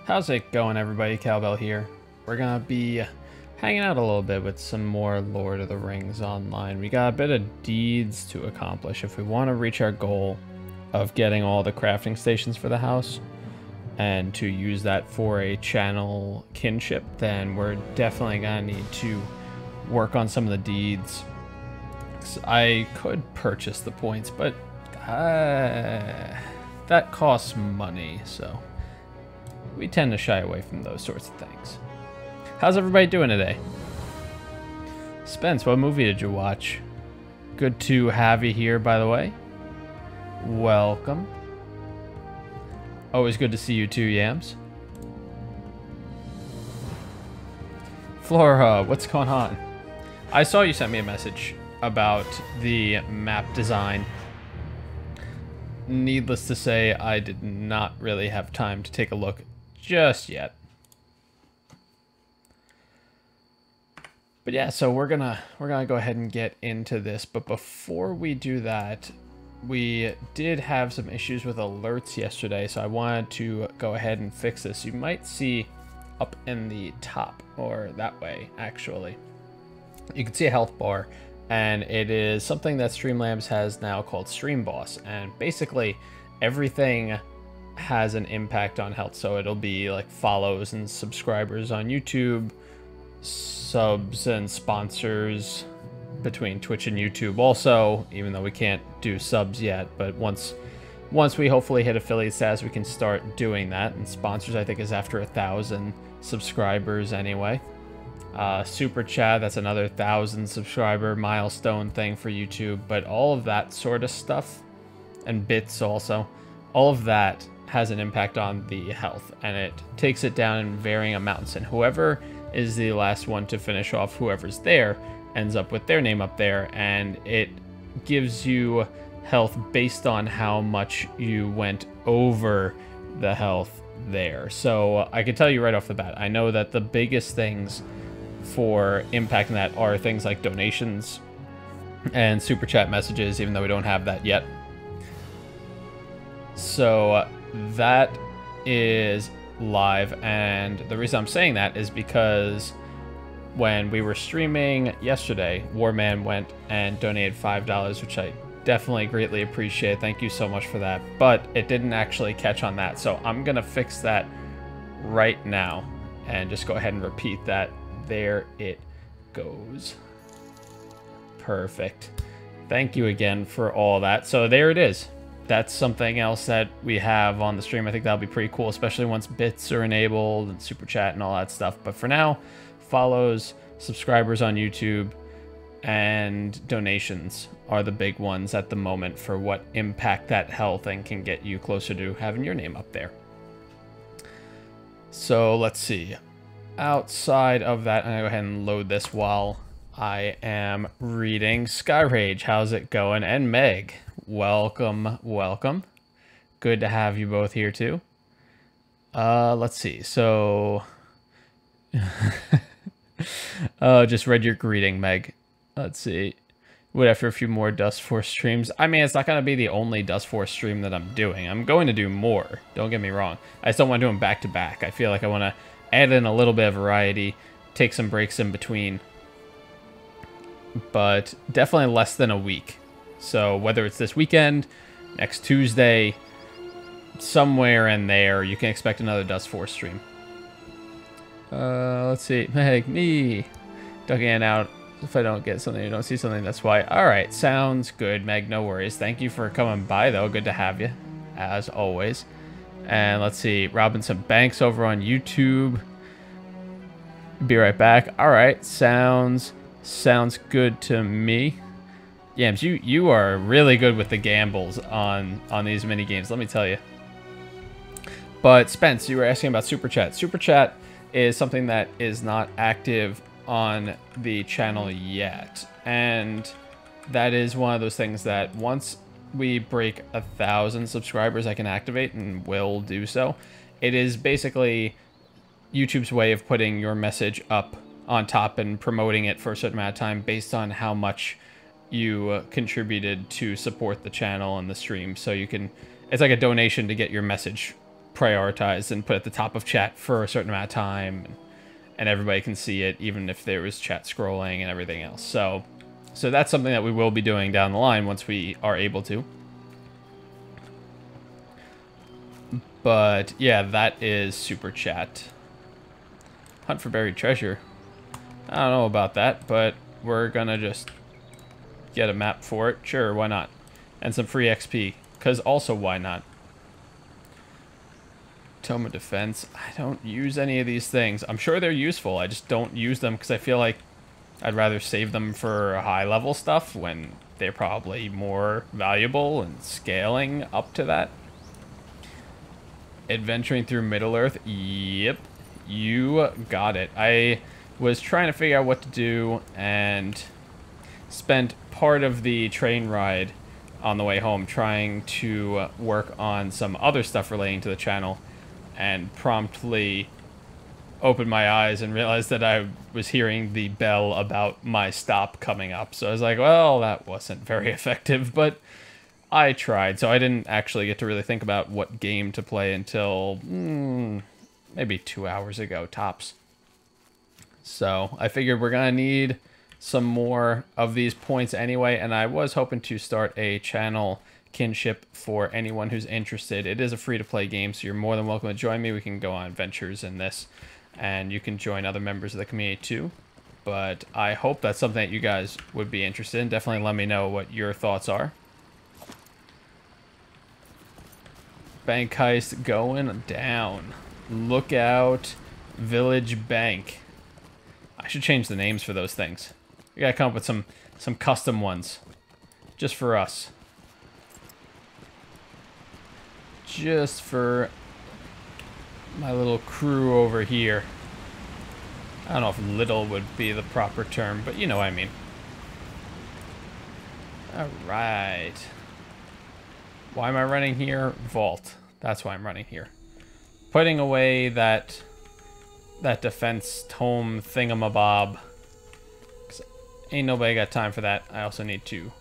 How's it going, everybody? Cowbell here. We're gonna be hanging out a little bit with some more Lord of the Rings online. We got a bit of deeds to accomplish if we want to reach our goal of getting all the crafting stations for the house and to use that for a channel kinship. Then we're definitely gonna need to work on some of the deeds. I could purchase the points, but that costs money, so we tend to shy away from those sorts of things. How's everybody doing today? Spence, what movie did you watch? Good to have you here, by the way. Welcome. Always good to see you too, Yams. Flora, what's going on? I saw you sent me a message about the map design. Needless to say, I did not really have time to take a look just yet. But yeah, so we're gonna go ahead and get into this. But before we do that, we did have some issues with alerts yesterday, so I wanted to go ahead and fix this. You might see up in the top, or that way actually, you can see a health bar, and it is something that Streamlabs has now called Stream Boss, and basically everything has an impact on health. So it'll be like follows and subscribers on YouTube, subs and sponsors between Twitch and YouTube also, even though we can't do subs yet, but once we hopefully hit affiliate status, we can start doing that. And sponsors, I think, is after 1,000 subscribers anyway. Super chat, that's another 1,000 subscriber milestone thing for YouTube. But all of that sort of stuff, and bits also, all of that has an impact on the health, and it takes it down in varying amounts. And whoever is the last one to finish off whoever's there ends up with their name up there, and it gives you health based on how much you went over the health there. So I can tell you right off the bat, I know that the biggest things for impacting that are things like donations and super chat messages, even though we don't have that yet. So that is live, and the reason I'm saying that is because when we were streaming yesterday, Warman went and donated $5, which I definitely greatly appreciate. Thank you so much for that. But it didn't actually catch on that, so I'm gonna fix that right now and just go ahead and repeat that. There it goes. Perfect. Thank you again for all that. So there it is. That's something else that we have on the stream. I think that'll be pretty cool, especially once bits are enabled and super chat and all that stuff. But for now, follows, subscribers on YouTube, and donations are the big ones at the moment for what impact that health and can get you closer to having your name up there. So let's see. Outside of that, I'm gonna go ahead and load this while I am reading. Skyrage, how's it going? And Meg, welcome, welcome. Good to have you both here too. Let's see. So, just read your greeting, Meg. Let's see. Would after a few more Dust Force streams. I mean, it's not going to be the only Dust Force stream that I'm doing. I'm going to do more. Don't get me wrong. I still want to do them back to back. I feel like I want to add in a little bit of variety, take some breaks in between, but definitely less than a week. So whether it's this weekend, next Tuesday, somewhere in there, you can expect another Dust Force stream. Let's see. Meg, me. Ducking in out. If I don't get something, you don't see something, that's why. Alright, sounds good, Meg. No worries. Thank you for coming by, though. Good to have you, as always. And let's see. Robinson Banks over on YouTube. Be right back. Alright, sounds good to me. Yams, you are really good with the gambles on these mini games, let me tell you. But Spence, you were asking about Super Chat. Super Chat is something that is not active on the channel yet, and that is one of those things that once we break 1,000 subscribers, I can activate, and will do so. It is basically YouTube's way of putting your message up on top and promoting it for a certain amount of time based on how much you contributed to support the channel and the stream. So you can, it's like a donation to get your message prioritized and put at the top of chat for a certain amount of time, and everybody can see it, even if there was chat scrolling and everything else. So that's something that we will be doing down the line once we are able to. But yeah, that is super chat. Hunt for buried treasure. I don't know about that, but we're gonna just get a map for it. Sure, why not? And some free XP, because also why not? Tome of Defense. I don't use any of these things. I'm sure they're useful. I just don't use them because I feel like I'd rather save them for high level stuff when they're probably more valuable and scaling up to that. Adventuring through Middle-earth. Yep. You got it. I was trying to figure out what to do and spent part of the train ride on the way home trying to work on some other stuff relating to the channel, and promptly opened my eyes and realized that I was hearing the bell about my stop coming up. So I was like, well, that wasn't very effective, but I tried. So I didn't actually get to really think about what game to play until maybe 2 hours ago, tops. So I figured we're going to need some more of these points anyway, and I was hoping to start a channel kinship for anyone who's interested. It is a free-to-play game, so you're more than welcome to join me. We can go on adventures in this, and you can join other members of the community too. But I hope that's something that you guys would be interested in. Definitely let me know what your thoughts are. Bank heist going down. Lookout Village Bank. I should change the names for those things. We gotta come up with some custom ones. Just for us. Just for my little crew over here. I don't know if little would be the proper term, but you know what I mean. Alright. Why am I running here? Vault. That's why I'm running here. Putting away that defense tome thingamabob. Ain't nobody got time for that. I also need to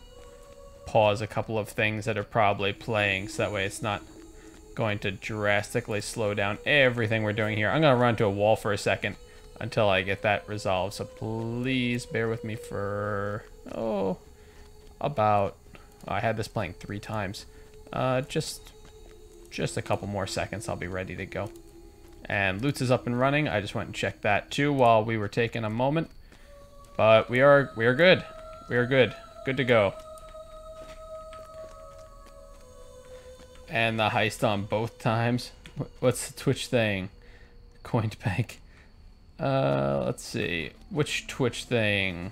pause a couple of things that are probably playing, so that way it's not going to drastically slow down everything we're doing here. I'm going to run to a wall for a second until I get that resolved, so please bear with me for, I had this playing 3 times. Just a couple more seconds, I'll be ready to go. And Loots is up and running. I just went and checked that too while we were taking a moment. But we are good. We are good. Good to go. And the heist on both times. What's the Twitch thing? Coinbank. Let's see. Which Twitch thing?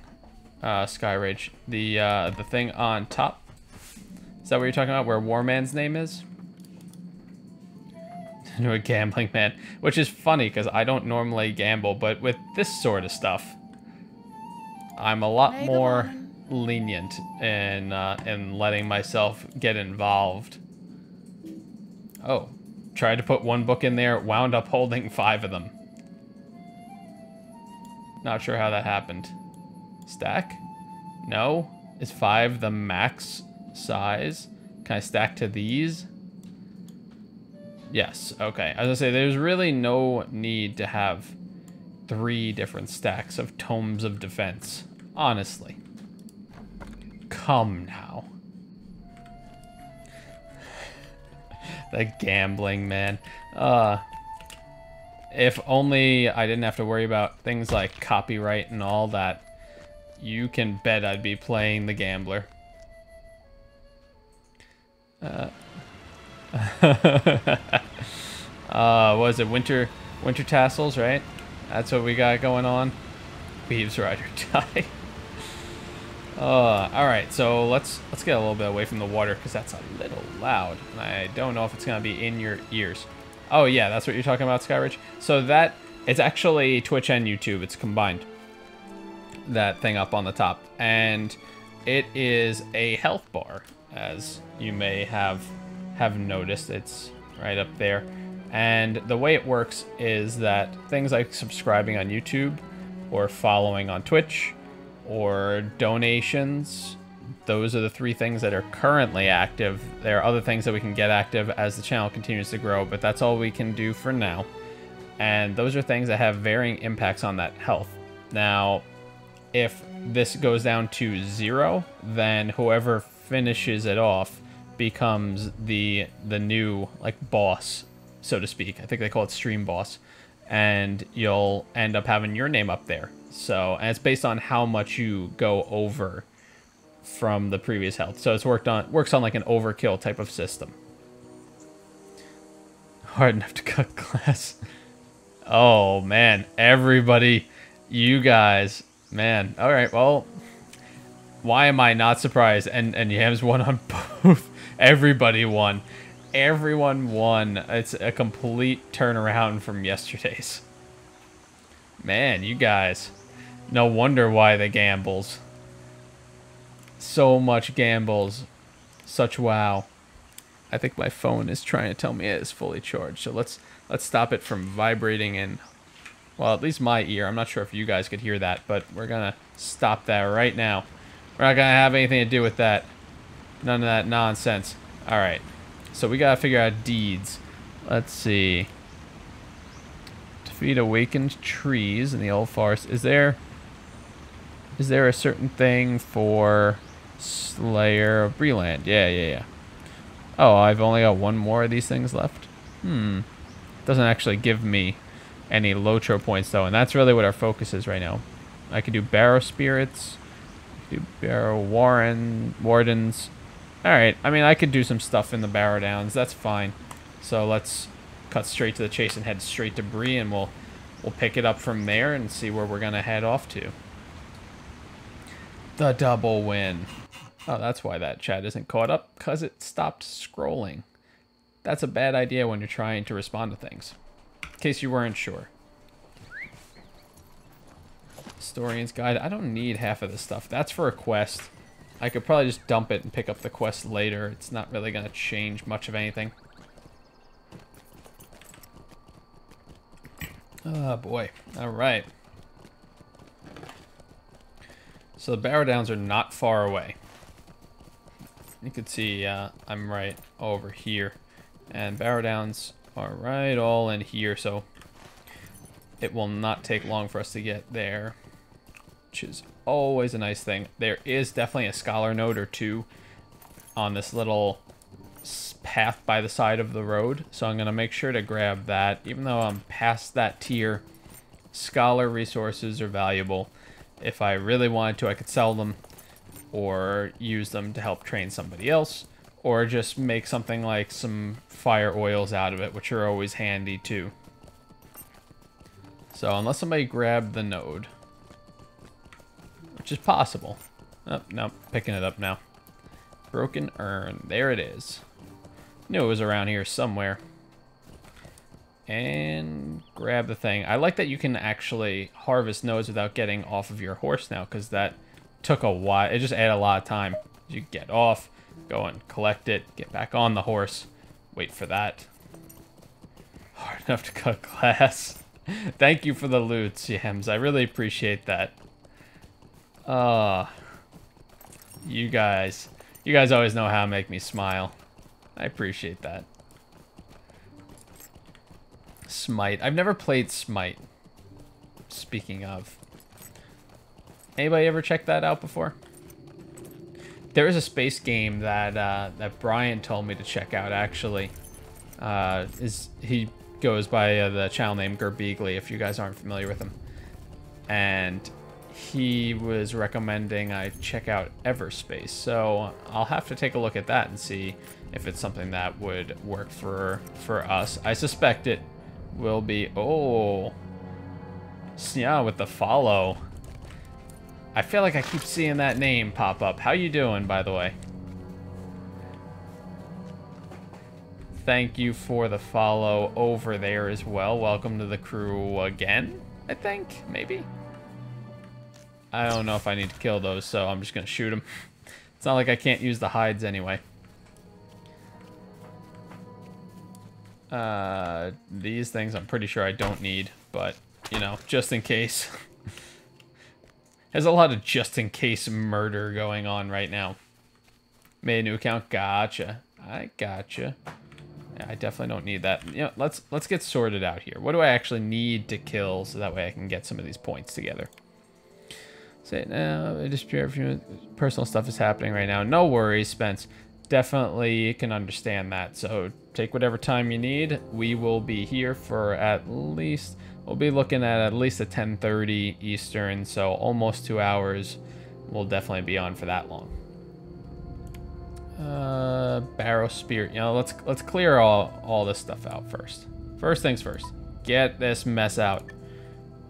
Skyrage. The thing on top. Is that what you're talking about? Where Warman's name is? To a gambling man, which is funny because I don't normally gamble, but with this sort of stuff, I'm a lot more lenient in letting myself get involved. Oh, tried to put 1 book in there, wound up holding 5 of them. Not sure how that happened. Stack? No. Is 5 the max size? Can I stack to these? Yes, okay. As I say, there's really no need to have 3 different stacks of tomes of defense. Honestly. Come now. The gambling man. If only I didn't have to worry about things like copyright and all that. You can bet I'd be playing the gambler. What is it? Winter tassels, right? That's what we got going on. Beeves Rider die. Alright, so let's get a little bit away from the water because that's a little loud. I don't know if it's gonna be in your ears. Oh yeah, that's what you're talking about, Skyridge. So it's actually Twitch and YouTube. It's combined. That thing up on the top, and it is a health bar, as you may have noticed. It's right up there. And the way it works is that things like subscribing on YouTube or following on Twitch or donations those are the 3 things that are currently active. There are other things that we can get active as the channel continues to grow, but that's all we can do for now. And those are things that have varying impacts on that health. Now, if this goes down to 0, then whoever finishes it off becomes the new, like, boss, so to speak. I think they call it stream boss. And you'll end up having your name up there. So, and it's based on how much you go over from the previous health. So it's works on like an overkill type of system. Hard enough to cut glass. Oh man, everybody, you guys, man. All right, well, why am I not surprised? And Yams won on both. Everybody won. Everyone won. It's a complete turnaround from yesterday's. Man, you guys. No wonder why the gambles. So much gambles. Such wow. I think my phone is trying to tell me it is fully charged. So let's stop it from vibrating in, well, at least my ear. I'm not sure if you guys could hear that, but we're going to stop that right now. We're not going to have anything to do with that. None of that nonsense. All right. So we gotta figure out deeds. Let's see. Defeat awakened trees in the old forest. Is there a certain thing for Slayer of Breland? Yeah. Oh, I've only got 1 more of these things left. Doesn't actually give me any LOTRO points though, and that's really what our focus is right now. I could do Barrow Spirits, do Barrow Wardens. Alright, I mean, I could do some stuff in the Barrow Downs. That's fine. So let's cut straight to the chase and head straight to Bree, and we'll pick it up from there and see where we're going to head off to. The double win. Oh, that's why that chat isn't caught up, because it stopped scrolling. That's a bad idea when you're trying to respond to things. In case you weren't sure. Historian's Guide. I don't need half of this stuff. That's for a quest. I could probably just dump it and pick up the quest later. It's not really going to change much of anything. Oh, boy. All right. So the Barrow Downs are not far away. You can see I'm right over here. And Barrow Downs are right all in here, so it will not take long for us to get there, which is always a nice thing. There is definitely a scholar node or 2 on this little path by the side of the road, so I'm going to make sure to grab that. Even though I'm past that tier, scholar resources are valuable. If I really wanted to, I could sell them or use them to help train somebody else, or just make something like some fire oils out of it, which are always handy too. So unless somebody grabbed the node, which is possible. Oh, no, picking it up now. Broken urn. There it is. Knew it was around here somewhere. And grab the thing. I like that you can actually harvest nodes without getting off of your horse now, because that took a while. It just added a lot of time. You get off, go and collect it, get back on the horse, wait for that. Hard enough to cut glass. Thank you for the loot, Yams. I really appreciate that. You guys always know how to make me smile. I appreciate that. Smite. I've never played Smite. Speaking of. Anybody ever checked that out before? There is a space game that that Brian told me to check out, actually. He goes by the channel name Gerbeagly, if you guys aren't familiar with him. And he was recommending I check out Everspace, so I'll have to take a look at that and see if it's something that would work for us. I suspect it will be. Oh, Snya with the follow. I feel like I keep seeing that name pop up. How you doing, by the way? Thank you for the follow over there as well. Welcome to the crew again, I think, maybe. I don't know if I need to kill those, so I'm just going to shoot them. It's not like I can't use the hides anyway. These things I'm pretty sure I don't need, but, you know, just in case. There's a lot of just-in-case murder going on right now. Made a new account. Gotcha. I gotcha. Yeah, I definitely don't need that. You know, let's get sorted out here. What do I actually need to kill so that way I can get some of these points together? Say now, I just personal stuff is happening right now. No worries, Spence. Definitely can understand that. So take whatever time you need. We will be here for at least, we'll be looking at least a 10:30 Eastern, so almost 2 hours. We'll definitely be on for that long. Barrow Spear. You know, let's clear all this stuff out first. First things first. Get this mess out.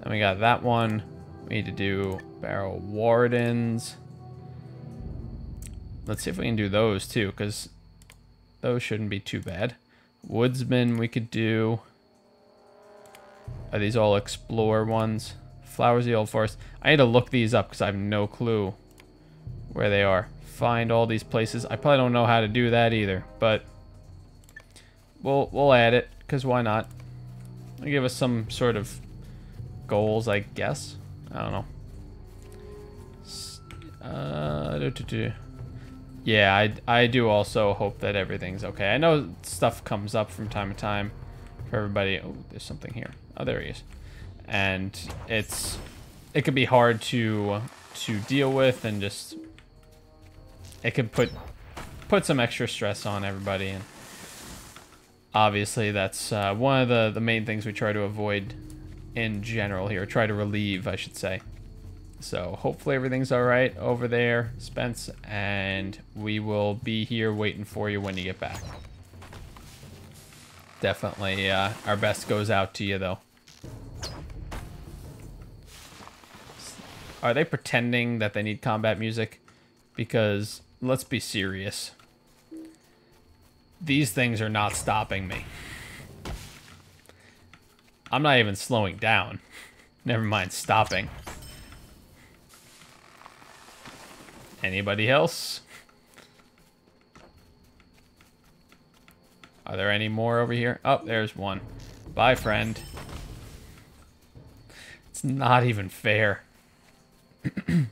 Then we got that one. We need to do Barrow Wardens. Let's see if we can do those too, because those shouldn't be too bad. Woodsman we could do. Are these all Explore ones? Flowers of the Old Forest. I need to look these up because I have no clue where they are. Find all these places. I probably don't know how to do that either, but we'll add it because why not? It'll give us some sort of goals, I guess. I don't know. Yeah, I do also hope that everything's okay. I know stuff comes up from time to time for everybody. Oh, there's something here. Oh, there he is. And it could be hard to deal with, and just it could put some extra stress on everybody. And obviously that's one of the main things we try to avoid in general here. Try to relieve, I should say. So hopefully everything's all right over there, Spence, and we will be here waiting for you when you get back. Definitely our best goes out to you, though. Are they pretending that they need combat music? Because let's be serious. These things are not stopping me. I'm not even slowing down. Never mind stopping. Anybody else? Are there any more over here? Oh, there's one. Bye, friend. It's not even fair. I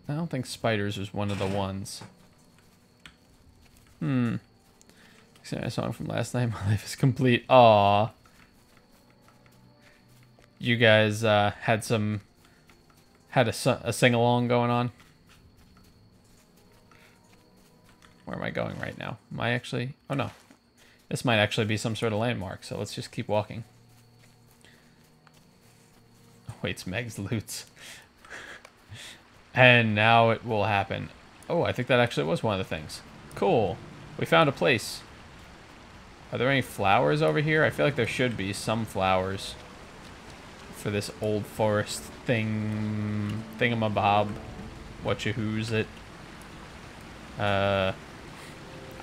don't think spiders was one of the ones. A song from last night. My life is complete. Aww. You guys had a sing-along going on. Where am I going right now? Am I actually... Oh, no. This might actually be some sort of landmark, so let's just keep walking. Oh, wait, it's Meg's loots. And now it will happen. Oh, I think that actually was one of the things. Cool. We found a place. Are there any flowers over here? I feel like there should be some flowers for this old forest thingamabob. Whatcha-who's it?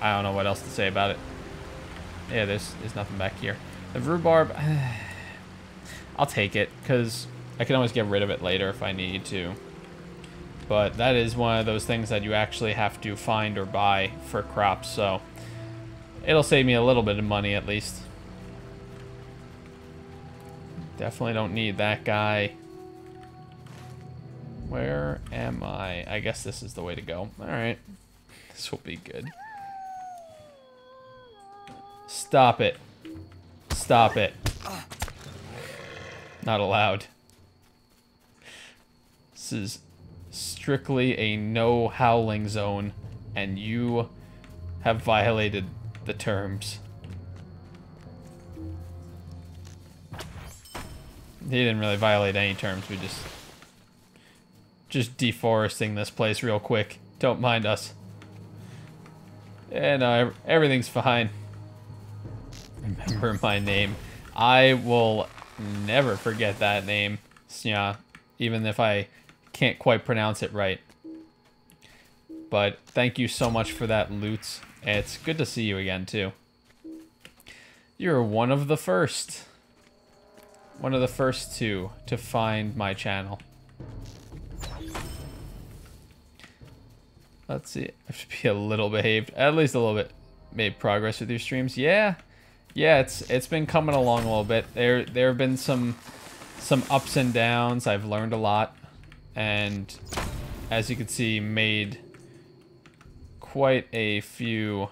I don't know what else to say about it. Yeah, there's nothing back here. The rhubarb, I'll take it, because I can always get rid of it later if I need to. But that is one of those things that you actually have to find or buy for crops, so it'll save me a little bit of money at least. Definitely don't need that guy. Where am I? I guess this is the way to go. Alright. This will be good. Stop it. Stop it. Not allowed. This is strictly a no howling zone, and you have violated the terms. He didn't really violate any terms. We just deforesting this place real quick. Don't mind us. And everything's fine. Remember my name. I will never forget that name, Snya, even if I can't quite pronounce it right. But thank you so much for that, Loots. It's good to see you again, too. You're one of the first. One of the first two to find my channel. Let's see. I have to be a little behaved. At least a little bit. Made progress with your streams. Yeah. Yeah, it's been coming along a little bit. There have been some some ups and downs. I've learned a lot, and as you can see, made quite a few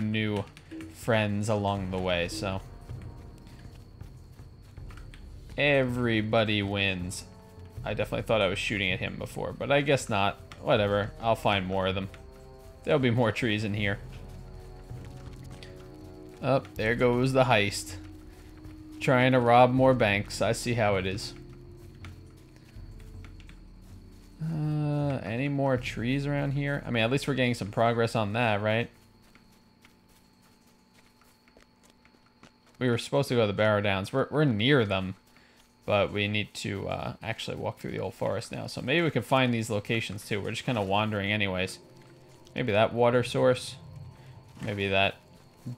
new friends along the way. So everybody wins. I definitely thought I was shooting at him before, but I guess not. Whatever, I'll find more of them. There'll be more trees in here. Oh, there goes the heist. Trying to rob more banks. I see how it is. Any more trees around here? I mean, at least we're getting some progress on that, right? We were supposed to go to the Barrow Downs. We're near them, but we need to actually walk through the old forest now. So maybe we can find these locations too. We're just kind of wandering anyways. Maybe that water source. Maybe that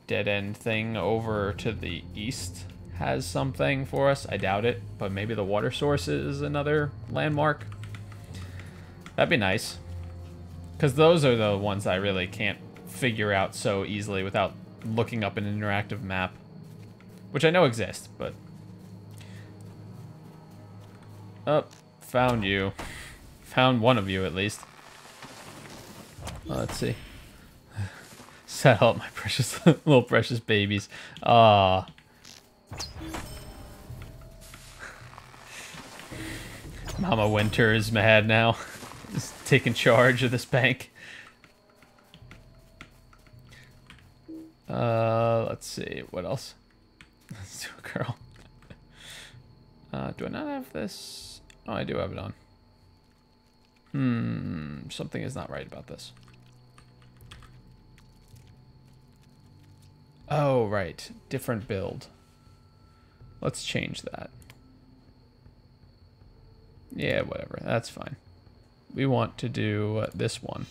dead-end thing over to the east has something for us. I doubt it, but maybe the water source is another landmark. That'd be nice. Because those are the ones I really can't figure out so easily without looking up an interactive map. Which I know exists, but... Oh, found you. Found one of you, at least. Well, let's see. Saddle up my precious, little precious babies. Ah. Mama Winter is mad now. Is taking charge of this bank. Let's see. What else? Let's do a girl. Do I not have this? Oh, I do have it on. Something is not right about this. Oh, right. Different build. Let's change that. Yeah, whatever. That's fine. We want to do this one.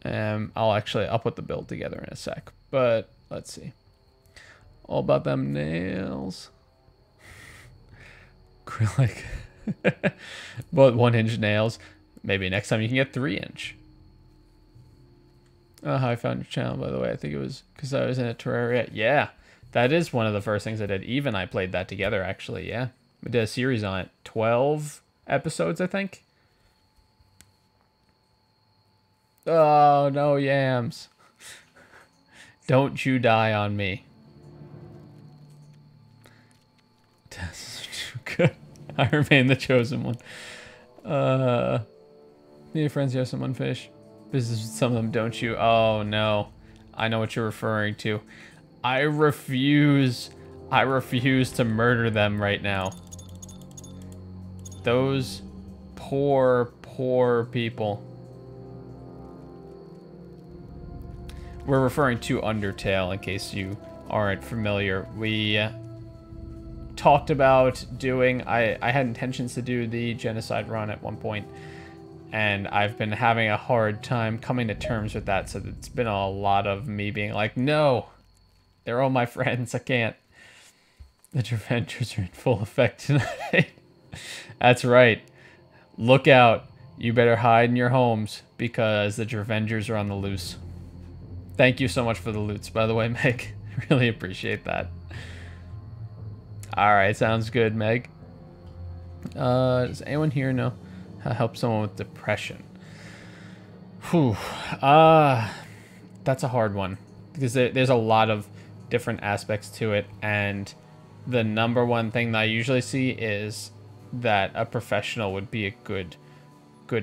I'll put the build together in a sec. But let's see. All about them nails. Acrylic. Both 1-inch nails. Maybe next time you can get 3-inch. Oh, how I found your channel, by the way. I think it was because I was in a Terraria. Yeah, that is one of the first things I did. Eve and I played that together, actually. Yeah, we did a series on it. 12 episodes, I think. Oh, no yams. Don't you die on me. That's too good. I remain the chosen one. Need friends, you have some unfinished business with some of them, don't you? Oh, no. I know what you're referring to. I refuse to murder them right now. Those poor, poor people. We're referring to Undertale, in case you aren't familiar. We talked about doing... I had intentions to do the Genocide run at one point, and I've been having a hard time coming to terms with that, so it's been a lot of me being like, no, they're all my friends, I can't. The Avengers are in full effect tonight. That's right. Look out. You better hide in your homes, because the Avengers are on the loose. Thank you so much for the loots, by the way, Meg. Really appreciate that. Alright, sounds good, Meg. Does anyone here know how to help someone with depression? Whew. That's a hard one. Because there's a lot of different aspects to it, and the number one thing that I usually see is that a professional would be a good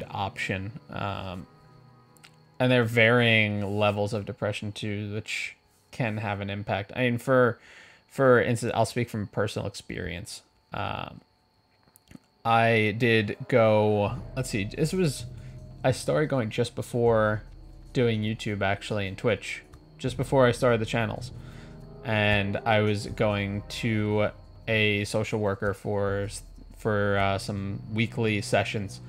option. And there are varying levels of depression too, which can have an impact. I mean, for instance, I'll speak from personal experience. I did go, let's see, I started going just before doing YouTube, actually, and Twitch, just before I started the channels. And I was going to a social worker for some weekly sessions.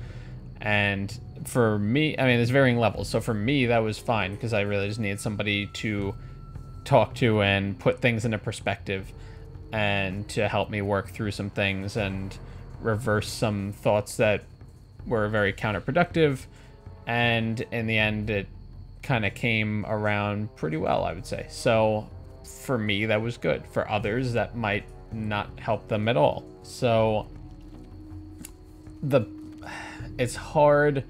And for me, I mean, there's varying levels. So for me, that was fine, because I really just needed somebody to talk to and put things into perspective, and to help me work through some things and reverse some thoughts that were very counterproductive. And in the end, it kind of came around pretty well, I would say. So for me, that was good. For others, that might not help them at all. So it's hard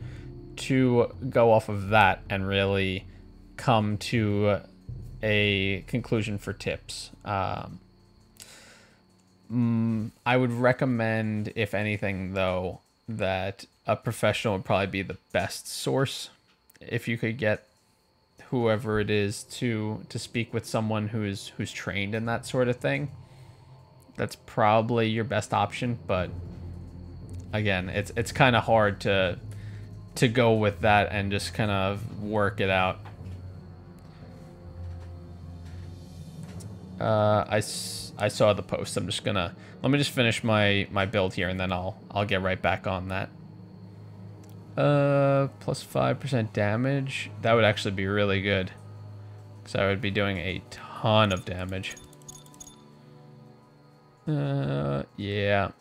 to go off of that and really come to a conclusion for tips. I would recommend, if anything, though, that a professional would probably be the best source. If you could get whoever it is to speak with someone who's trained in that sort of thing, that's probably your best option. But again, it's kind of hard to go with that and just kind of work it out. I saw the post. I'm just gonna let me just finish my build here, and then I'll get right back on that. Plus 5% damage. That would actually be really good, because I would be doing a ton of damage. Yeah.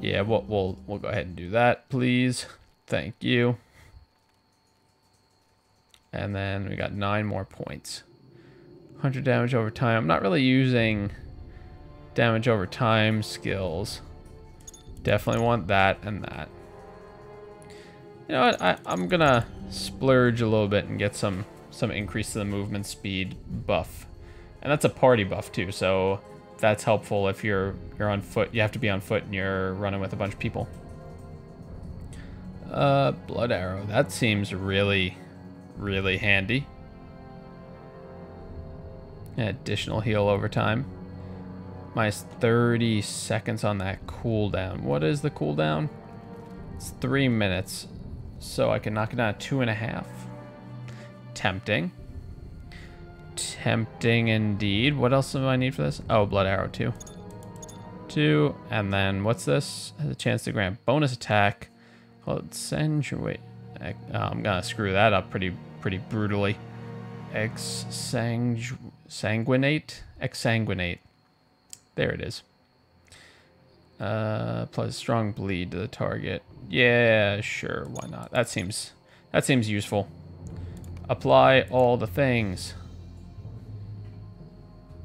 Yeah, we'll go ahead and do that, please. Thank you. And then we got 9 more points. 100 damage over time. I'm not really using damage over time skills. Definitely want that and that. You know what? I'm gonna splurge a little bit and get some increase to the movement speed buff. And that's a party buff too, so that's helpful if you're on foot. You have to be on foot and you're running with a bunch of people. Blood arrow. That seems really, really handy. Additional heal over time. Minus 30 seconds on that cooldown. What is the cooldown? It's 3 minutes. So I can knock it down to 2.5. Tempting. Tempting indeed. What else do I need for this? Oh, blood arrow 2. 2. And then what's this? Has a chance to grant bonus attack. Called Sanguinate. I'm gonna screw that up pretty brutally. Exsanguinate. There it is. Plus strong bleed to the target. Yeah, sure, why not? That seems useful. Apply all the things.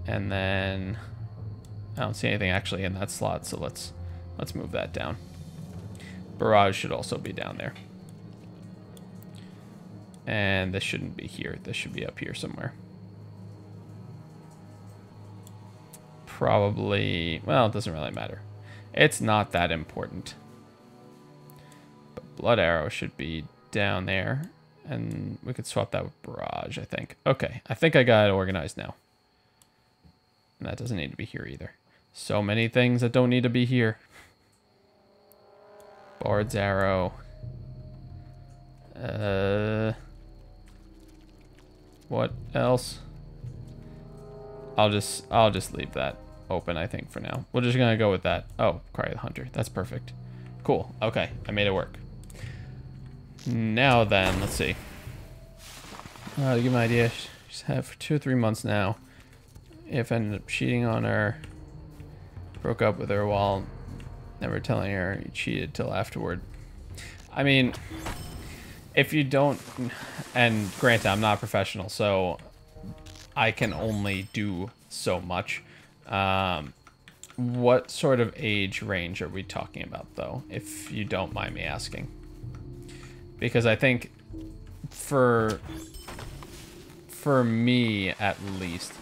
And then I don't see anything actually in that slot, so let's move that down. Barrage should also be down there. And this shouldn't be here. This should be up here somewhere. Probably, well, it doesn't really matter. It's not that important. But blood arrow should be down there. And we could swap that with barrage, I think. Okay, I think I got it organized now. And that doesn't need to be here either. So many things that don't need to be here. Bard's arrow. What else? I'll just leave that open, I think, for now. We're just gonna go with that. Oh, Cry of the Hunter. That's perfect. Cool. Okay, I made it work. Now then, let's see. To give an idea, she's had for 2 or 3 months now. If I ended up cheating on her, broke up with her while never telling her he cheated till afterward. I mean, if you don't, and granted, I'm not a professional, so I can only do so much. What sort of age range are we talking about, though, if you don't mind me asking? Because I think for me, at least,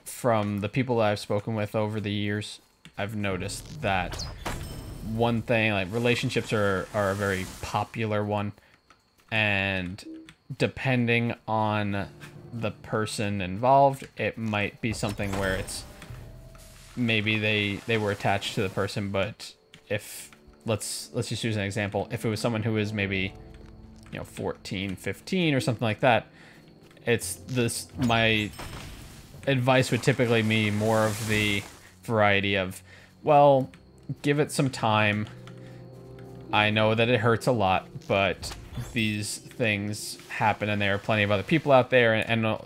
from the people that I've spoken with over the years, I've noticed that one thing, like, relationships are a very popular one, and depending on the person involved, it might be something where it's maybe they were attached to the person, but if let's just use an example. If it was someone who is maybe, 14, 15 or something like that, my advice would typically be more of the variety of, well, give it some time. I know that it hurts a lot, but these things happen and there are plenty of other people out there, and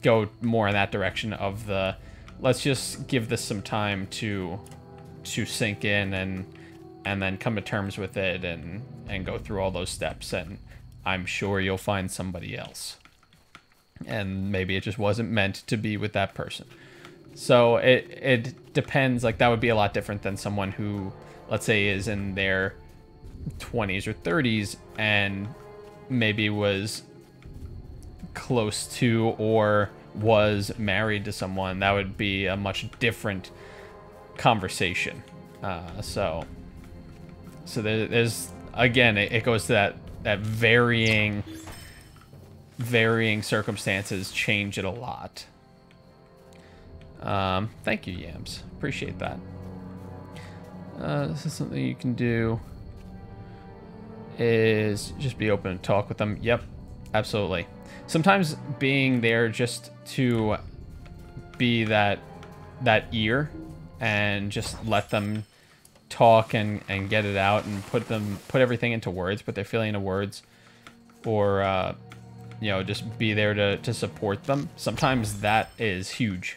go more in that direction of the, let's just give this some time to sink in and then come to terms with it and go through all those steps, and I'm sure you'll find somebody else. and maybe it just wasn't meant to be with that person. So it depends. Like, that would be a lot different than someone who, let's say, is in their 20s or 30s and maybe was close to or was married to someone. That would be a much different conversation. So there's again, it goes to that varying circumstances change it a lot. Thank you, Yams. Appreciate that. This is something you can do, is just be open and talk with them. Yep, absolutely. Sometimes being there just to be that ear and just let them talk and get it out and put everything into words, put their feeling into words, or you know, just be there to support them. Sometimes that is huge.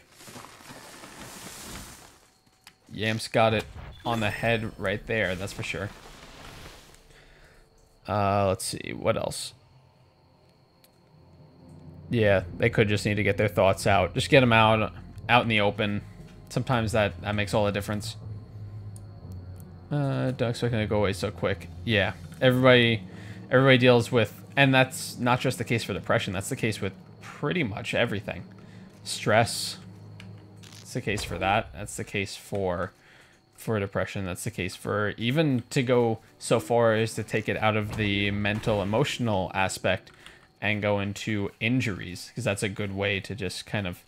Yam's got it on the head right there, that's for sure. Let's see, what else? Yeah, they could just need to get their thoughts out. Just get them out in the open. Sometimes that makes all the difference. Doug's not gonna go away so quick. Yeah, everybody deals with, and that's not just the case for depression. That's the case with pretty much everything. Stress. It's the case for that. That's the case for depression. That's the case for, even to go so far as to take it out of the mental, emotional aspect and go into injuries, because that's a good way to just kind of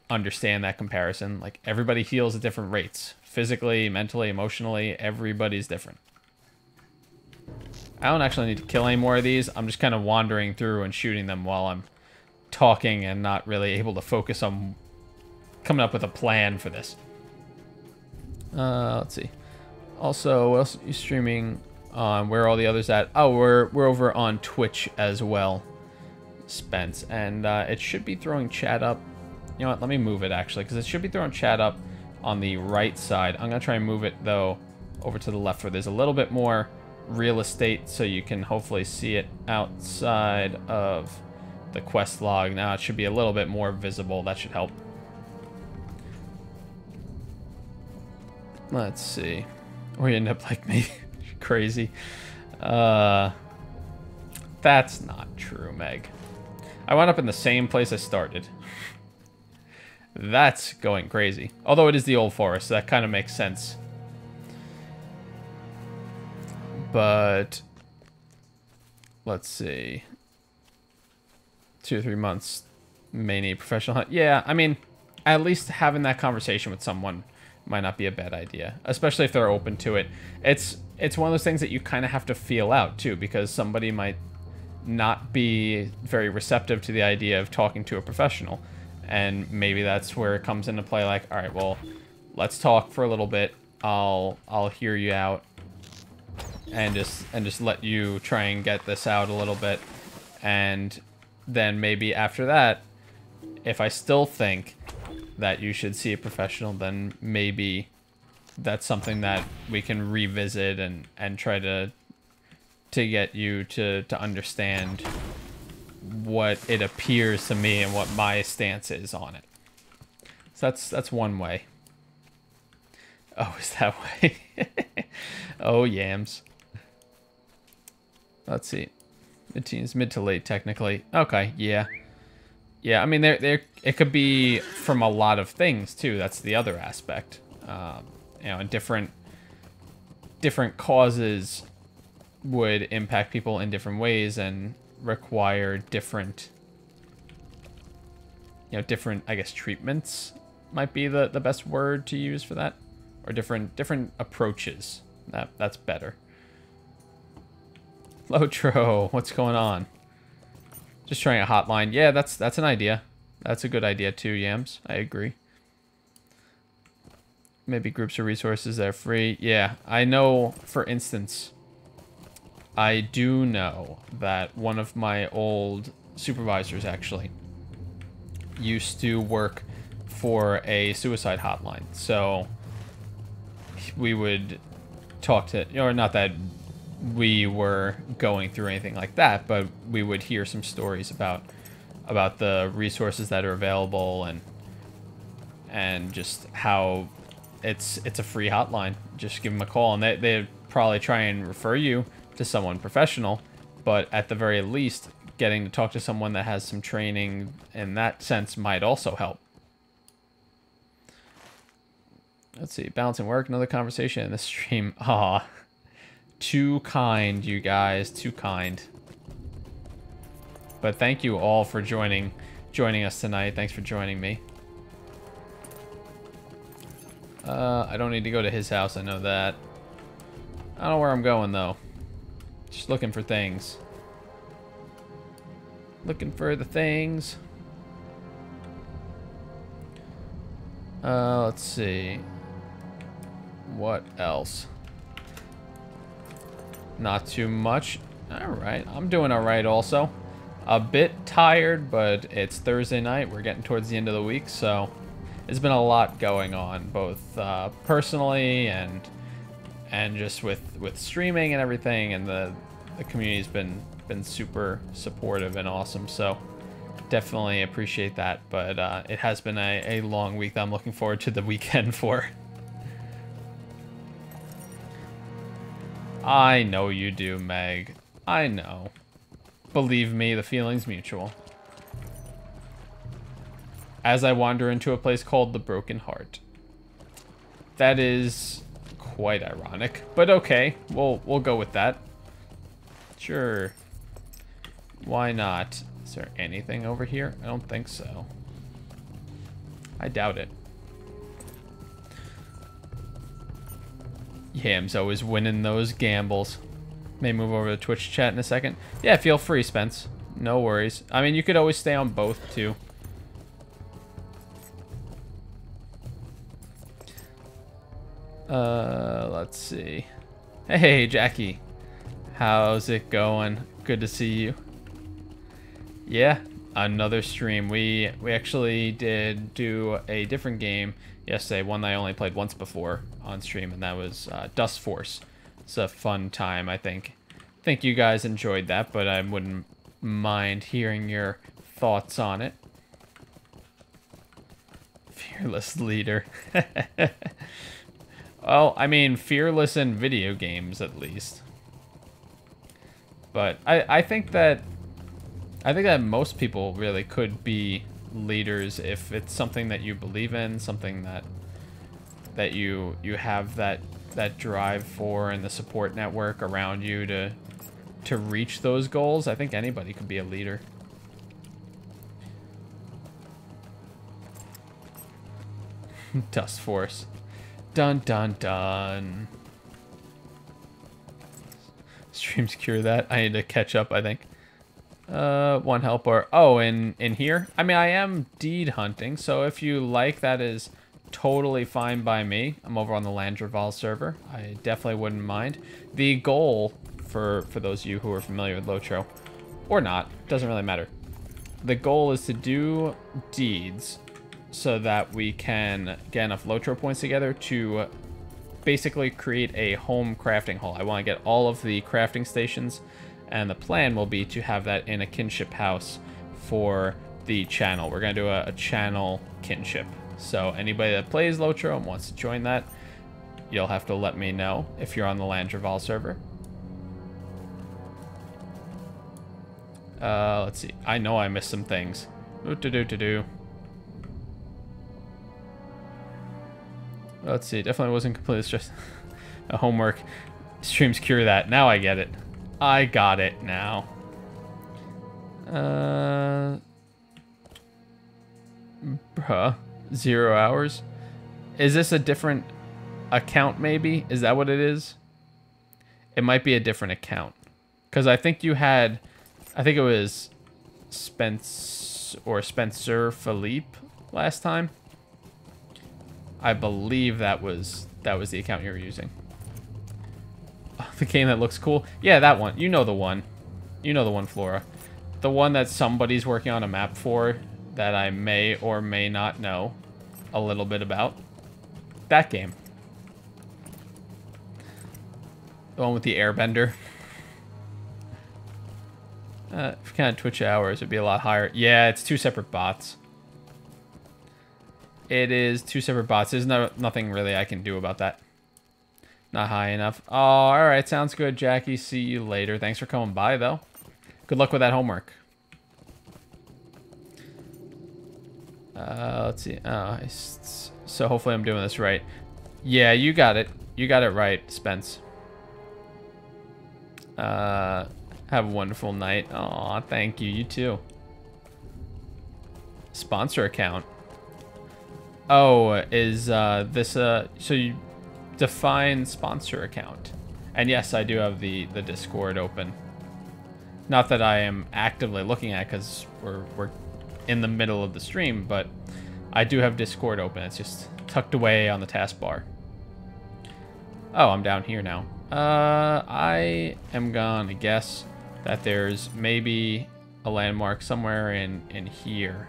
understand that comparison. Like, everybody heals at different rates. Physically, mentally, emotionally, everybody's different. I don't actually need to kill any more of these. I'm just kind of wandering through and shooting them while I'm talking and not really able to focus on coming up with a plan for this. Let's see. Also, what else are you streaming on? Where are all the others at? Oh, we're over on Twitch as well, Spence. And it should be throwing chat up. You know what? Let me move it, actually, because it should be throwing chat up on the right side. I'm going to try and move it, though, over to the left where there's a little bit more real estate, so you can hopefully see it outside of the quest log. Now it should be a little bit more visible. That should help. Let's see. Or you end up like me. Crazy. That's not true, Meg. I wound up in the same place I started. That's going crazy. Although it is the old forest, so that kind of makes sense. But let's see. 2 or 3 months may need professional help. Yeah, I mean, at least having that conversation with someone might not be a bad idea, especially if they're open to it. It's one of those things that you kind of have to feel out too, because somebody might not be very receptive to the idea of talking to a professional, and maybe that's where it comes into play. Like, all right, well, let's talk for a little bit. I'll hear you out, and just let you try and get this out a little bit, and then maybe after that, if I still think that you should see a professional, then maybe that's something that we can revisit and try to get you to understand what it appears to me and what my stance is on it. So that's one way. Oh, is that way? Oh, yams. Let's see. Mid-teens, mid to late, technically. Okay, yeah. Yeah, I mean, it could be from a lot of things, too. That's the other aspect. You know, and different causes would impact people in different ways and require different, you know, different, I guess, treatments might be the best word to use for that. Or different approaches. That's better. LOTRO, what's going on? Just trying a hotline. Yeah, that's an idea. That's a good idea too, Yams. I agree. Maybe groups or resources that are free. Yeah, I know, for instance, I do know that one of my old supervisors actually used to work for a suicide hotline. So we would talk to, or not that we were going through anything like that, but we would hear some stories about about the resources that are available and just how it's a free hotline. Just give them a call, and they'd probably try and refer you to someone professional, but at the very least, getting to talk to someone that has some training in that sense might also help. Let's see, balancing work, another conversation in the stream. Aw, too kind, you guys, too kind. But thank you all for joining us tonight. Thanks for joining me. I don't need to go to his house, I know that. I don't know where I'm going, though. Just looking for things. Looking for the things. Let's see. What else? Not too much. Alright, I'm doing alright also. A bit tired, but it's Thursday night. We're getting towards the end of the week, so there's been a lot going on, both personally and just with streaming and everything, and the community's been super supportive and awesome, so definitely appreciate that. But it has been a long week that I'm looking forward to the weekend for. I know you do, Meg. I know. Believe me, the feeling's mutual. As I wander into a place called the Broken Heart. That is quite ironic, but okay, we'll go with that. Sure. Why not? Is there anything over here? I don't think so. I doubt it. Yam's always winning those gambles. May move over to Twitch chat in a second. Yeah, feel free, Spence. No worries. I mean, you could always stay on both, too. Let's see. Hey, Jackie. How's it going? Good to see you. Yeah, another stream. We actually did do a different game yesterday, one that I only played once before on stream, and that was Dust Force. It's a fun time, I think. You guys enjoyed that, but I wouldn't mind hearing your thoughts on it. Fearless leader. Well, I mean, fearless in video games, at least. But I think that most people really could be leaders if it's something that you believe in, something that you have that drive for, and the support network around you to reach those goals. I think anybody could be a leader. Dust Force. Dun dun dun. Streams cure that. I need to catch up, I think. One helper. Oh, in here? I mean, I am deed hunting, so if you like, that is totally fine by me. I'm over on the Landreval server. I definitely wouldn't mind. The goal, for those of you who are familiar with LOTRO, or not, doesn't really matter. The goal is to do deeds so that we can get enough LOTRO points together to basically create a home crafting hall. I want to get all of the crafting stations, and the plan will be to have that in a kinship house for the channel. We're going to do a channel kinship. So anybody that plays LOTRO and wants to join that, you'll have to let me know if you're on the Landreval server. Let's see. I know I missed some things. Let's see. Definitely wasn't completely stressed. Homework. Streams cure that. Now I get it. I got it now. Bruh. 0 hours? Is this a different account, maybe? Is that what it is? It might be a different account. Because I think you had... I think it was Spencer Philippe last time. I believe that was the account you were using. Oh, the game that looks cool? Yeah, that one. You know the one. You know the one, Flora. The one that somebody's working on a map for that I may or may not know a little bit about. That game. The one with the airbender. If you count Twitch hours, it'd be a lot higher. Yeah, it's 2 separate bots. It is 2 separate bots. There's nothing really I can do about that. Not high enough. Oh, alright. Sounds good, Jackie. See you later. Thanks for coming by, though. Good luck with that homework. Let's see. So hopefully I'm doing this right. Yeah, you got it. You got it right, Spence. Have a wonderful night. Aw, thank you. You too. Sponsor account. Oh, is this so you define sponsor account? And yes, I do have the Discord open. Not that I am actively looking at, because we're in the middle of the stream, but I do have Discord open. It's just tucked away on the taskbar. Oh, I'm down here now. I am gonna guess that there's maybe a landmark somewhere in here.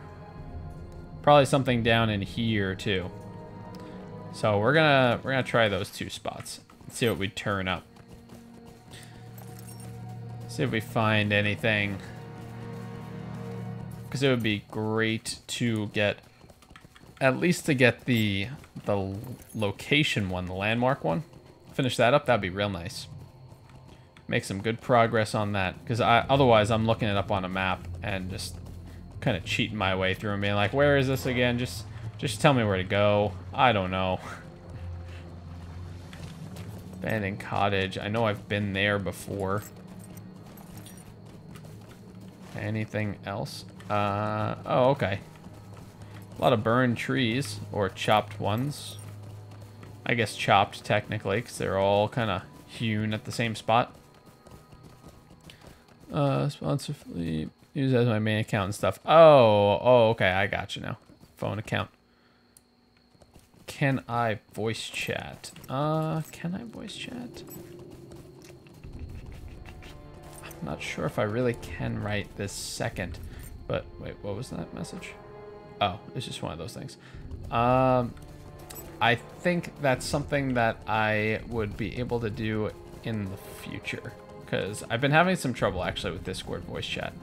Probably something down in here too. So we're gonna try those 2 spots. Let's see what we turn up. See if we find anything. Because it would be great to get, at least to get the location one, the landmark one. Finish that up, that'd be real nice. Make some good progress on that. Because otherwise I'm looking it up on a map and just kind of cheating my way through and being like, where is this again? Just tell me where to go. I don't know. Abandoned cottage. I know I've been there before. Anything else? Oh, okay. A lot of burned trees, or chopped ones. I guess chopped, technically, because they're all kind of hewn at the same spot. Sponsorfully use as my main account and stuff. Oh, okay, I got you now. Phone account. Can I voice chat? Can I voice chat? I'm not sure if I really can right this second. But, wait, what was that message? Oh, it's just one of those things. I think that's something that I would be able to do in the future. Because I've been having some trouble, actually, with Discord voice chat.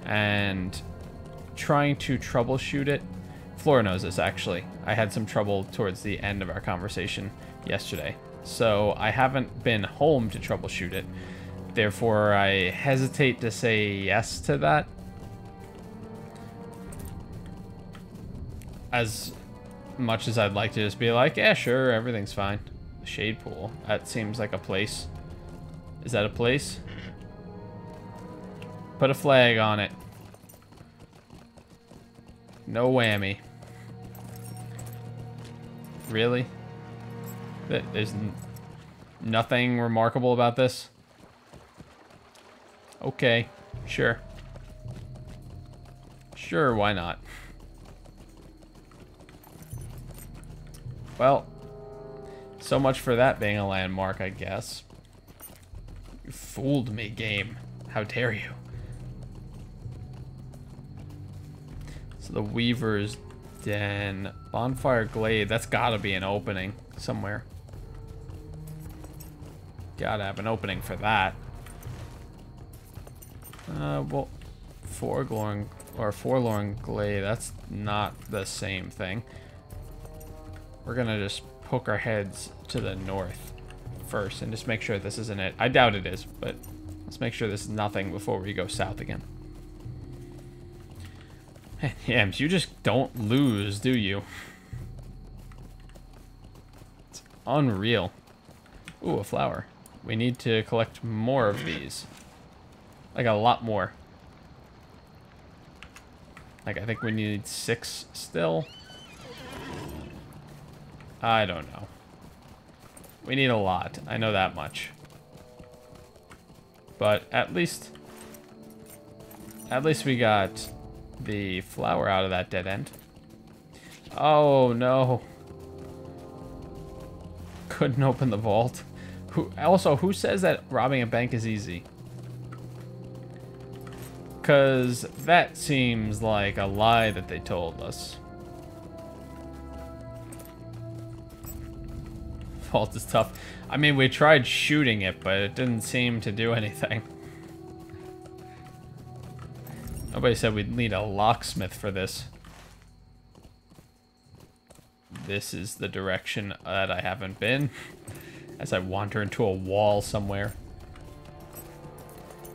And trying to troubleshoot it. Flora knows this, actually. I had some trouble towards the end of our conversation yesterday. So I haven't been home to troubleshoot it. Therefore, I hesitate to say yes to that. As much as I'd like to just be like, yeah, sure, everything's fine. The shade pool. That seems like a place. Is that a place? Put a flag on it. No whammy. Really? There's nothing remarkable about this? Okay, sure. Sure, why not? Well, so much for that being a landmark, I guess. You fooled me, game. How dare you? So the Weaver's Den. Bonfire Glade. That's gotta be an opening somewhere. Gotta have an opening for that. Well, Forlorn Glade. That's not the same thing. We're gonna just poke our heads to the north first and just make sure this isn't it. I doubt it is, but let's make sure this is nothing before we go south again. Yams, you just don't lose, do you? It's unreal. Ooh, a flower. We need to collect more of these. Like a lot more. Like I think we need 6 still. I don't know. We need a lot. I know that much. But at least we got the flower out of that dead end. Oh no. Couldn't open the vault. Who says that robbing a bank is easy? Because that seems like a lie that they told us. Vault is tough. I mean, we tried shooting it, but it didn't seem to do anything. Nobody said we'd need a locksmith for this. This is the direction that I haven't been. As I wander into a wall somewhere.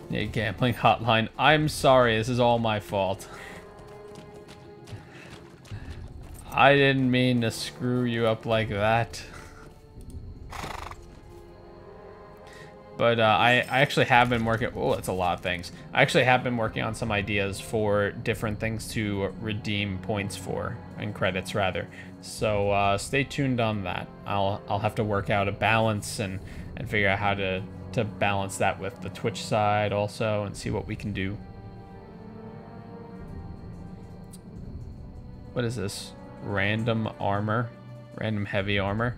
Yeah, gambling hotline. I'm sorry, this is all my fault. I didn't mean to screw you up like that. But I actually have been working... Oh, that's a lot of things. I actually have been working on some ideas for different things to redeem points for, and credits rather. So stay tuned on that. I'll have to work out a balance and figure out how to balance that with the Twitch side also and see what we can do. What is this? Random armor? Random heavy armor?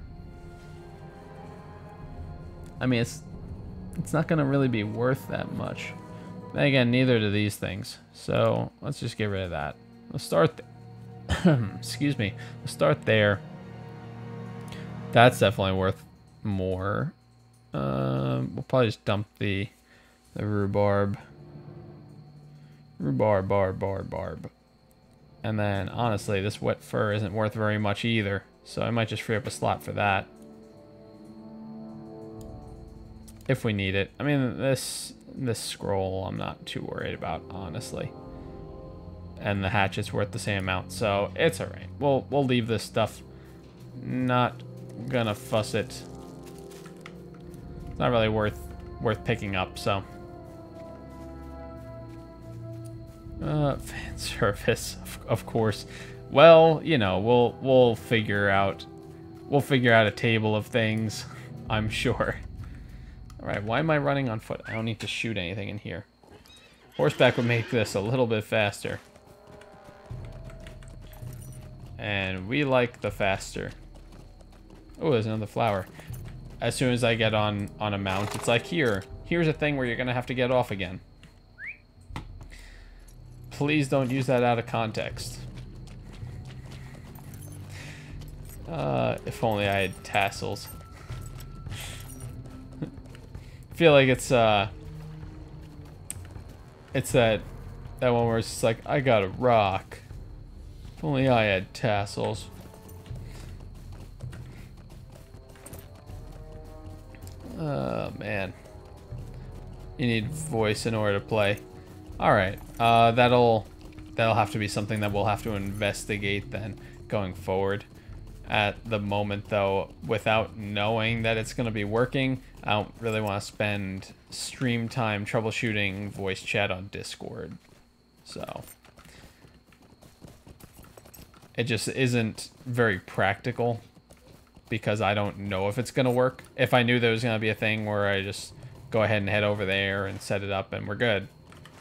I mean, it's not going to really be worth that much. Then again, neither do these things. So let's just get rid of that. Let's start... Excuse me. Let's start there. That's definitely worth more. We'll probably just dump the rhubarb. Rhubarb. And then, honestly, this wet fur isn't worth very much either. So I might just free up a slot for that. If we need it. I mean, this scroll I'm not too worried about, honestly. And the hatchet's worth the same amount, so it's alright. We'll leave this stuff. Not gonna fuss it. It's not really worth picking up, so. Fan service, of course. Well, you know, we'll figure out a table of things, I'm sure. Alright, why am I running on foot? I don't need to shoot anything in here. Horseback would make this a little bit faster. And we like the faster. Oh, there's another flower. As soon as I get on a mount, it's like, here's a thing where you're going to have to get off again. Please don't use that out of context. If only I had tassels. I feel like it's that one where it's just like, I got a rock. If only I had tassels. Oh man, you need voice in order to play. All right, that'll have to be something that we'll have to investigate then going forward. At the moment though, without knowing that it's going to be working, I don't really want to spend stream time troubleshooting voice chat on Discord. So it just isn't very practical because I don't know if it's going to work. If I knew there was going to be a thing where I just go ahead and head over there and set it up and we're good,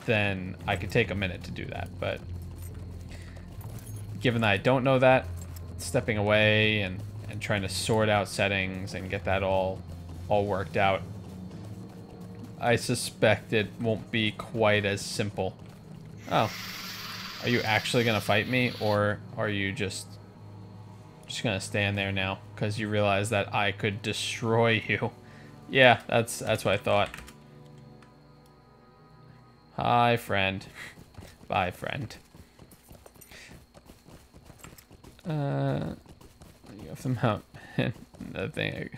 then I could take a minute to do that. But given that I don't know that, stepping away and trying to sort out settings and get that all worked out, I suspect it won't be quite as simple. Oh, are you actually gonna fight me, or are you just gonna stand there now because you realize that I could destroy you? Yeah, that's what I thought. Hi, friend. Bye, friend. You have them out. The thing.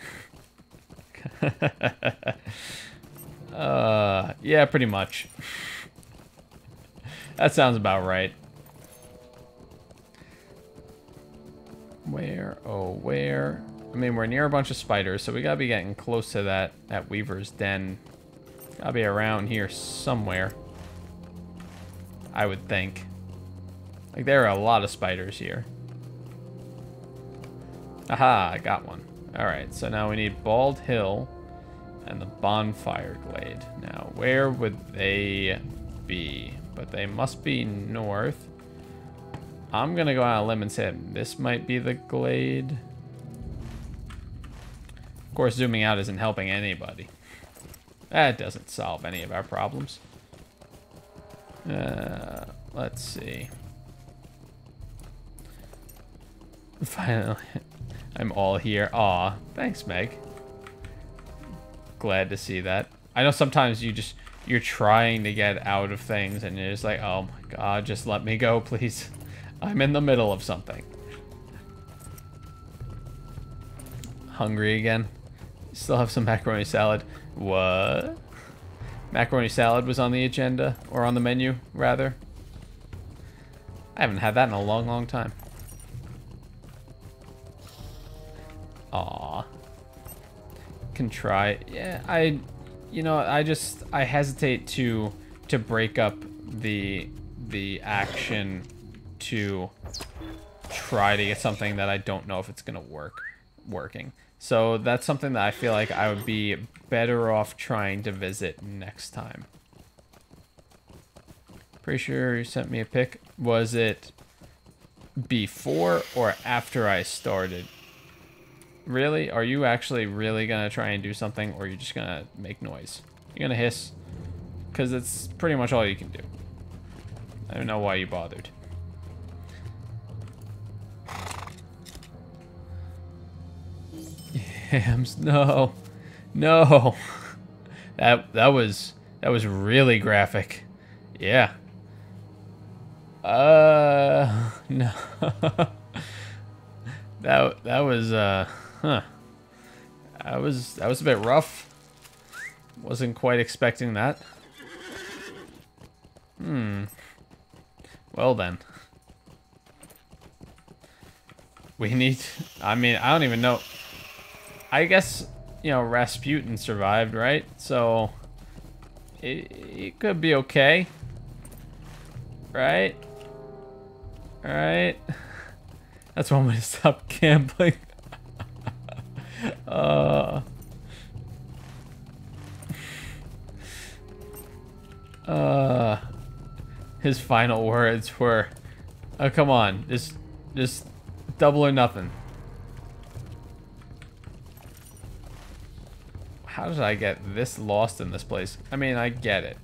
Yeah, pretty much. That sounds about right. Where? Oh, where? I mean, we're near a bunch of spiders, so we gotta be getting close to that weaver's den. Gotta be around here somewhere, I would think. Like, there are a lot of spiders here. Aha, I got one. Alright, so now we need Bald Hill and the Bonfire Glade. Now, where would they be? But they must be north. I'm gonna go out on a limb and say this might be the glade. Of course, zooming out isn't helping anybody. That doesn't solve any of our problems. Let's see. Finally, I'm all here. Aw, thanks, Meg. Glad to see that. I know sometimes you you're trying to get out of things and you're just like, oh my god, just let me go, please. I'm in the middle of something. Hungry again. Still have some macaroni salad. What? Macaroni salad was on the agenda, or on the menu, rather. I haven't had that in a long, long time. Aw. Can try. Yeah, you know, I hesitate to break up the action to try to get something that I don't know if it's gonna working. So that's something that I feel like I would be better off trying to visit next time. Pretty sure you sent me a pic. Was it before or after I started? Really? Are you actually really gonna try and do something, or are you just gonna make noise? You're gonna hiss? Because it's pretty much all you can do. I don't know why you bothered. Hams, no. No. That was really graphic. Yeah. No. that was huh. That was a bit rough. Wasn't quite expecting that. Well then. We need, I mean, I don't even know. I guess, you know, Rasputin survived, right? So it could be okay. Right? Alright. That's one way to stop gambling. His final words were, oh, come on, just double or nothing. How did I get this lost in this place? I mean, I get it.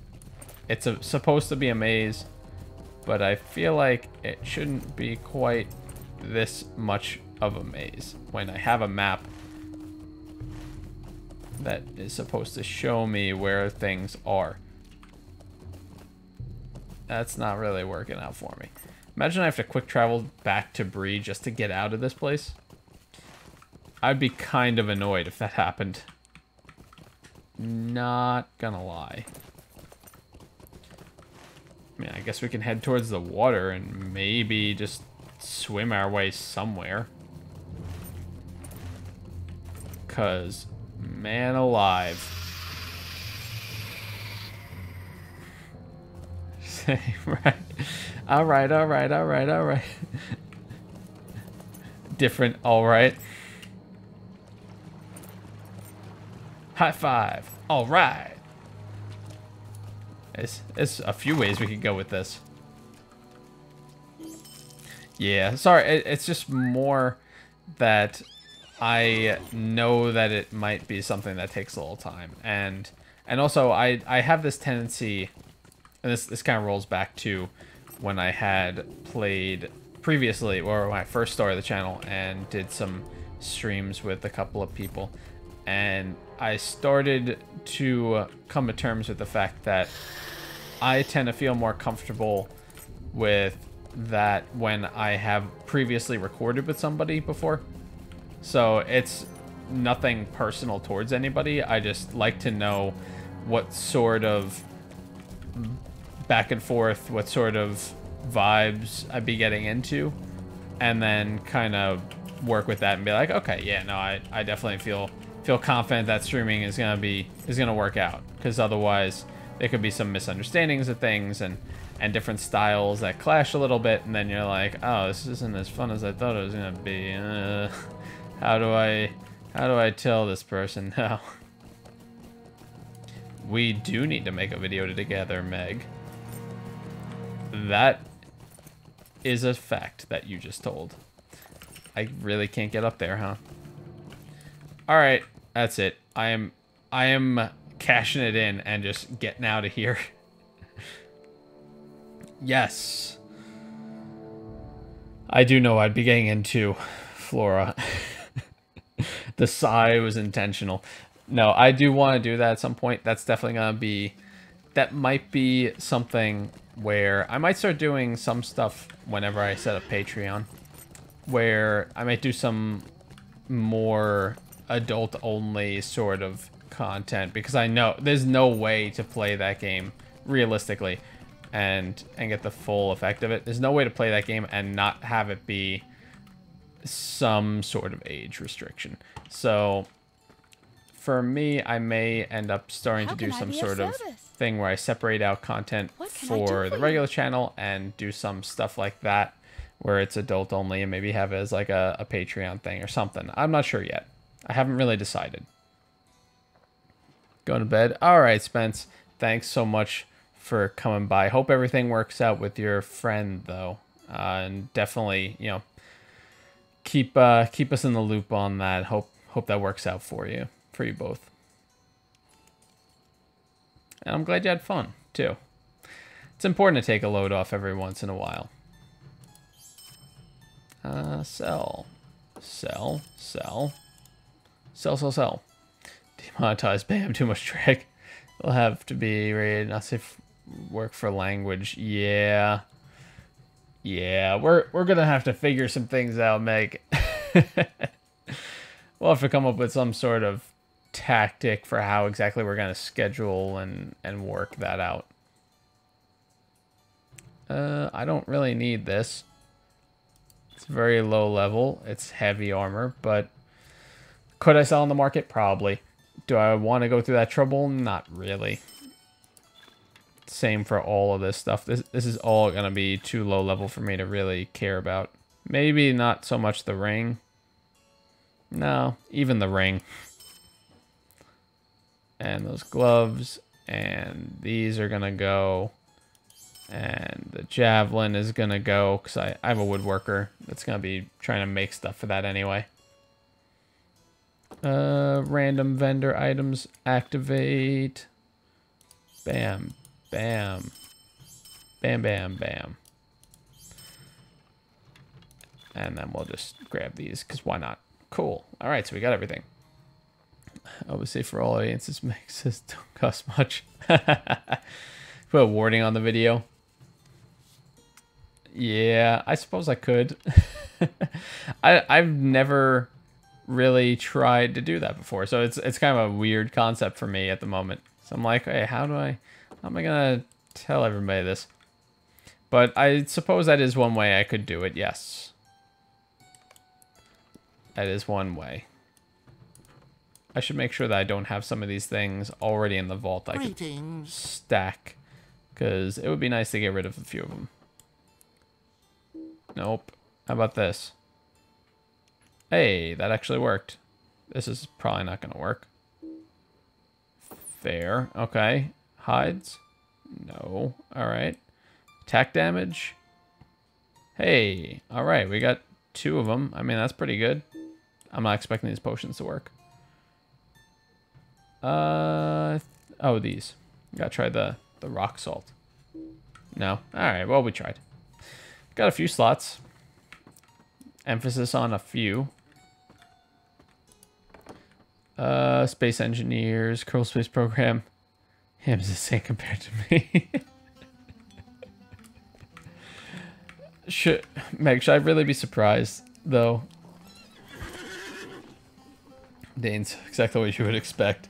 It's supposed to be a maze, but I feel like it shouldn't be quite this much of a maze when I have a map that is supposed to show me where things are. That's not really working out for me. Imagine I have to quick travel back to Bree just to get out of this place. I'd be kind of annoyed if that happened. Not gonna lie. I mean, I guess we can head towards the water and maybe just swim our way somewhere. 'Cause, man alive. Right. Alright. Different, alright. High five. Alright. It's a few ways we could go with this. Yeah, sorry, it's just more that I know that it might be something that takes a little time. And also I have this tendency, and this kind of rolls back to when I had played previously, or when I first started the channel and did some streams with a couple of people. And I started to come to terms with the fact that I tend to feel more comfortable with that when I have previously recorded with somebody before. So it's nothing personal towards anybody. I just like to know what sort of back and forth, what sort of vibes I'd be getting into, and then kind of work with that and be like, okay, yeah, no, I definitely feel confident that streaming is gonna work out, because otherwise there could be some misunderstandings of things and different styles that clash a little bit, and then you're like, oh, this isn't as fun as I thought it was gonna be. How do I tell this person no? We do need to make a video together, Meg. That is a fact that you just told. I really can't get up there, huh? All right, that's it. I am cashing it in and just getting out of here. Yes. I do know I'd be getting into Flora. The sigh was intentional. No, I do want to do that at some point. That's definitely going to be that might be something where I might start doing some stuff whenever I set up Patreon, where I might do some more adult-only sort of content, because I know there's no way to play that game realistically and get the full effect of it. There's no way to play that game and not have it be some sort of age restriction. So for me, I may end up starting to do some sort of thing where I separate out content for the regular channel and do some stuff like that where it's adult only, and maybe have it as like a Patreon thing or something. I'm not sure yet. I haven't really decided. Going to bed. All right, Spence. Thanks so much for coming by. Hope everything works out with your friend, though. And definitely, you know, keep us in the loop on that. Hope that works out for you both. And I'm glad you had fun, too. It's important to take a load off every once in a while. Sell. Sell. Sell. Sell, sell, sell. Demonetize. Bam, too much drag. It'll have to be rated. Not safe work for language. Yeah. Yeah, we're gonna have to figure some things out, Meg. We'll have to come up with some sort of tactic for how exactly we're gonna schedule and work that out. I don't really need this. It's very low level. It's heavy armor, but could I sell on the market? Probably. Do I want to go through that trouble? Not really. Same for all of this stuff. This is all going to be too low level for me to really care about. Maybe not so much the ring. No, even the ring. And those gloves. And these are going to go. And the javelin is going to go, because I have a woodworker that's going to be trying to make stuff for that anyway. Random vendor items activate. Bam, bam, bam, bam, bam. And then we'll just grab these, because why not? Cool. All right, so we got everything. Obviously, for all audiences, makes this don't cost much. Put a warning on the video. Yeah, I suppose I could. I've never really tried to do that before, so it's kind of a weird concept for me at the moment. So I'm like, hey, how am I gonna tell everybody this? But I suppose that is one way I could do it. Yes, that is one way. I should make sure that I don't have some of these things already in the vault I could stack, because it would be nice to get rid of a few of them. Nope. How about this? Hey, that actually worked. This is probably not going to work. Fair. Okay. Hides? No. All right. Attack damage? Hey. All right. We got 2 of them. I mean, that's pretty good. I'm not expecting these potions to work. Oh, these. Gotta try the rock salt. No. All right. Well, we tried. Got a few slots. Emphasis on a few. Space engineers, Kerbal Space Program. Ham's the same compared to me. Meg, should I really be surprised, though? Dane's exactly what you would expect.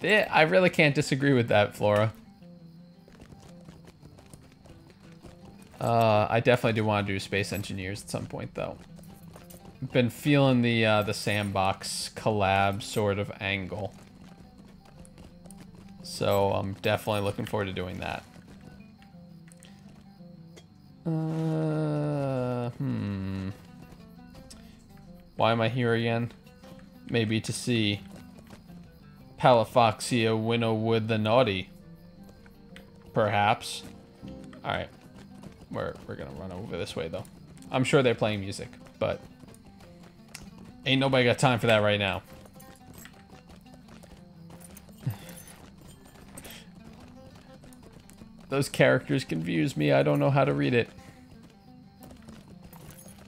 Yeah, I really can't disagree with that, Flora. I definitely do want to do space engineers at some point, though. Been feeling the sandbox collab sort of angle, so I'm definitely looking forward to doing that. Why am I here again? Maybe to see Palafoxia Winnowwood the Naughty. Perhaps. Alright. We're gonna run over this way, though. I'm sure they're playing music, but ain't nobody got time for that right now. Those characters confuse me. I don't know how to read it.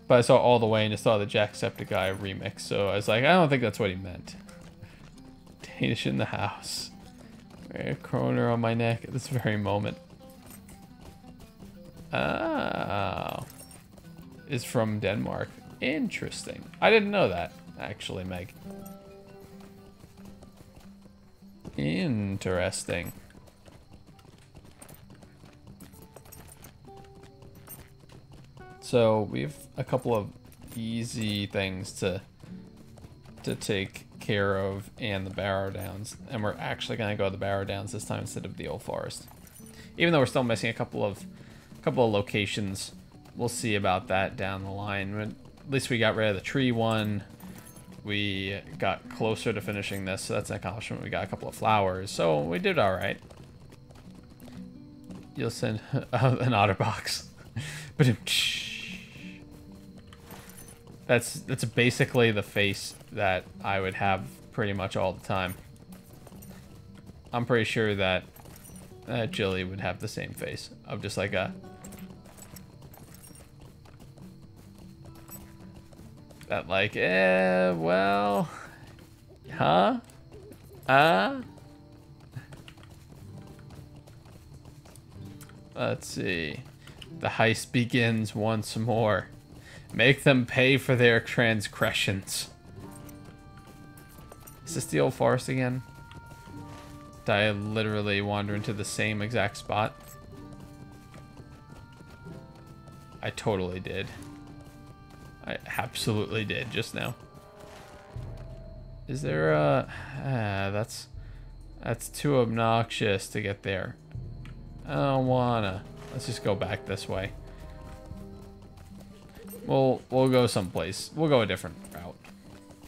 But I saw All the Way and just saw the Jacksepticeye remix, so I was like, I don't think that's what he meant. Danish in the house. A kroner on my neck at this very moment. Oh. Is from Denmark. Interesting. I didn't know that, actually, Meg. Interesting. So we have a couple of easy things to take care of and the Barrow Downs, and we're actually going to go to the Barrow Downs this time instead of the Old Forest. Even though we're still missing a couple of locations, we'll see about that down the line. But at least we got rid of the tree one. We got closer to finishing this, so that's an accomplishment. We got a couple of flowers, so we did all right. You'll send an OtterBox. But that's basically the face that I would have pretty much all the time. I'm pretty sure that Jilly would have the same face of just like a that like well, huh? Let's see. The heist begins once more. Make them pay for their transgressions. Is this the Old Forest again? Did I literally wander into the same exact spot? I totally did. I absolutely did just now. Is there a... that's too obnoxious to get there. I don't wanna. Let's just go back this way. We'll go someplace. We'll go a different route.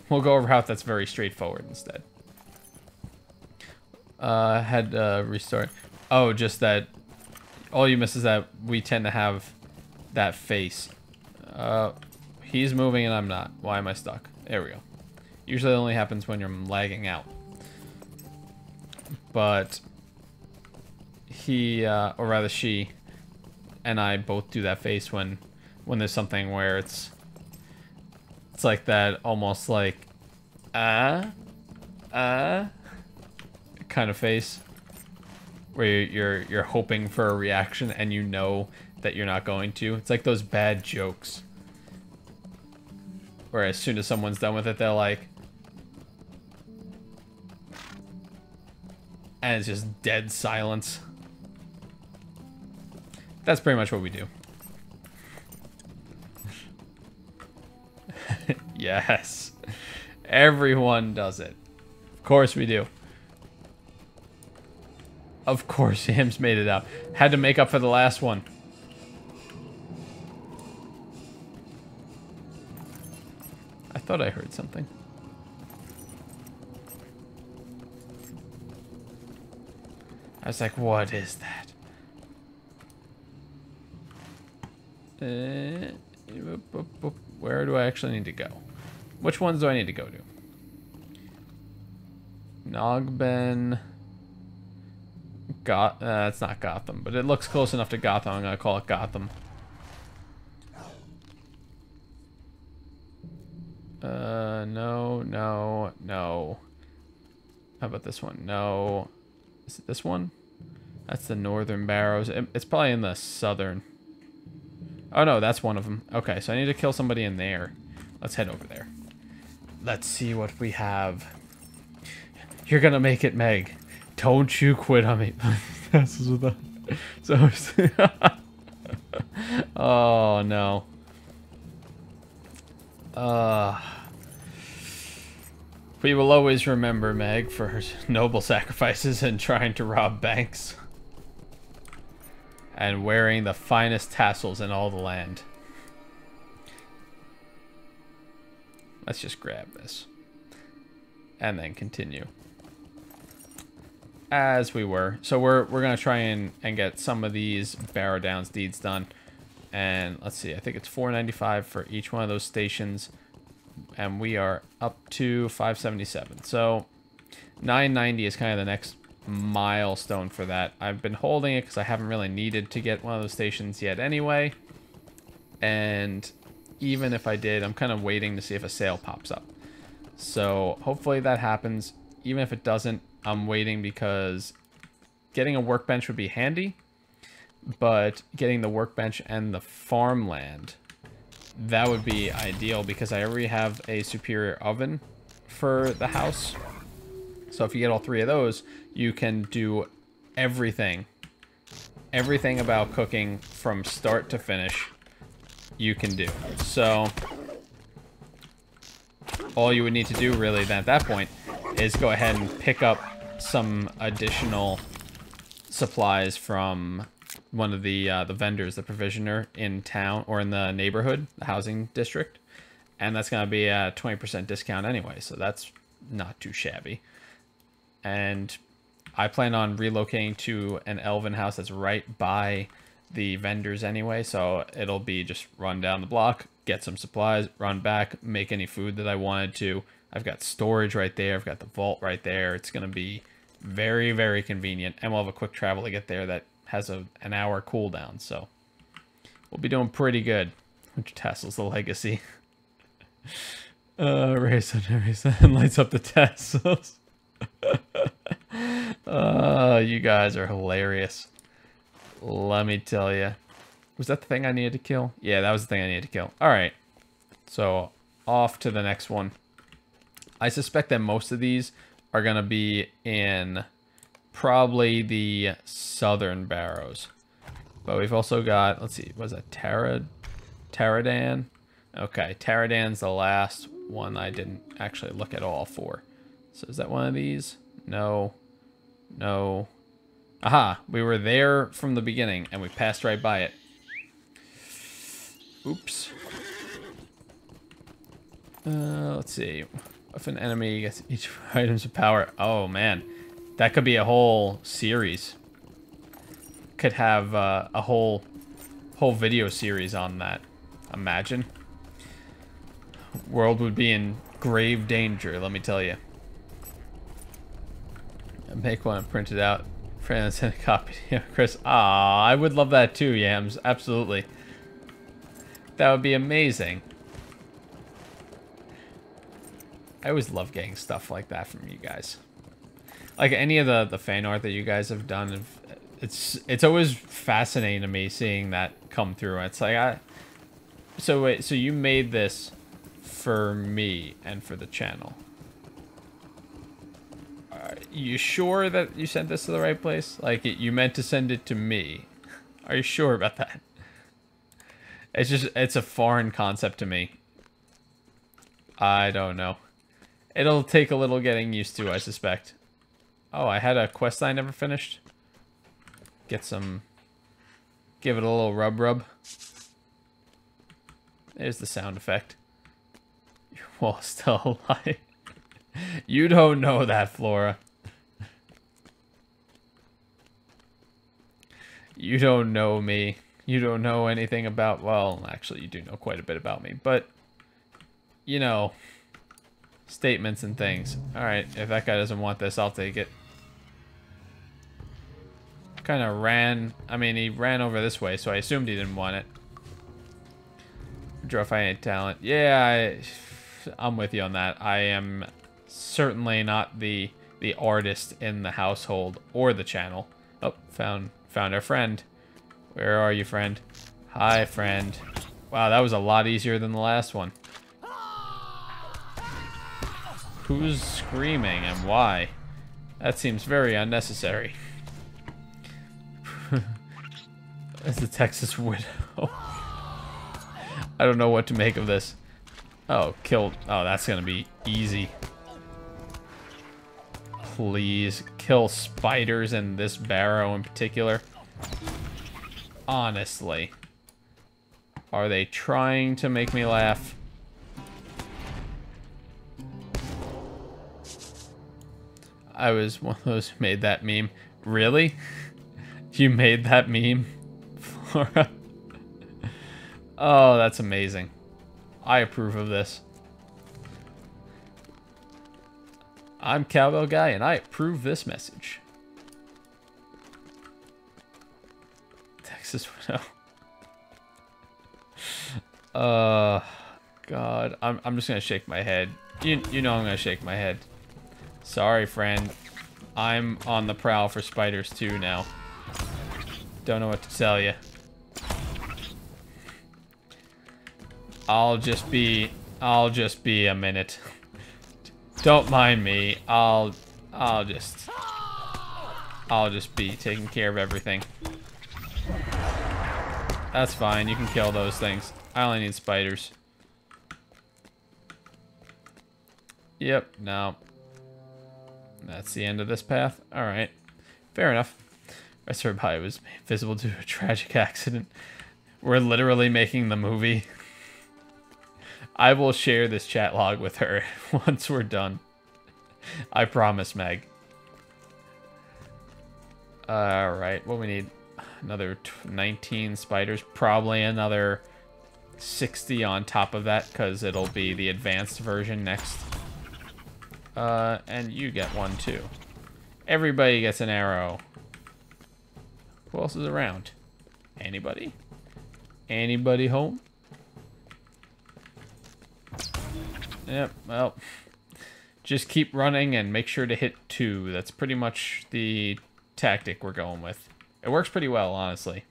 We'll go a route that's very straightforward instead. Had restart. Oh, just that. All you miss is that we tend to have that face. He's moving and I'm not. Why am I stuck? There we go. Usually it only happens when you're lagging out. But he, or rather she, and I both do that face when there's something where it's like that, almost like kind of face where you're hoping for a reaction and you know that you're not going to. It's like those bad jokes where as soon as someone's done with it, they're like, and it's just dead silence. That's pretty much what we do. Yes. Everyone does it. Of course we do. Of course Hims made it out. Had to make up for the last one. I thought I heard something. I was like, what is that? Where do I actually need to go? Which ones do I need to go to? Nogben. It's not Gotham, but it looks close enough to Gotham. I'm gonna call it Gotham. No. How about this one? No. Is it this one? That's the Northern Barrows. It's probably in the southern. Oh no, that's one of them. Okay, so I need to kill somebody in there. Let's head over there. Let's see what we have. You're gonna make it, Meg. Don't you quit on me. So, oh no. We will always remember Meg for her noble sacrifices in trying to rob banks. And wearing the finest tassels in all the land. Let's just grab this. And then continue. As we were. So we're going to try and get some of these Barrow Downs deeds done. And let's see. I think it's $4.95 for each one of those stations. And we are up to 577. So $9.90 is kind of the next milestone for that. I've been holding it because I haven't really needed to get one of those stations yet anyway. And even if I did, I'm kind of waiting to see if a sale pops up. So hopefully that happens. Even if it doesn't, I'm waiting because getting a workbench would be handy, but getting the workbench and the farmland, that would be ideal because I already have a superior oven for the house. So if you get all 3 of those, you can do everything. Everything about cooking from start to finish, you can do. So all you would need to do really at that point is go ahead and pick up some additional supplies from one of the vendors, the provisioner in town or in the neighborhood, the housing district. And that's going to be a 20% discount anyway, so that's not too shabby. And I plan on relocating to an elven house that's right by the vendors anyway, so it'll be just run down the block, get some supplies, run back, make any food that I wanted to. I've got storage right there. I've got the vault right there. It's going to be very, very convenient. And we'll have a quick travel to get there that has an hour cooldown. So we'll be doing pretty good. Which tassels the legacy. Race and lights up the tassels. You guys are hilarious. Let me tell you. Was that the thing I needed to kill? Yeah, that was the thing I needed to kill. All right. So off to the next one. I suspect that most of these are going to be in probably the southern barrows. But we've also got, let's see, was that Taradan? Okay, Taradan's the last one I didn't actually look at all for. So is that one of these? No. No. Aha, we were there from the beginning and we passed right by it. Oops. Let's see. If an enemy gets each items of power. Oh man, that could be a whole series. Could have a whole video series on that. Imagine. World would be in grave danger, let me tell you. Make one and print it out. Print and send a copy to Chris. Ah, I would love that too, Yams. Absolutely. That would be amazing. I always love getting stuff like that from you guys. Like any of the fan art that you guys have done, it's always fascinating to me seeing that come through. It's like so wait, so you made this for me and for the channel. You sure that you sent this to the right place? Like you meant to send it to me. Are you sure about that? It's a foreign concept to me. I don't know. It'll take a little getting used to, I suspect. Oh, I had a quest I never finished. Get some... Give it a little rub. There's the sound effect. Your wall's still alive. You don't know that, Flora. You don't know me. You don't know anything about... Well, actually, you do know quite a bit about me. But, you know... Statements and things. Alright, if that guy doesn't want this, I'll take it. Kind of ran... I mean, he ran over this way, so I assumed he didn't want it. Draw finite talent. Yeah, I'm with you on that. I am certainly not the artist in the household or the channel. Oh, found our friend. Where are you, friend? Hi, friend. Wow, that was a lot easier than the last one. Who's screaming and why? That seems very unnecessary. It's the Texas Widow. I don't know what to make of this. Oh, killed. Oh, that's gonna be easy. Please kill spiders in this barrow in particular. Honestly. Are they trying to make me laugh? I was one of those who made that meme. Really? You made that meme, Flora? Oh, that's amazing. I approve of this. I'm Cowbell Guy, and I approve this message. Texas Widow. God. I'm just gonna shake my head. You know I'm gonna shake my head. Sorry, friend. I'm on the prowl for spiders too now. Don't know what to tell you. I'll just be a minute. Don't mind me. I'll just be taking care of everything. That's fine. You can kill those things. I only need spiders. Yep, no. That's the end of this path. Alright. Fair enough. Rest of her body was visible due to a tragic accident. We're literally making the movie. I will share this chat log with her once we're done. I promise, Meg. Alright, what we need? Another 19 spiders. Probably another 60 on top of that, because it'll be the advanced version next. And you get one too. Everybody gets an arrow. Who else is around? Anybody? Anybody home? Yep, well, just keep running and make sure to hit 2. That's pretty much the tactic we're going with. It works pretty well, honestly,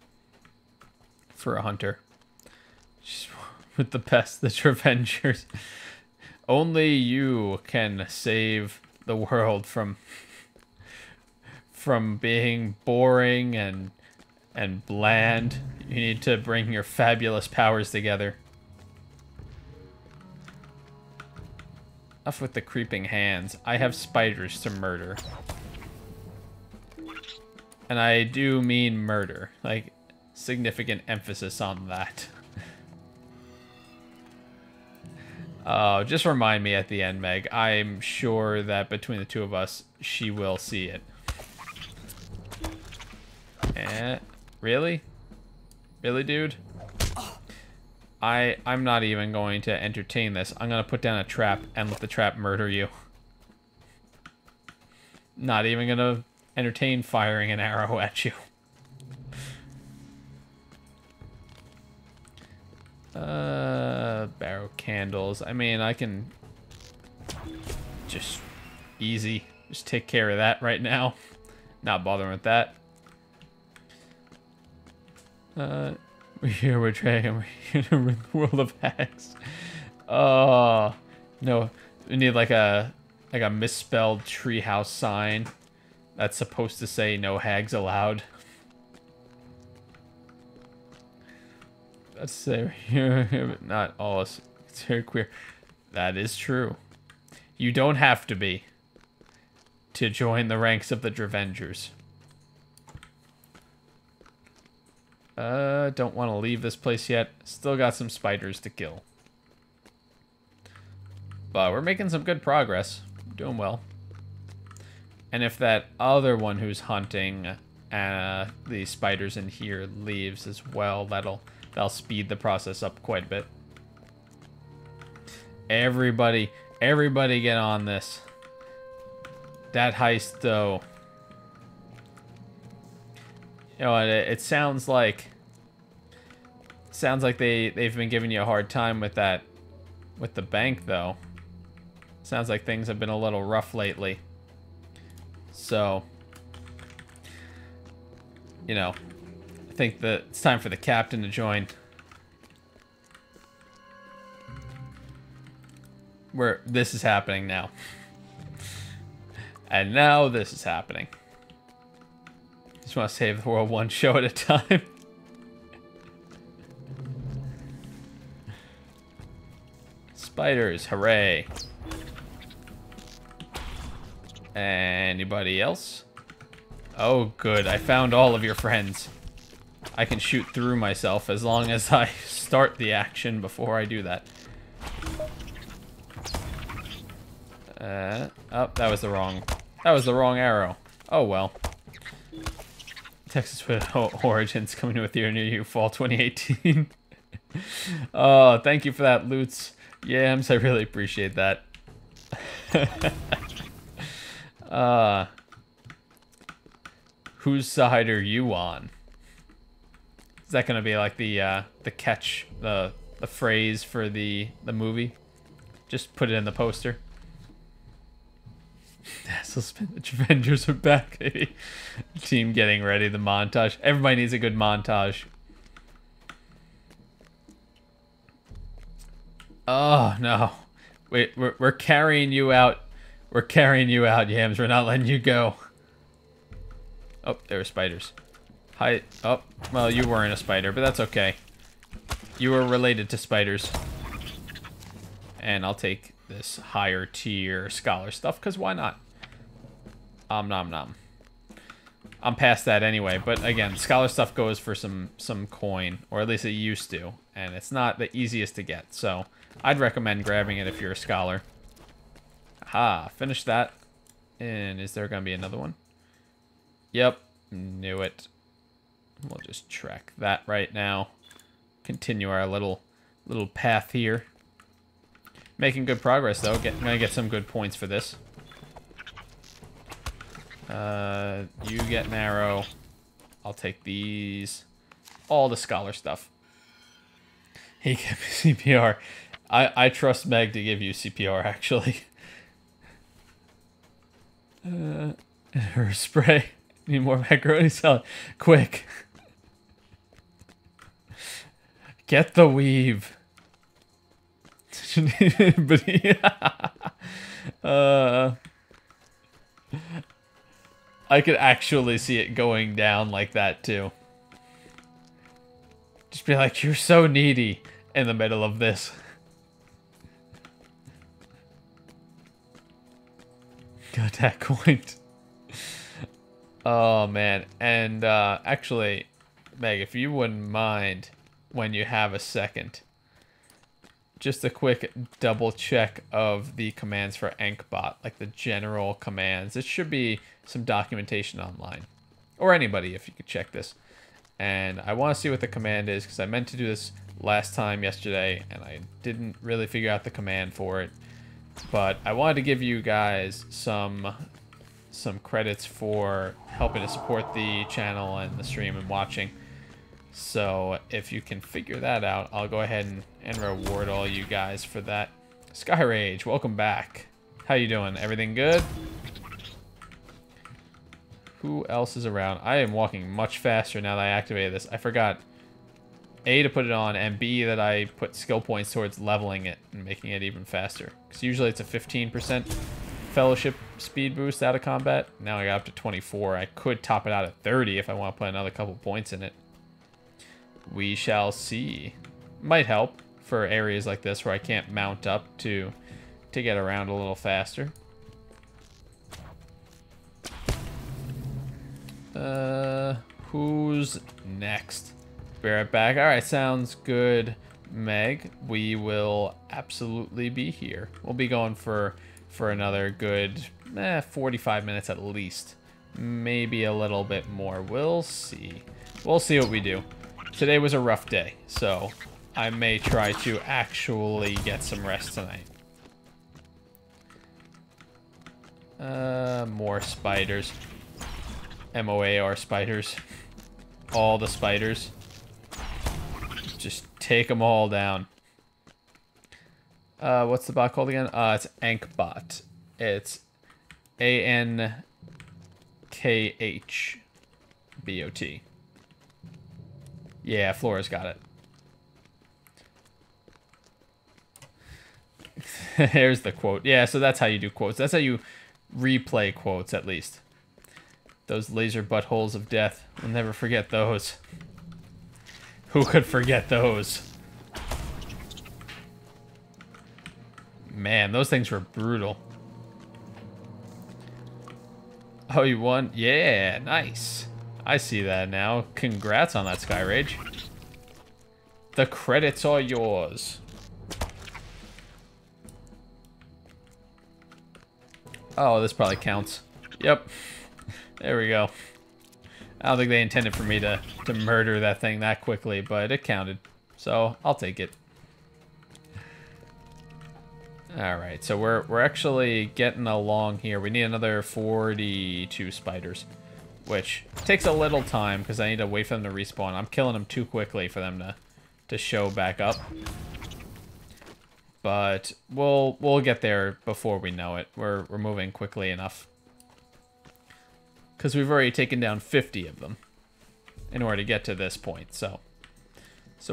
for a hunter. Just with the best, the Revengers. Only you can save the world from being boring and bland. You need to bring your fabulous powers together. Enough with the creeping hands. I have spiders to murder. And I do mean murder. Like, significant emphasis on that. Oh, just remind me at the end, Meg. I'm sure that between the two of us, she will see it. Really? Really, dude? I'm not even going to entertain this. I'm going to put down a trap and let the trap murder you. Not even going to entertain firing an arrow at you. Barrow candles. I mean, I can just easy. Just take care of that right now. Not bothering with that. We're dragon. We're in the world of hags. Oh no, we need like a misspelled treehouse sign that's supposed to say no hags allowed. That's there here, but not all. It's very queer. That is true. You don't have to be to join the ranks of the Revengers. Don't want to leave this place yet. Still got some spiders to kill. But we're making some good progress. Doing well. And if that other one who's hunting the spiders in here leaves as well, that'll speed the process up quite a bit. Everybody get on this. That heist, though. You know, it sounds like they've been giving you a hard time with that, with the bank, though. Sounds like things have been a little rough lately. So, you know, I think that it's time for the captain to join. Where this is happening now. And now this is happening. Just want to save the world one show at a time. Spiders, hooray. Anybody else? Oh, good. I found all of your friends. I can shoot through myself as long as I start the action before I do that. Oh, that was the wrong arrow. Oh, well. Texas Origins coming to a theater near you, fall 2018. Oh, thank you for that, Lutz. Yams, I really appreciate that. Whose side are you on? Is that gonna be like the catch, the phrase for the movie? Just put it in the poster. Spinach Avengers are back, baby. Team getting ready, the montage. Everybody needs a good montage. Oh, no. Wait, we're carrying you out. We're carrying you out, Yams. We're not letting you go. Oh, there were spiders. Hi. Oh, well, you weren't a spider, but that's okay. You were related to spiders. And I'll take this higher tier scholar stuff, because why not? Nom nom. I'm past that anyway, but again, scholar stuff goes for some coin, or at least it used to, and it's not the easiest to get, so I'd recommend grabbing it if you're a scholar. Aha, finish that. And is there going to be another one? Yep, knew it. We'll just track that right now. Continue our little path here. Making good progress, though. Gonna get some good points for this. You get an arrow. I'll take these. All the scholar stuff. He gave me CPR. I trust Meg to give you CPR, actually. Her spray. Need more macaroni salad. Quick. Get the weave. But yeah. I could actually see it going down like that too. Just be like, you're so needy in the middle of this. Got that coin. Oh man. And actually, Meg, if you wouldn't mind, when you have a second, just a quick double check of the commands for Ankbot, like the general commands. It should be some documentation online, or anybody if you could check this. And I want to see what the command is, because I meant to do this last time yesterday and I didn't really figure out the command for it. But I wanted to give you guys some credits for helping to support the channel and the stream and watching. So if you can figure that out, I'll go ahead and reward all you guys for that. Skyrage, welcome back. How you doing? Everything good? Who else is around? I am walking much faster now that I activated this. I forgot A, to put it on, and B, that I put skill points towards leveling it and making it even faster. Because usually it's a 15% fellowship speed boost out of combat. Now I got up to 24. I could top it out at 30 if I want to put another couple points in it. We shall see. Might help for areas like this where I can't mount up to get around a little faster. Who's next? Be right back. Alright, sounds good, Meg. We will absolutely be here. We'll be going for another good 45 minutes at least. Maybe a little bit more. We'll see. We'll see what we do. Today was a rough day, so I may try to actually get some rest tonight. More spiders. MOAR spiders. All the spiders. Just take them all down. What's the bot called again? It's Ankbot. It's ANKHBOT. Yeah, Flora's got it. Here's the quote. Yeah, so that's how you do quotes. That's how you replay quotes, at least. Those laser buttholes of death. We'll never forget those. Who could forget those? Man, those things were brutal. Oh, you won? Yeah, nice. I see that now. Congrats on that, Skyrage. The credits are yours. Oh, this probably counts. Yep. There we go. I don't think they intended for me to murder that thing that quickly, but it counted. So, I'll take it. Alright, so we're actually getting along here. We need another 42 spiders, which takes a little time because I need to wait for them to respawn. I'm killing them too quickly for them to show back up. but we'll get there before we know it. We're moving quickly enough. Because we've already taken down 50 of them in order to get to this point, so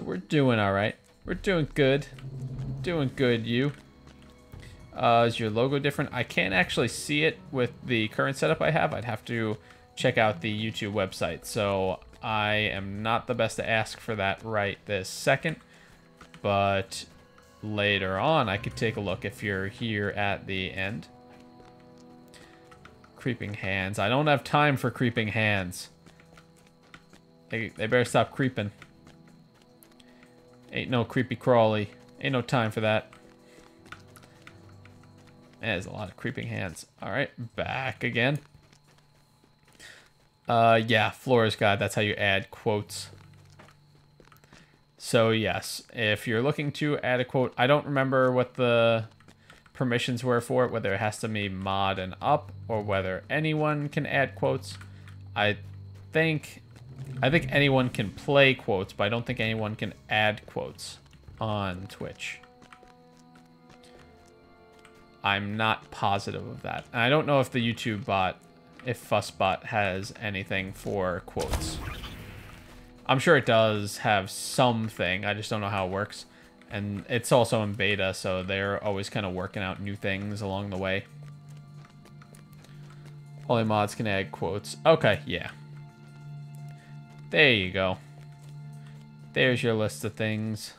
we're doing all right. We're doing good. Doing good, you. Is your logo different? I can't actually see it with the current setup I have. I'd have to check out the YouTube website, so I am not the best to ask for that right this second, but later on I could take a look if you're here at the end. Creeping hands. I don't have time for creeping hands. They better stop creeping. Ain't no creepy crawly. Ain't no time for that. There's a lot of creeping hands. Alright, back again. Yeah, Flora's Guide, that's how you add quotes. So yes, if you're looking to add a quote, I don't remember what the permissions were for it, whether it has to be mod and up, or whether anyone can add quotes. I think anyone can play quotes, but I don't think anyone can add quotes on Twitch. I'm not positive of that. And I don't know if the YouTube bot, if FussBot has anything for quotes. I'm sure it does have something, I just don't know how it works. And it's also in beta, so they're always kind of working out new things along the way. Only mods can add quotes. Okay, yeah. There you go. There's your list of things.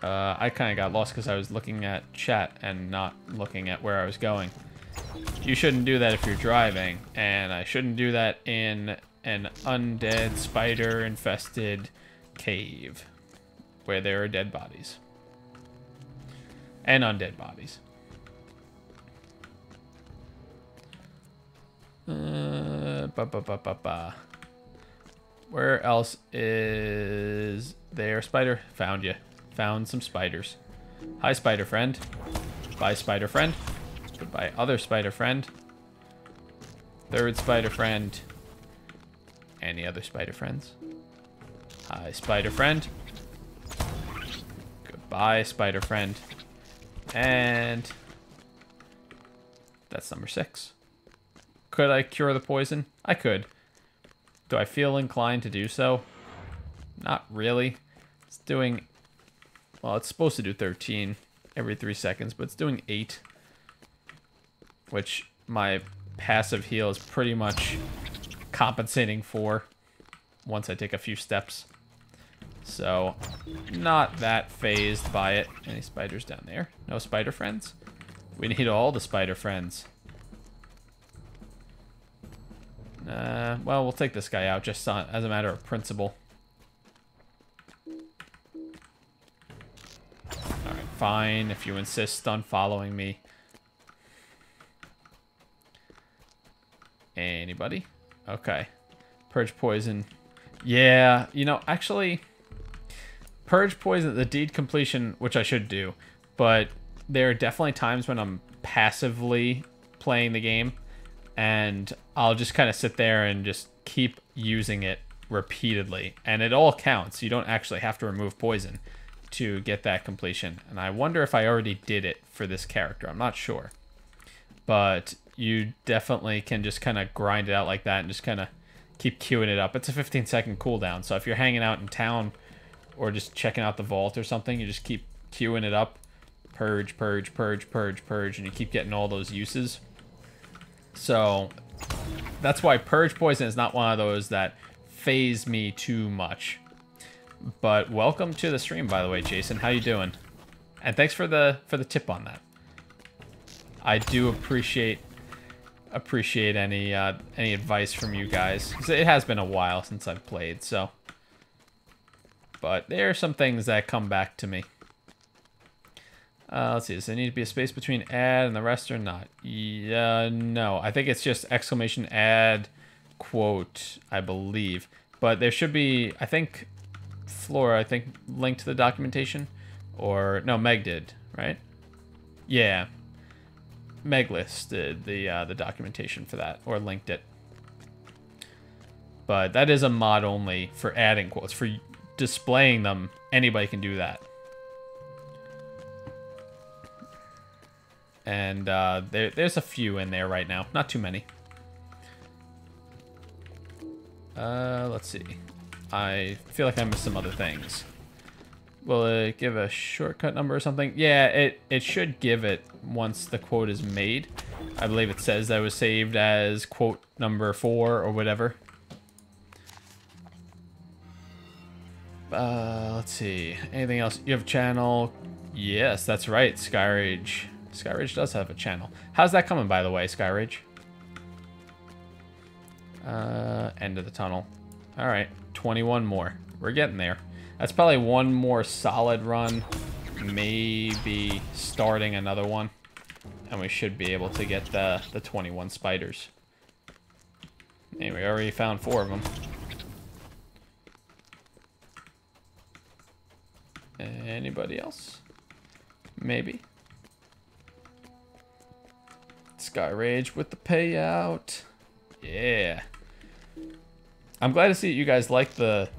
I kind of got lost because I was looking at chat and not looking at where I was going. You shouldn't do that if you're driving, and I shouldn't do that in an undead, spider-infested cave where there are dead bodies. And undead bodies. Where else is there? Spider? Found you. Found some spiders. Hi, spider friend. Bye, spider friend. Goodbye, other spider friend. Third spider friend. Any other spider friends? Hi, spider friend. Goodbye, spider friend. And that's number 6. Could I cure the poison? I could. Do I feel inclined to do so? Not really. It's doing... Well, it's supposed to do 13 every 3 seconds, but it's doing 8. Which my passive heal is pretty much compensating for once I take a few steps. So, not that phased by it. Any spiders down there? No spider friends? We need all the spider friends. Well, we'll take this guy out just as a matter of principle. Alright, fine, if you insist on following me. Anybody? Okay. Purge poison. Yeah, you know, actually... Purge poison, the deed completion, which I should do. But there are definitely times when I'm passively playing the game. And I'll just kind of sit there and just keep using it repeatedly. And it all counts. You don't actually have to remove poison to get that completion. And I wonder if I already did it for this character. I'm not sure. But you definitely can just kind of grind it out like that and just kind of keep queuing it up. It's a 15-second cooldown. So if you're hanging out in town or just checking out the vault or something, you just keep queuing it up. Purge, purge, purge, purge, purge. And you keep getting all those uses. So that's why Purge Poison is not one of those that phase me too much. But welcome to the stream, by the way, Jason. How you doing? And thanks for the tip on that. I do appreciate any advice from you guys, 'cause it has been a while since I've played. So, but there are some things that come back to me. Let's see, does there need to be a space between add and the rest or not? Yeah, no. I think it's just exclamation add quote, I believe. But there should be, I think, Flora, linked to the documentation. Or, no, Meg did, right? Yeah. Meg listed the documentation for that, or linked it. But that is a mod only for adding quotes. For displaying them, anybody can do that. And there's a few in there right now. Not too many. Let's see. I feel like I missed some other things. Will it give a shortcut number or something? Yeah, it should give it once the quote is made. I believe it says that it was saved as quote number 4 or whatever. Let's see. Anything else? You have a channel? Yes, that's right. Skyrage. Skyrage does have a channel. How's that coming, by the way, Skyrage? End of the tunnel. All right, 21 more. We're getting there. That's probably one more solid run. Maybe starting another one. And we should be able to get the 21 spiders. Anyway, we already found 4 of them. Anybody else? Maybe. Sky Rage with the payout. Yeah. I'm glad to see you guys like the,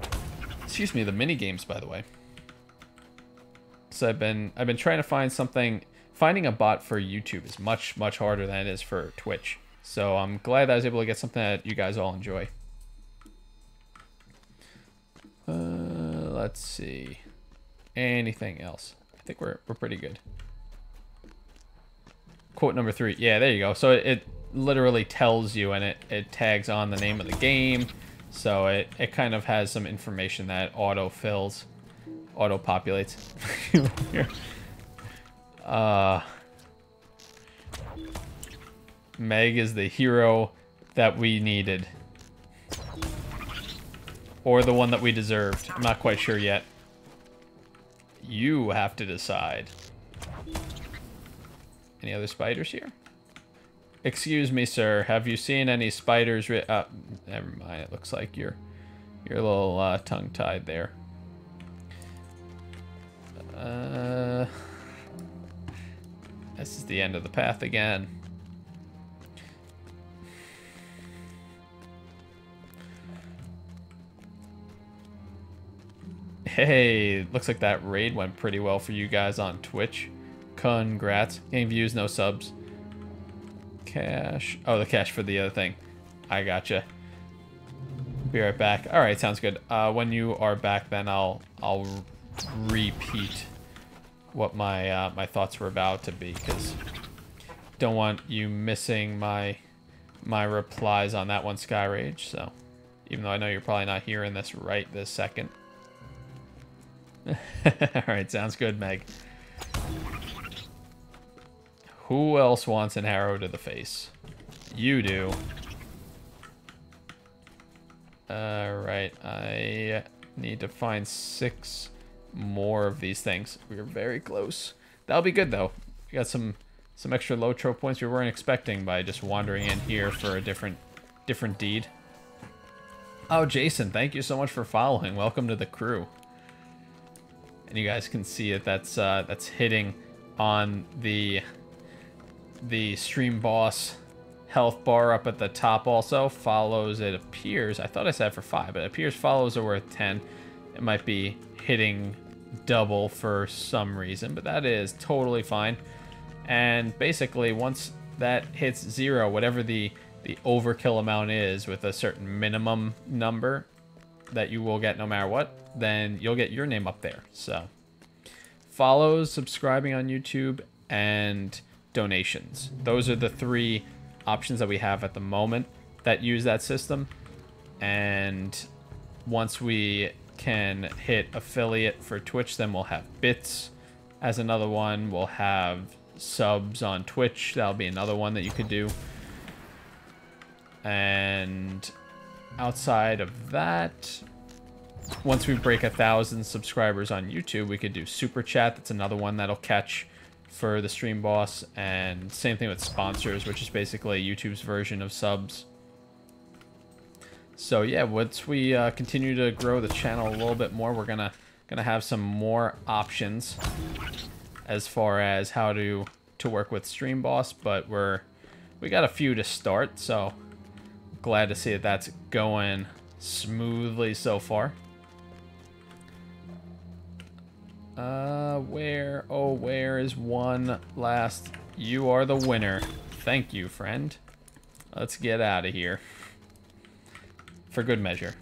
excuse me, the mini games, by the way. So I've been trying to find something. Finding a bot for YouTube is much harder than it is for Twitch. So I'm glad I was able to get something that you guys all enjoy. Let's see. Anything else? I think we're pretty good. Quote number 3. Yeah, there you go. So it literally tells you, and it tags on the name of the game. So it kind of has some information that auto-fills, auto-populates. Meg is the hero that we needed. Or the one that we deserved. I'm not quite sure yet. You have to decide. Any other spiders here? Excuse me, sir. Have you seen any spiders? Never mind. It looks like you're a little tongue-tied there. This is the end of the path again. Hey, looks like that raid went pretty well for you guys on Twitch. Congrats. Game views, no subs. Cash. Oh, the cash for the other thing. I gotcha. Be right back. All right, sounds good. When you are back, then I'll repeat what my my thoughts were about to be, because don't want you missing my replies on that one, Skyrage. So, even though I know you're probably not hearing this right this second. All right, sounds good, Meg. Who else wants an arrow to the face? You do. Alright, I need to find 6 more of these things. We're very close. That'll be good, though. We got some extra LOTRO points we weren't expecting by just wandering in here for a different deed. Oh, Jason, thank you so much for following. Welcome to the crew. And you guys can see it. That's hitting on the stream boss health bar up at the top. Also follows, it appears, I thought I said for 5, but it appears follows are worth 10. It might be hitting double for some reason, but that is totally fine. And basically once that hits 0, whatever the overkill amount is with a certain minimum number that you will get no matter what, then you'll get your name up there. So follows, subscribing on YouTube, and donations. Those are the 3 options that we have at the moment that use that system. And once we can hit affiliate for Twitch, then we'll have bits as another one. We'll have subs on Twitch. That'll be another one that you could do. And outside of that, once we break 1,000 subscribers on YouTube, we could do Super Chat. That's another one that'll catch for the stream boss. And same thing with sponsors, which is basically YouTube's version of subs. So yeah, once we continue to grow the channel a little bit more, we're gonna have some more options as far as how to work with stream boss. But we got a few to start, so glad to see that that's going smoothly so far. Where? Oh, where is one last? You are the winner. Thank you, friend. Let's get out of here. For good measure.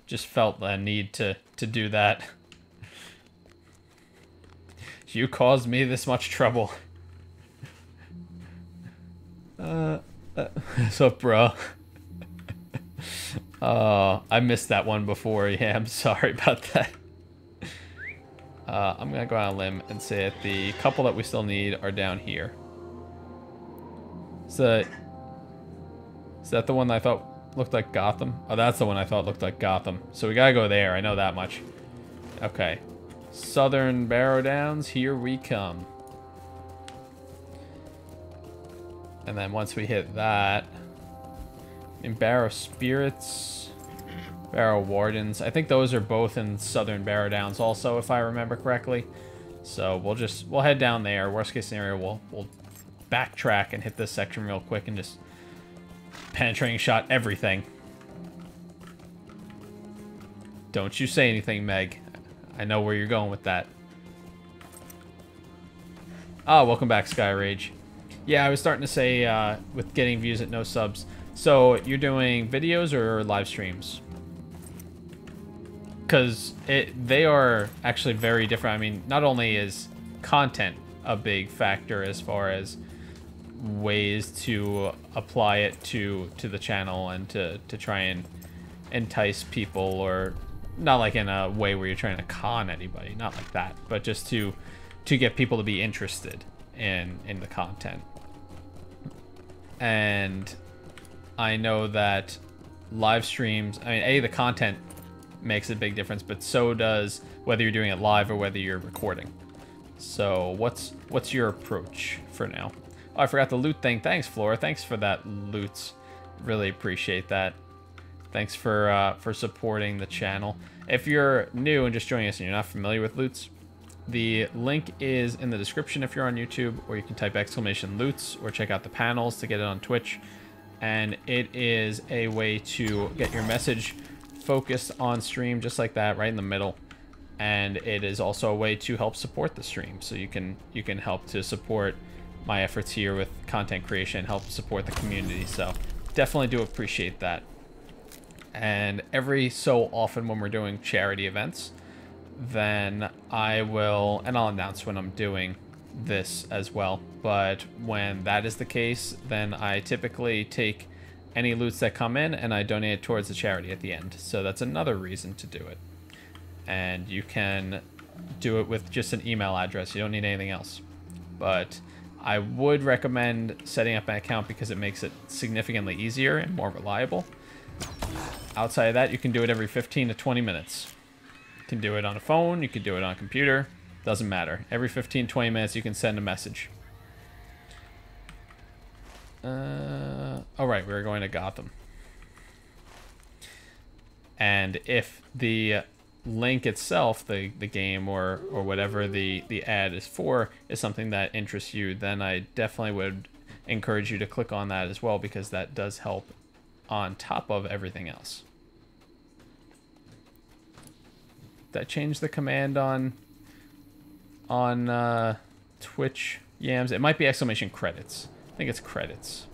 Just felt the need to do that. You caused me this much trouble. What's up, bro? I missed that one before. Yeah, I'm sorry about that. I'm gonna go out on a limb and say that the couple that we still need are down here. So, is that the one that I thought looked like Gotham? Oh, that's the one I thought looked like Gotham. So we gotta go there, I know that much. Okay. Southern Barrow Downs, here we come. And then once we hit that... in Barrow Spirits... Barrow Wardens. I think those are both in Southern Barrow Downs also, if I remember correctly. So we'll head down there. Worst case scenario, we'll backtrack and hit this section real quick and just penetrating shot everything. Don't you say anything, Meg. I know where you're going with that. Ah, welcome back, Sky Rage. Yeah, I was starting to say with getting views at no subs. So you're doing videos or live streams? Because they are actually very different. I mean, not only is content a big factor as far as ways to apply it to the channel and to try and entice people, or not like in a way where you're trying to con anybody, not like that, but just to get people to be interested in the content. And I know that live streams, I mean, the content makes a big difference, but so does whether you're doing it live or whether you're recording. So what's your approach for now? Oh, I forgot the loot thing. Thanks, Flora. Thanks for that loot. Really appreciate that. Thanks for supporting the channel. If you're new and just joining us and you're not familiar with loots, the link is in the description if you're on YouTube, or you can type !loots or check out the panels to get it on Twitch. And it is a way to get your message focused on stream just like that, right in the middle. And it is also a way to help support the stream, so you can help to support my efforts here with content creation, help support the community. So definitely do appreciate that. And every so often when we're doing charity events, then I'll announce when I'm doing this as well. But when that is the case, then I typically take any loots that come in and I donate it towards the charity at the end. So that's another reason to do it. And you can do it with just an email address. You don't need anything else. But I would recommend setting up an account because it makes it significantly easier and more reliable. Outside of that, you can do it every 15 to 20 minutes. You can do it on a phone, you can do it on a computer, doesn't matter. Every 15, 20 minutes you can send a message. Alright, we're going to Gotham. And if the link itself, the game or whatever the ad is for, is something that interests you, then I definitely would encourage you to click on that as well, because that does help on top of everything else. Did I change the command on Twitch Yams? It might be exclamation credits. I think it's credits.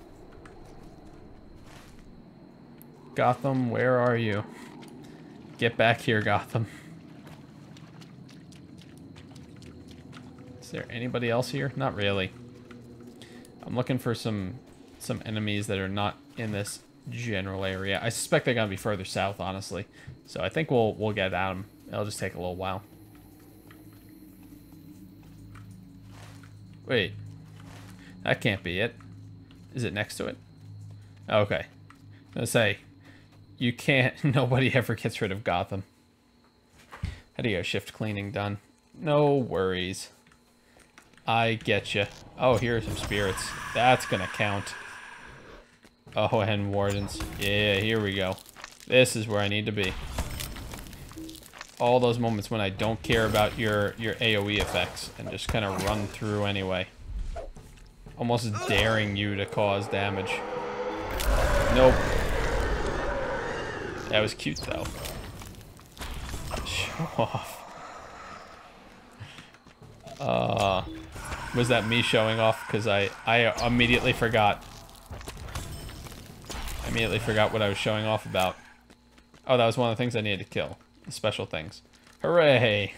Gotham, where are you? Get back here, Gotham. Is there anybody else here? Not really. I'm looking for some enemies that are not in this general area. I suspect they're gonna be further south, honestly. So I think we'll get at them. It'll just take a little while. Wait. That can't be it. Is it next to it? Okay. I was gonna say, you can't... Nobody ever gets rid of Gotham. How do you get shift cleaning done? No worries. I get you. Oh, here are some spirits. That's gonna count. Oh, and wardens. Yeah, here we go. This is where I need to be. All those moments when I don't care about your AoE effects and just kind of run through anyway. Almost daring you to cause damage. Nope. That was cute, though. Show off. Was that me showing off? Because I immediately forgot. I immediately forgot what I was showing off about. Oh, that was one of the things I needed to kill. The special things. Hooray!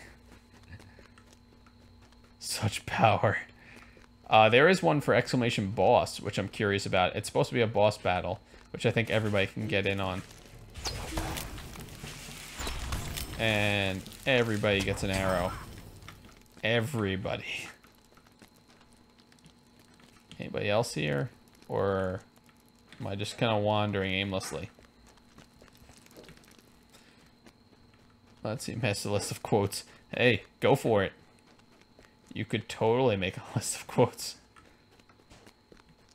Such power. There is one for exclamation boss, which I'm curious about. It's supposed to be a boss battle, which I think everybody can get in on. And everybody gets an arrow. Everybody. Anybody else here? Or am I just kind of wandering aimlessly? Let's see, master list of quotes. Hey, go for it. You could totally make a list of quotes.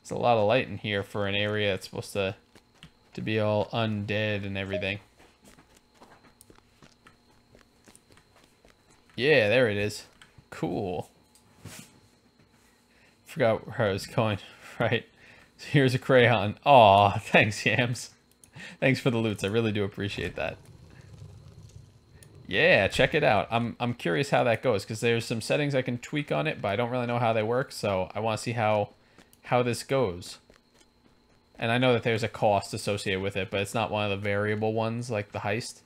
There's a lot of light in here for an area that's supposed to be all undead and everything. Yeah, there it is. Cool. Forgot where I was going. Right. So here's a crayon. Aw, thanks, Yams. Thanks for the loots. I really do appreciate that. Yeah, check it out. I'm curious how that goes, because there's some settings I can tweak on it, but I don't really know how they work, so I want to see how this goes. And I know that there's a cost associated with it, but it's not one of the variable ones like the heist.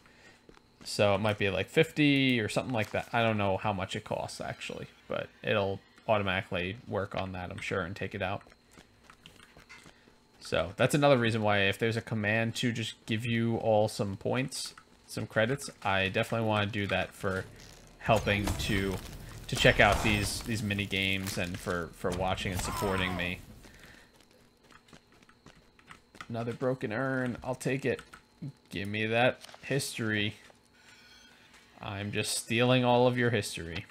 So it might be like 50 or something like that. I don't know how much it costs actually, but it'll automatically work on that, I'm sure, and take it out. So that's another reason why if there's a command to just give you all some points, some credits, I definitely want to do that for helping to check out these mini games and for watching and supporting me. Another broken urn. I'll take it. Give me that history. I'm just stealing all of your history.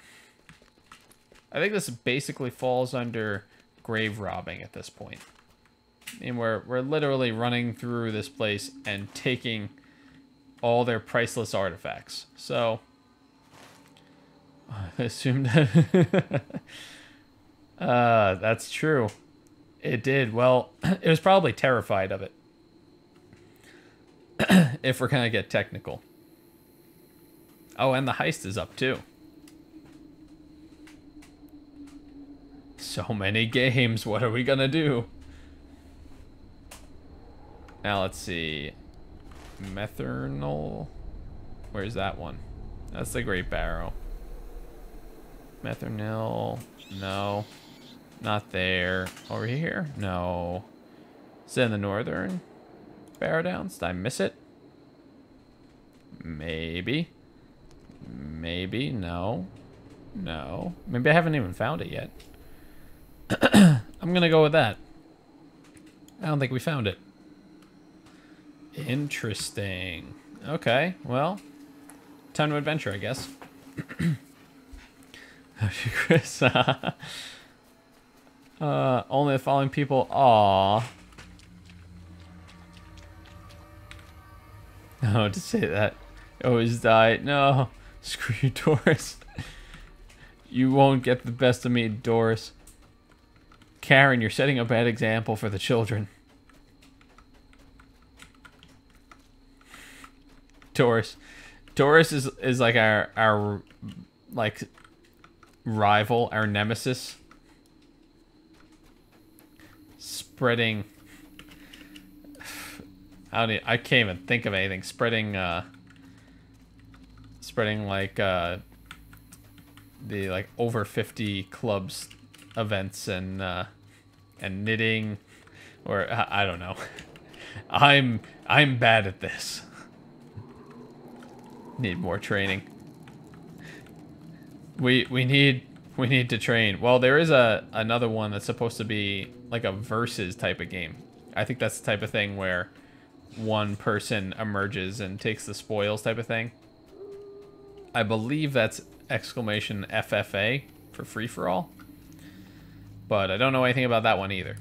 I think this basically falls under grave robbing at this point. I mean, we're literally running through this place and taking all their priceless artifacts. So I assume that that's true. It did. Well, it was probably terrified of it. If we're gonna get technical. Oh, and the heist is up too. So many games. What are we gonna do? Now let's see. Methanol. Where's that one? That's the Great Barrow. Methanol. No. Not there. Over here? No. Is it in the northern Barrow Downs? Did I miss it? Maybe. Maybe. No. No. Maybe I haven't even found it yet. I'm gonna go with that. I don't think we found it. Interesting. Okay, well, time to adventure, I guess. Chris. Only the following people. Aw. No, to say that. Always die. No. Screw you, Doris. You won't get the best of me, Doris. Karen, you're setting a bad example for the children. Doris. Doris is like our like rival, our nemesis. Spreading I can't even think of anything. Spreading like the like over 50 clubs events and knitting, or I don't know. I'm bad at this. Need more training. We need to train. Well, there is another one that's supposed to be like a versus type of game. I think that's the type of thing where one person emerges and takes the spoils type of thing. I believe that's exclamation FFA for free for all. But I don't know anything about that one either.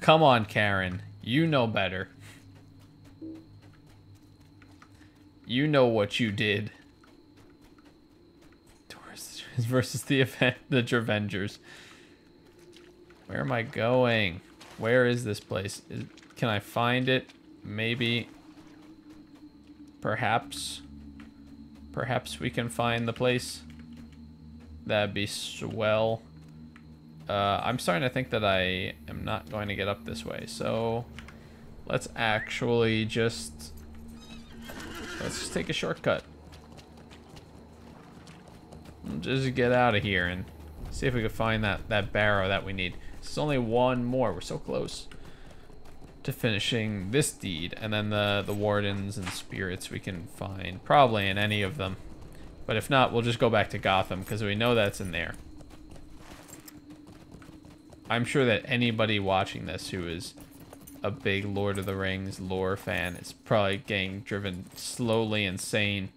Come on, Karen. You know better. You know what you did. Doris versus the Avengers. Where am I going? Where is this place? Can I find it? Maybe. Perhaps. Perhaps we can find the place. That'd be swell. I'm starting to think that I am not going to get up this way, so let's actually just take a shortcut. Just get out of here and see if we can find that barrow that we need. It's only one more. We're so close to finishing this deed, and then the wardens and spirits we can find probably in any of them. But if not, we'll just go back to Gotham because we know that's in there. I'm sure that anybody watching this who is a big Lord of the Rings lore fan is probably getting driven slowly insane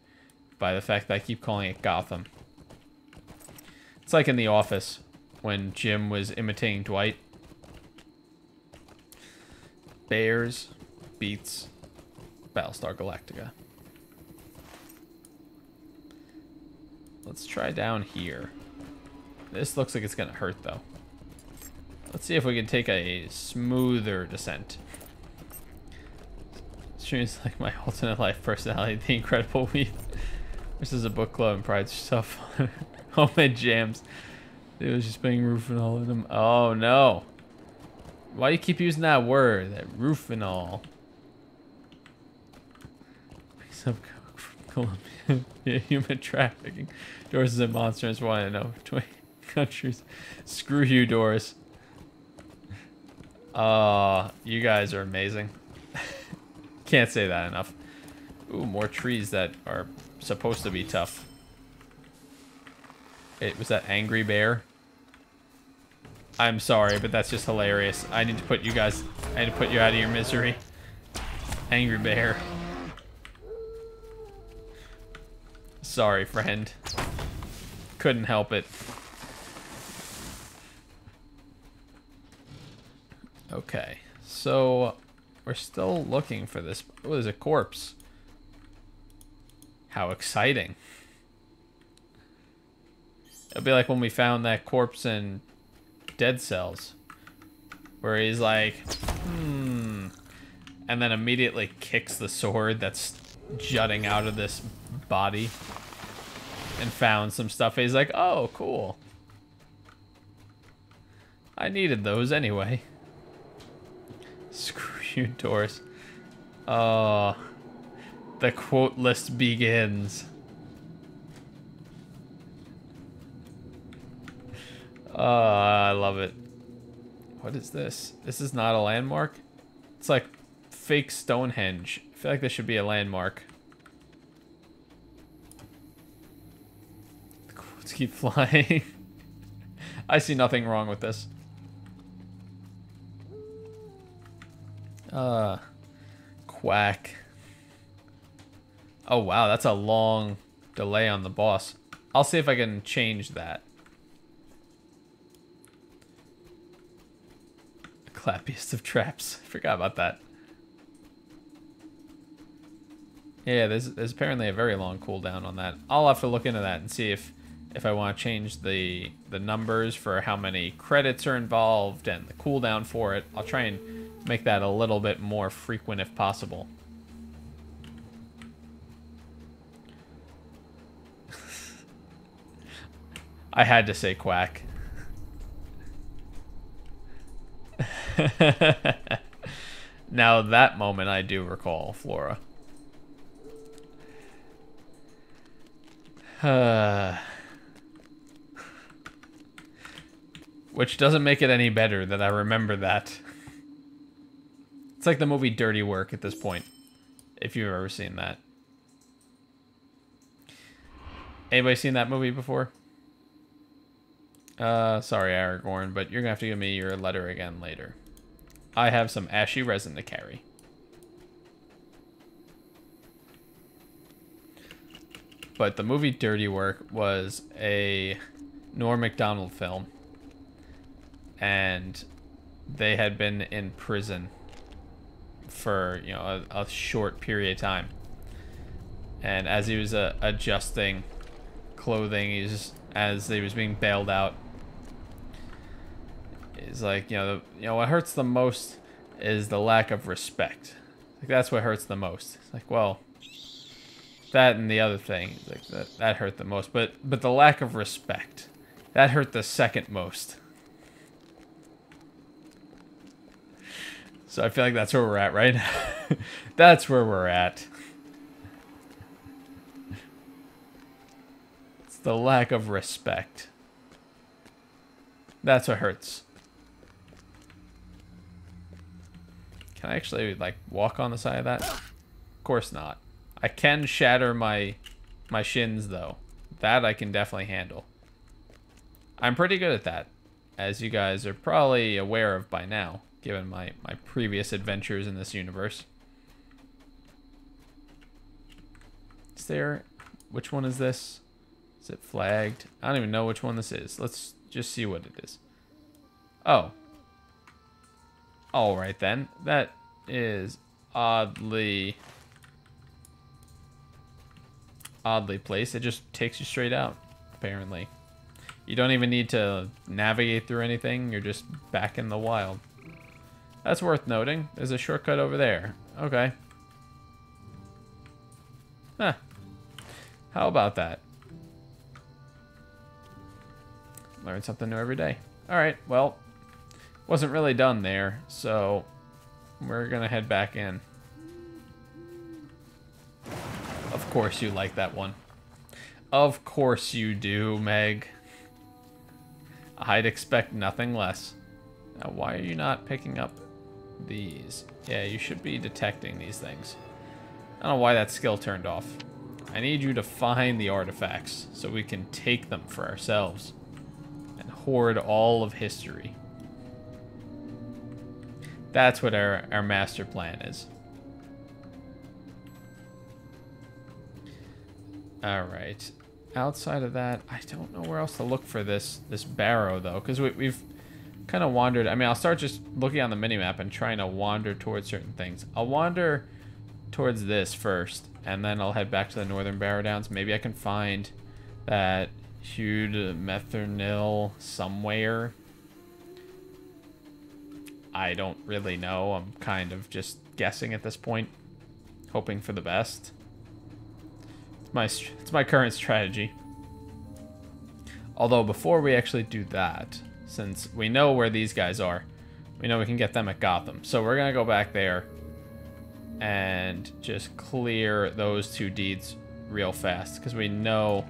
by the fact that I keep calling it Gotham. It's like in The Office when Jim was imitating Dwight. Bears beats Battlestar Galactica. Let's try down here. This looks like it's gonna hurt though. Let's see if we can take a smoother descent. Streams like my alternate life personality, The Incredible Week. This is a book club and prides yourself on homemade jams. It was just putting roofinol in them. Oh no. Why do you keep using that word? That roofinol. Picks up coke from Colombia. Yeah, human trafficking. Doris is a monster. That's why I know. 20 countries. Screw you, Doris. You guys are amazing. Can't say that enough. Ooh, more trees that are supposed to be tough. It was that angry bear. I'm sorry, but that's just hilarious. I need to put you guys, I need to put you out of your misery. Angry bear. Sorry, friend. Couldn't help it. Okay, so we're still looking for this. Oh, there's a corpse. How exciting. It'll be like when we found that corpse in Dead Cells, where he's like, and then immediately kicks the sword that's jutting out of this body and found some stuff. He's like, oh, cool. I needed those anyway. Screw you, Doris. Oh, the quote list begins. Oh, I love it. What is this? This is not a landmark? It's like fake Stonehenge. I feel like this should be a landmark. The quotes keep flying. I see nothing wrong with this. Quack. Oh wow, that's a long delay on the boss. I'll see if I can change that. Clappiest of traps. Forgot about that. Yeah, there's apparently a very long cooldown on that. I'll have to look into that and see if I want to change the numbers for how many credits are involved and the cooldown for it. I'll try and make that a little bit more frequent if possible. I had to say quack. Now that moment I do recall, Flora. Which doesn't make it any better that I remember that. It's like the movie Dirty Work at this point, if you've ever seen that. Anybody seen that movie before? Sorry, Aragorn, but you're gonna have to give me your letter again later. I have some ashy resin to carry. But the movie Dirty Work was a Norm Macdonald film. And they had been in prison for, you know, a short period of time. And as he was adjusting clothing, as he was being bailed out, he's like, you know, what hurts the most is the lack of respect. Like, that's what hurts the most. It's like, well, that and the other thing, like that hurt the most, but the lack of respect. That hurt the second most. So I feel like that's where we're at, right? That's where we're at. It's the lack of respect. That's what hurts. Can I actually, like, walk on the side of that? Of course not. I can shatter my shins, though. That I can definitely handle. I'm pretty good at that, as you guys are probably aware of by now, given my previous adventures in this universe. Is there... Which one is this? Is it flagged? I don't even know which one this is. Let's just see what it is. Oh. Alright then. That is oddly placed. It just takes you straight out, apparently. You don't even need to navigate through anything. You're just back in the wild. That's worth noting. There's a shortcut over there. Okay. Huh. How about that? Learn something new every day. Alright, well, wasn't really done there, so we're gonna head back in. Of course you like that one. Of course you do, Meg. I'd expect nothing less. Now, why are you not picking up these? Yeah, you should be detecting these things. I don't know why that skill turned off. I need you to find the artifacts so we can take them for ourselves and hoard all of history. That's what our master plan is. Alright. Outside of that, I don't know where else to look for this barrow, though, because we've kind of wandered. I mean, I'll start just looking on the minimap and trying to wander towards certain things. I'll wander towards this first, and then I'll head back to the northern Barrow Downs. Maybe I can find that huge Methernil somewhere. I don't really know. I'm kind of just guessing at this point, hoping for the best. It's my current strategy. Although before we actually do that, since we know where these guys are, we know we can get them at Gotham. So we're gonna go back there and just clear those two deeds real fast, because we know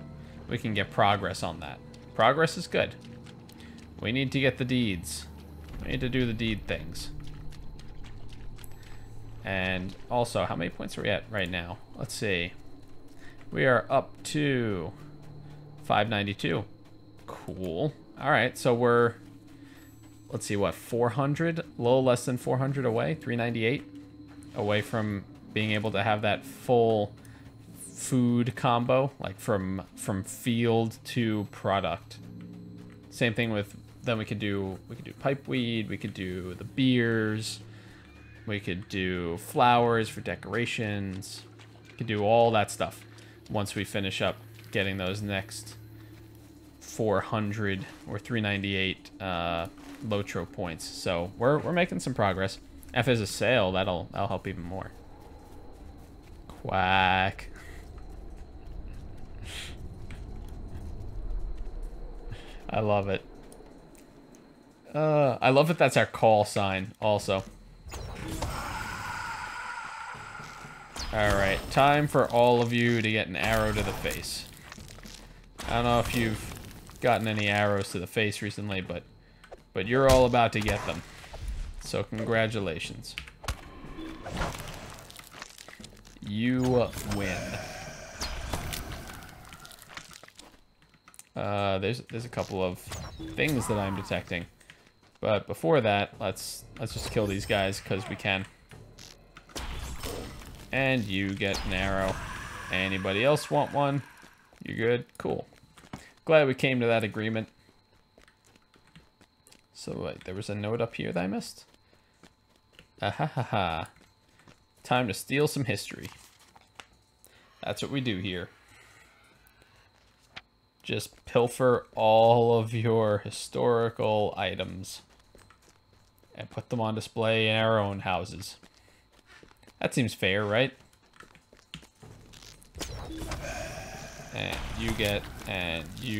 we can get progress on that. Progress is good. We need to get the deeds. We need to do the deed things. And also, how many points are we at right now? Let's see. We are up to 592. Cool. All right, so we're, let's see, what, 400? A little less than 400 away, 398 away from being able to have that full food combo, like from field to product. Same thing with, then we could do pipeweed, we could do the beers, we could do flowers for decorations, we could do all that stuff once we finish up getting those next 400 or 398 LOTRO points. So we're making some progress. If there's a sale, that'll help even more. Quack. I love it. I love that that's our call sign also. Alright, time for all of you to get an arrow to the face. I don't know if you've gotten any arrows to the face recently, but you're all about to get them. So congratulations. You win. There's a couple of things that I'm detecting. But before that, let's just kill these guys because we can. And you get an arrow. Anybody else want one? You good? Cool. Glad we came to that agreement. So wait, there was a note up here that I missed? Ahahaha. Time to steal some history. That's what we do here. Just pilfer all of your historical items and put them on display in our own houses. That seems fair, right? And you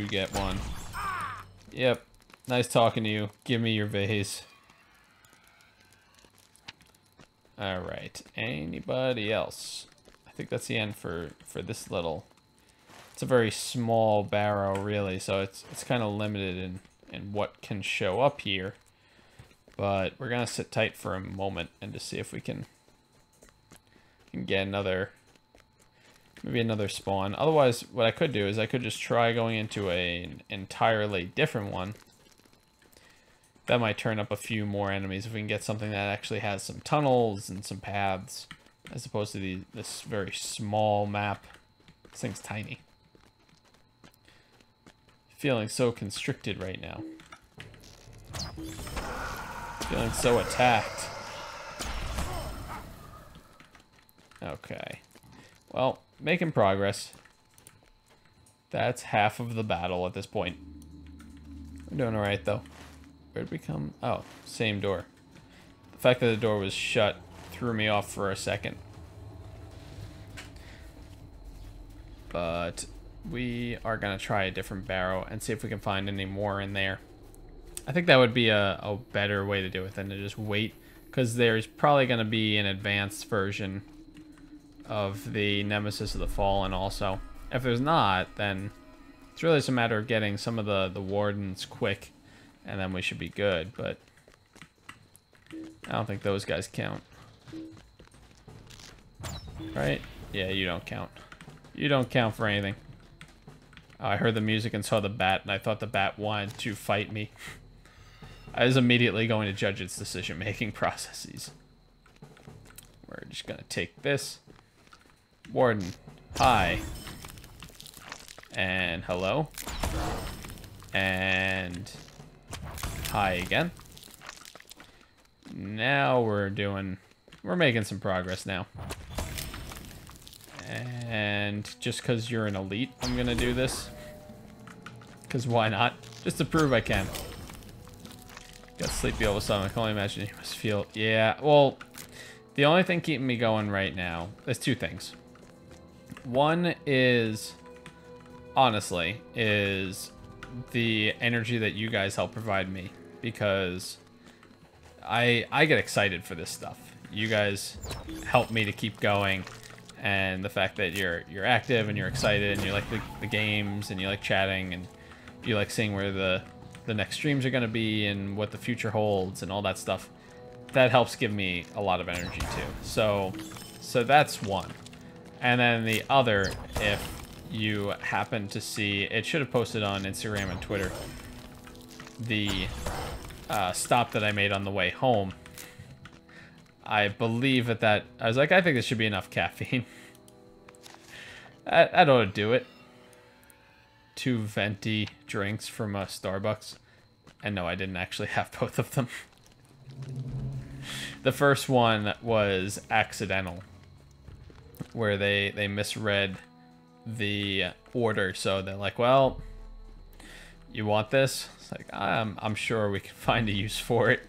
get one. Yep. Nice talking to you. Give me your vase. Alright. Anybody else? I think that's the end for this little... It's a very small barrow, really, so it's kind of limited in what can show up here. But we're going to sit tight for a moment and just see if we can get another... Maybe another spawn. Otherwise, what I could do is I could just try going into an entirely different one. That might turn up a few more enemies if we can get something that actually has some tunnels and some paths, as opposed to this very small map. This thing's tiny. Feeling so constricted right now. Feeling so attacked. Okay. Well, making progress. That's half of the battle at this point. We're doing alright, though. Where'd we come? Oh, same door. The fact that the door was shut threw me off for a second. But we are going to try a different barrow and see if we can find any more in there. I think that would be a better way to do it than to just wait, because there's probably going to be an advanced version of the Nemesis of the Fallen also. If there's not, then it's really just a matter of getting some of the wardens quick, and then we should be good, but I don't think those guys count. Right? Yeah, you don't count. You don't count for anything. Oh, I heard the music and saw the bat, and I thought the bat wanted to fight me. I was immediately going to judge its decision-making processes. We're just gonna take this. Warden, hi. And hello. And hi again. Now we're making some progress now. And just because you're an elite, I'm gonna do this. Because why not? Just to prove I can. Got sleepy all of a sudden. I can only imagine you must feel... Yeah, well, the only thing keeping me going right now, there's two things. One is, honestly, is the energy that you guys help provide me. Because I get excited for this stuff. You guys help me to keep going. And the fact that you're active and you're excited and you like the games and you like chatting and you like seeing where the next streams are going to be and what the future holds and all that stuff, that helps give me a lot of energy too. So that's one. And then the other, if you happen to see, it should have posted on Instagram and Twitter, the stop that I made on the way home. I believe that I was like, I think this should be enough caffeine. That ought to do it. 2 venti drinks from Starbucks. And no, I didn't actually have both of them. The first one was accidental, where they misread the order. So they're like, well, you want this? It's like, I'm sure we can find a use for it.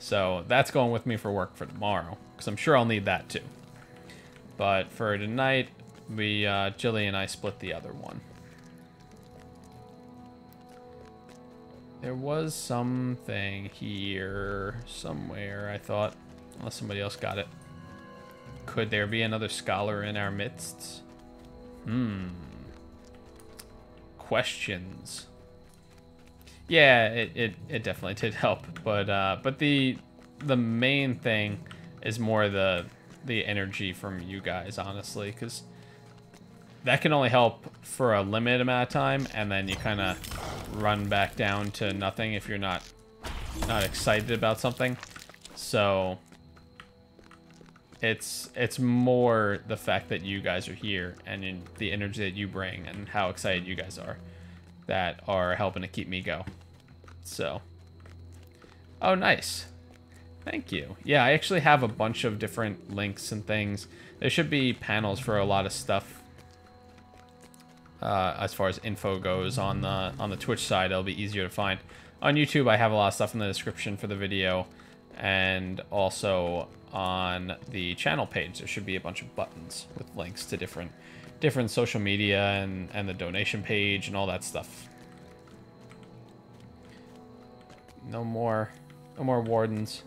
So that's going with me for work for tomorrow, because I'm sure I'll need that too. But for tonight, Jilly and I split the other one. There was something here somewhere, I thought, unless somebody else got it. Could there be another scholar in our midst? Questions. Yeah, it definitely did help, but the main thing is more the energy from you guys, honestly, because that can only help for a limited amount of time, and then you kind of run back down to nothing if you're not excited about something. So it's more the fact that you guys are here and the energy that you bring and how excited you guys are that are helping to keep me go. So, oh, nice. Thank you. Yeah, I actually have a bunch of different links and things. There should be panels for a lot of stuff as far as info goes on the Twitch side. It'll be easier to find. On YouTube, I have a lot of stuff in the description for the video, and also on the channel page, there should be a bunch of buttons with links to different social media and the donation page and all that stuff. No more wardens.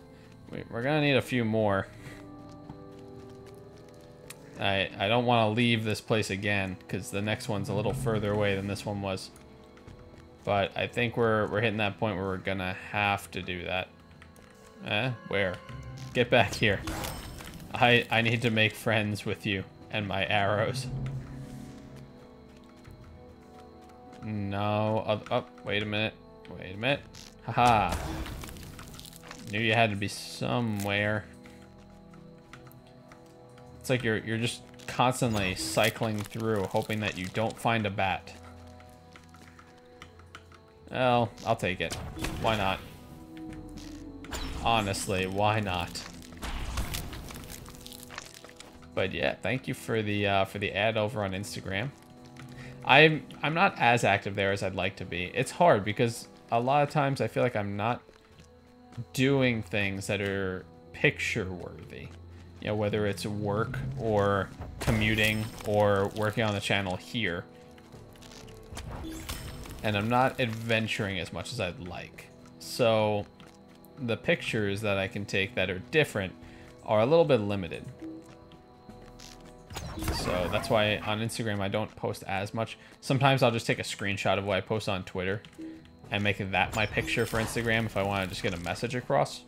We're gonna need a few more. I don't want to leave this place again because the next one's a little further away than this one was. But I think we're hitting that point where we're gonna have to do that. Where? Get back here. I need to make friends with you and my arrows. No. Oh, wait a minute. Wait a minute. Haha. Knew you had to be somewhere. It's like you're just constantly cycling through, hoping that you don't find a bat. Well, I'll take it. Why not? Honestly, why not? But yeah, thank you for the ad over on Instagram. I'm not as active there as I'd like to be. It's hard because a lot of times I feel like I'm not doing things that are picture worthy. You know, whether it's work or commuting or working on the channel here. And I'm not adventuring as much as I'd like. So the pictures that I can take that are different are a little bit limited. So that's why on Instagram I don't post as much. Sometimes I'll just take a screenshot of what I post on Twitter and make that my picture for Instagram if I want to just get a message across.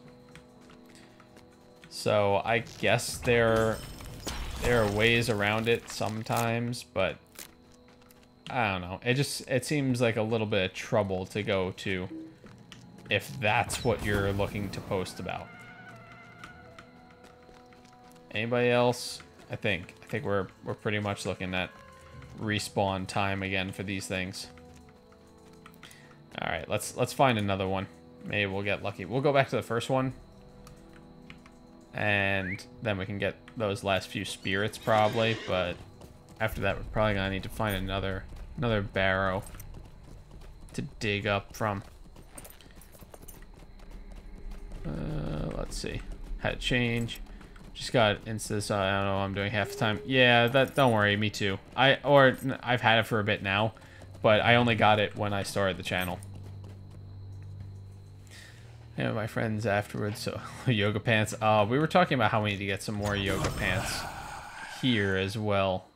So I guess there are ways around it sometimes, but I don't know. It seems like a little bit of trouble to go to if that's what you're looking to post about. Anybody else? I think we're pretty much looking at respawn time again for these things. All right, let's find another one. Maybe we'll get lucky. We'll go back to the first one. And then we can get those last few spirits probably, but after that we're probably gonna need to find another barrow to dig up from. Let's see. Had to change. Just got into this. I don't know. I'm doing half the time. Yeah, don't worry. Me too. I've had it for a bit now, but I only got it when I started the channel. Yeah, my friends afterwards. So yoga pants. We were talking about how we need to get some more yoga pants here as well.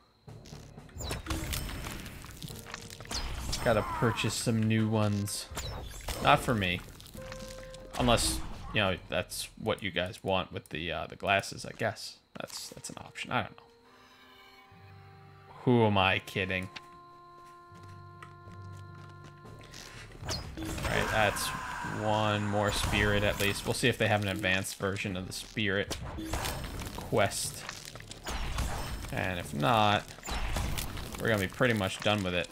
Gotta purchase some new ones. Not for me, unless you know that's what you guys want with the glasses. I guess that's an option. I don't know. Who am I kidding? All right, that's one more spirit at least. We'll see if they have an advanced version of the spirit quest. And if not, we're gonna be pretty much done with it.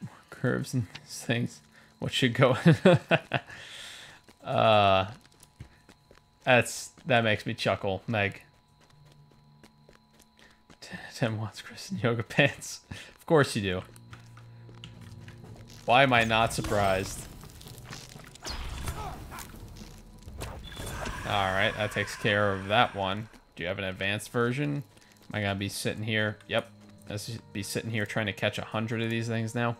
More curves and things. What should go? That makes me chuckle, Meg. 10 wants Chris in yoga pants. Of course you do. Why am I not surprised? Alright, that takes care of that one. Do you have an advanced version? Am I gonna be sitting here? Yep. Let's be sitting here trying to catch 100 of these things now.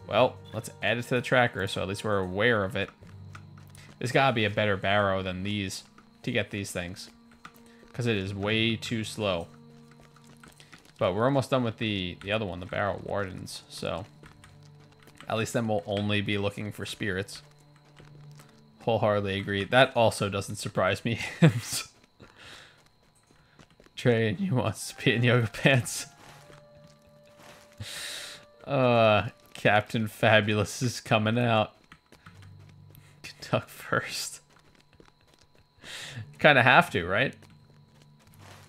Well, let's add it to the tracker so at least we're aware of it. There's gotta be a better barrow than these to get these things, because it is way too slow. But we're almost done with the other one, the barrow wardens, so at least then we'll only be looking for spirits. Wholeheartedly agree. That also doesn't surprise me. Trey and you wants to be in yoga pants. Captain Fabulous is coming out. Conduct first. Kind of have to, right?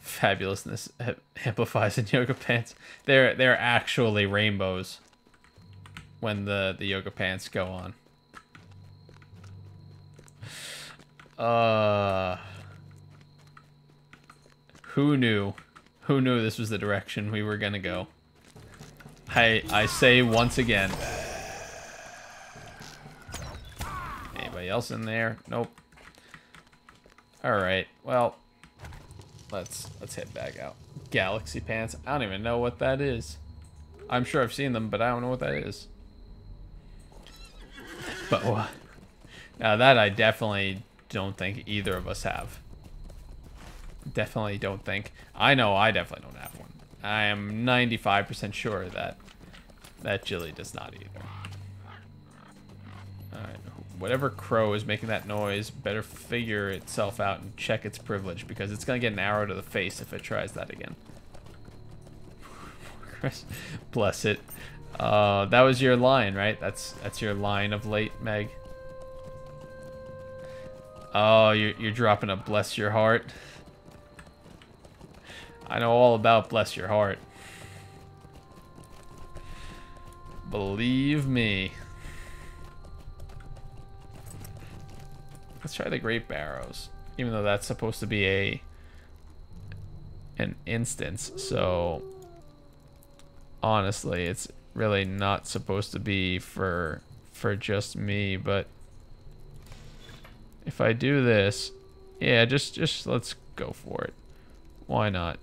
Fabulousness amplifies in yoga pants. They're actually rainbows when the yoga pants go on. Who knew? Who knew this was the direction we were gonna go? I say once again. Anybody else in there? Nope. All right. Well, let's head back out. Galaxy pants. I don't even know what that is. I'm sure I've seen them, but I don't know what that is. But now that I definitely don't think either of us have. Definitely don't think. I know I definitely don't have one. I am 95% sure that Jilly does not either. Alright, whatever crow is making that noise better figure itself out and check its privilege, because it's going to get an arrow to the face if it tries that again. Bless it. That was your line, right? That's your line of late, Meg. Oh, you're dropping a bless your heart. I know all about bless your heart. Believe me. Let's try the Great Barrows, even though that's supposed to be an instance. So honestly, it's really not supposed to be for just me. But if I do this, yeah, just let's go for it. Why not?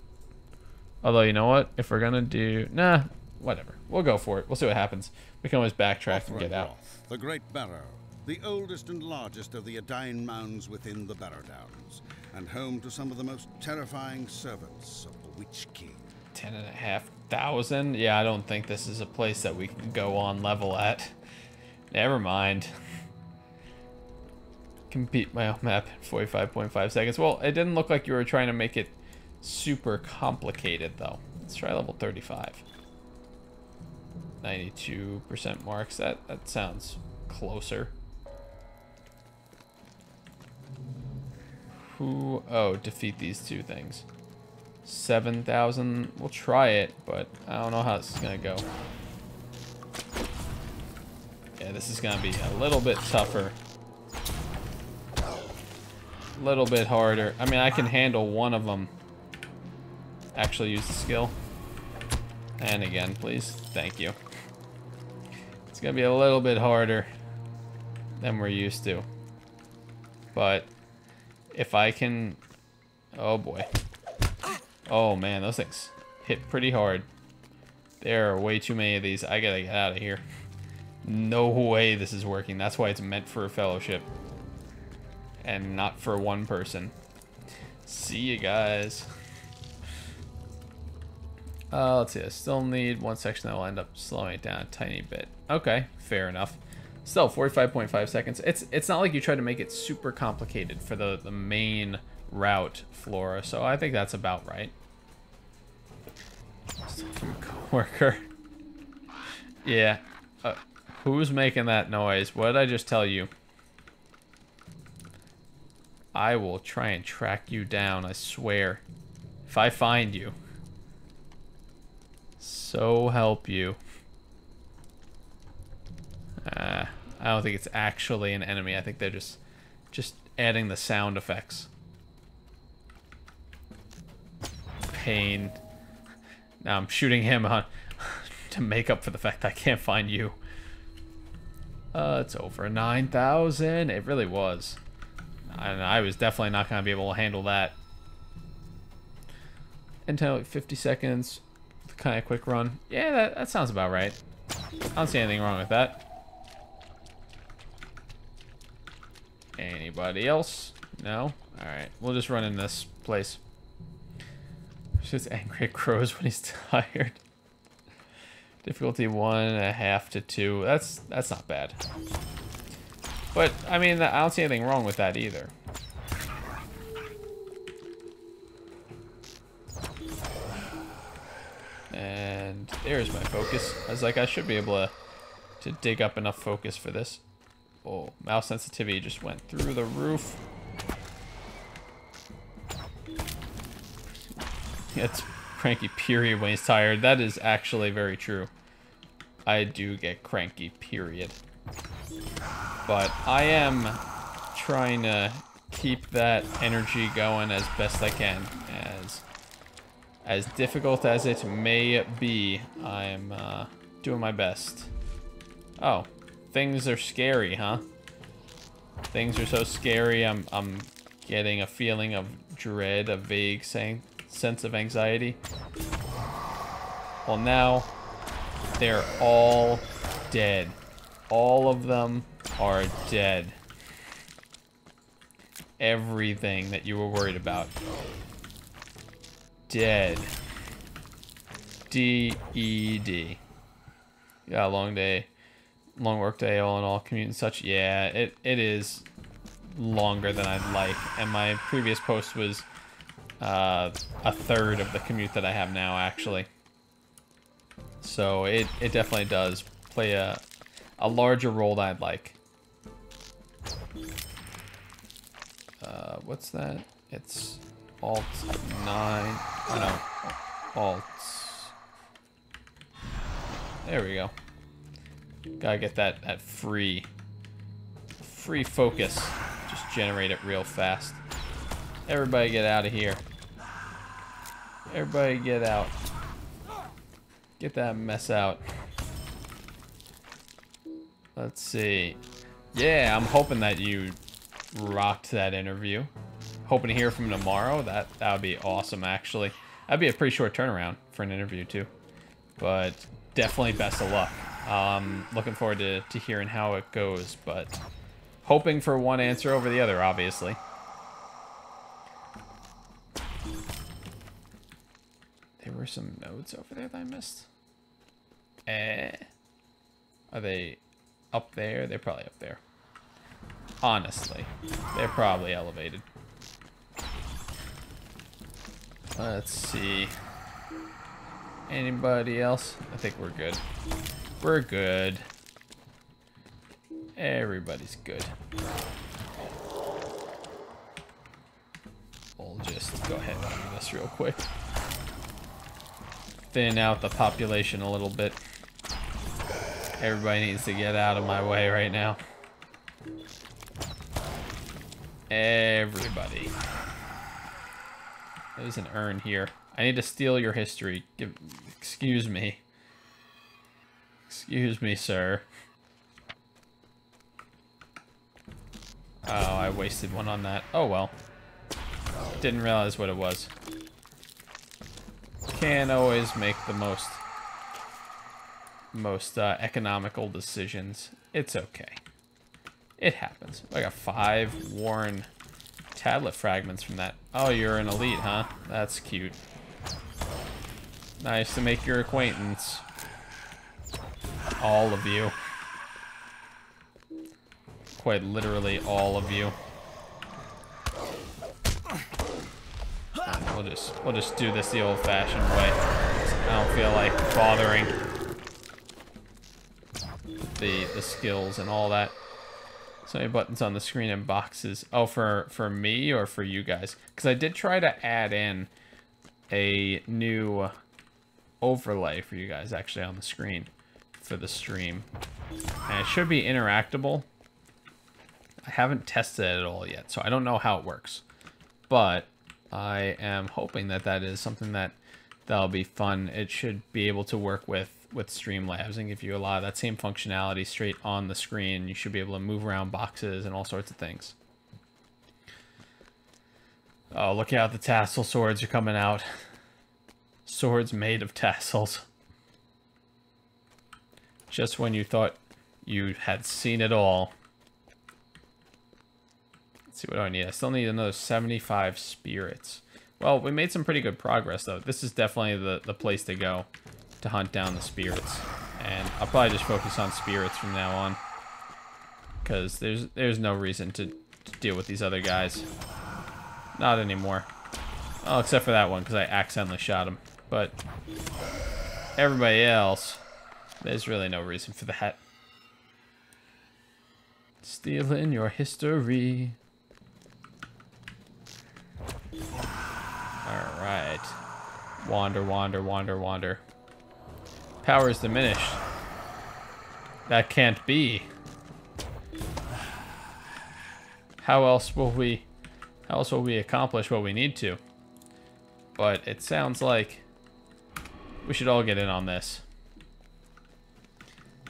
Although, you know what? If we're gonna do... Nah, whatever. We'll go for it. We'll see what happens. We can always backtrack and get out. The Great Barrow, the oldest and largest of the Adain mounds within the Barrow Downs, and home to some of the most terrifying servants of the Witch King. 10,500? Yeah, I don't think this is a place that we can go on level at. Never mind. Compete my own map in 45.5 seconds. Well, it didn't look like you were trying to make it super complicated, though. Let's try level 35. 92% marks. That sounds closer. Oh, defeat these two things. 7,000. We'll try it, but I don't know how this is gonna go. Yeah, this is gonna be a little bit tougher. A little bit harder. I mean, I can handle one of them. Actually use the skill. And again, please. Thank you. It's gonna be a little bit harder than we're used to. But if I can... Oh boy. Oh man, those things hit pretty hard. There are way too many of these. I gotta get out of here. No way this is working. That's why it's meant for a fellowship. And not for one person. See you guys. Let's see. I still need one section that will end up slowing it down a tiny bit. Okay, fair enough. Still, 45.5 seconds. It's not like you try to make it super complicated for the main route, Flora. So I think that's about right. From coworker. Yeah. Who's making that noise? What did I just tell you? I will try and track you down, I swear. If I find you. So help you. I don't think it's actually an enemy. I think they're just adding the sound effects. Pain. Now I'm shooting him on to make up for the fact that I can't find you. It's over 9,000. It really was. And I was definitely not going to be able to handle that. Until like 50 seconds. Kind of quick run. Yeah, that sounds about right. I don't see anything wrong with that. Anybody else? No? Alright, we'll just run in this place. Just angry at crows when he's tired. Difficulty 1.5 to 2. That's not bad. But, I mean, I don't see anything wrong with that either. And there's my focus. I was like, I should be able to dig up enough focus for this. Oh, mouse sensitivity just went through the roof. It's cranky period when he's tired. That is actually very true. I do get cranky period. But I am trying to keep that energy going as best I can. As difficult as it may be, I'm doing my best. Oh, things are scary, huh? Things are so scary, I'm getting a feeling of dread, a vague sense of anxiety. Well, now they're all dead. All of them are dead. Everything that you were worried about. Dead. D-E-D. Yeah, long day. Long work day, all in all, commute and such. Yeah, it is longer than I'd like. And my previous post was a third of the commute that I have now, actually. So it definitely does play a larger role than I'd like. What's that? It's Alt 9. Oh no. Alt. There we go. Gotta get that free focus. Just generate it real fast. Everybody get out of here. Everybody get out. Get that mess out. Let's see. Yeah, I'm hoping that you rocked that interview. Hoping to hear from him tomorrow. That would be awesome, actually. That'd be a pretty short turnaround for an interview, too. But definitely best of luck. Looking forward to hearing how it goes, but hoping for one answer over the other, obviously. There were some nodes over there that I missed. Are they up there? They're probably up there. Honestly, they're probably elevated. Let's see. Anybody else? I think we're good. We're good. Everybody's good. We'll just go ahead and do this real quick. Thin out the population a little bit. Everybody needs to get out of my way right now. Everybody. There's an urn here. I need to steal your history. Excuse me. Excuse me, sir. Oh, I wasted one on that. Oh, well. Didn't realize what it was. Can't always make the most economical decisions. It's okay. It happens. I got 5 worn tablet fragments from that. Oh, you're an elite, huh? That's cute. Nice to make your acquaintance. All of you. Quite literally all of you. And we'll just do this the old-fashioned way. I don't feel like bothering the skills and all that. So many buttons on the screen and boxes. Oh, for me or for you guys? Because I did try to add in a new overlay for you guys actually on the screen for the stream. And it should be interactable. I haven't tested it at all yet, so I don't know how it works. But I am hoping that that is something that'll be fun. It should be able to work with Streamlabs and give you a lot of that same functionality straight on the screen. You should be able to move around boxes and all sorts of things. Oh, look out, the tassel swords are coming out. Swords made of tassels. Just when you thought you had seen it all. Let's see, what do I need? I still need another 75 spirits. Well, we made some pretty good progress, though. This is definitely the place to go to hunt down the spirits. And I'll probably just focus on spirits from now on. Because there's no reason to deal with these other guys. Not anymore. Oh, except for that one, because I accidentally shot him. But everybody else, there's really no reason for that. Stealing your history. Alright. Wander, wander, wander, wander. Power is diminished. That can't be. How else will we accomplish what we need to? But it sounds like we should all get in on this.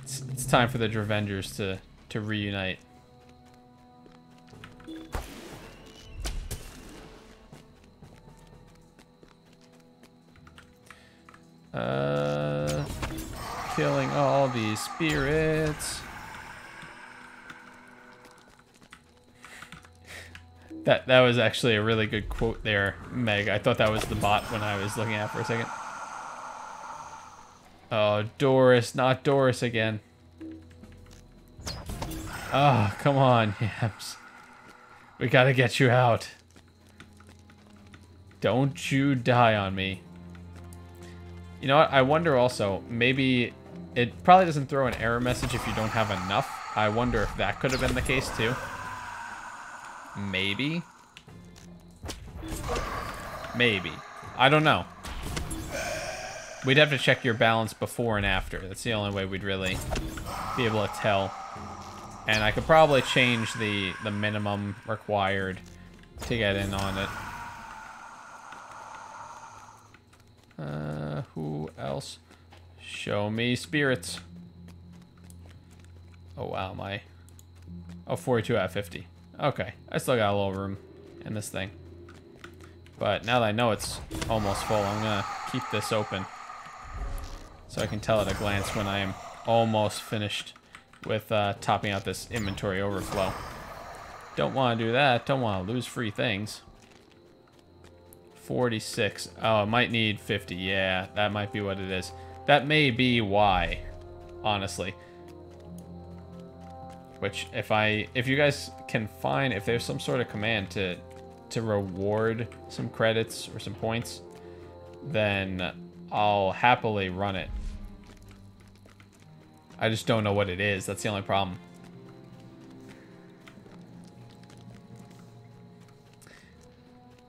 It's time for the Dravengers to reunite. Killing all these spirits. That was actually a really good quote there, Meg. I thought that was the bot when I was looking at it for a second. Oh, Doris, not Doris again. Oh, come on, Yams. We gotta get you out. Don't you die on me. You know what? I wonder also, maybe it probably doesn't throw an error message if you don't have enough. I wonder if that could have been the case too. Maybe. Maybe. I don't know. We'd have to check your balance before and after. That's the only way we'd really be able to tell. And I could probably change the minimum required to get in on it. Who else? Show me spirits. Oh, wow, my... Oh, 42 out of 50. Okay, I still got a little room in this thing. But now that I know it's almost full, I'm gonna keep this open. So I can tell at a glance when I am almost finished with topping out this inventory overflow. Don't want to do that. Don't want to lose free things. 46. Oh, it might need 50. Yeah, that might be what it is. That may be why, honestly. Which, if you guys can find, if there's some sort of command to reward some credits or some points, then I'll happily run it. I just don't know what it is. That's the only problem.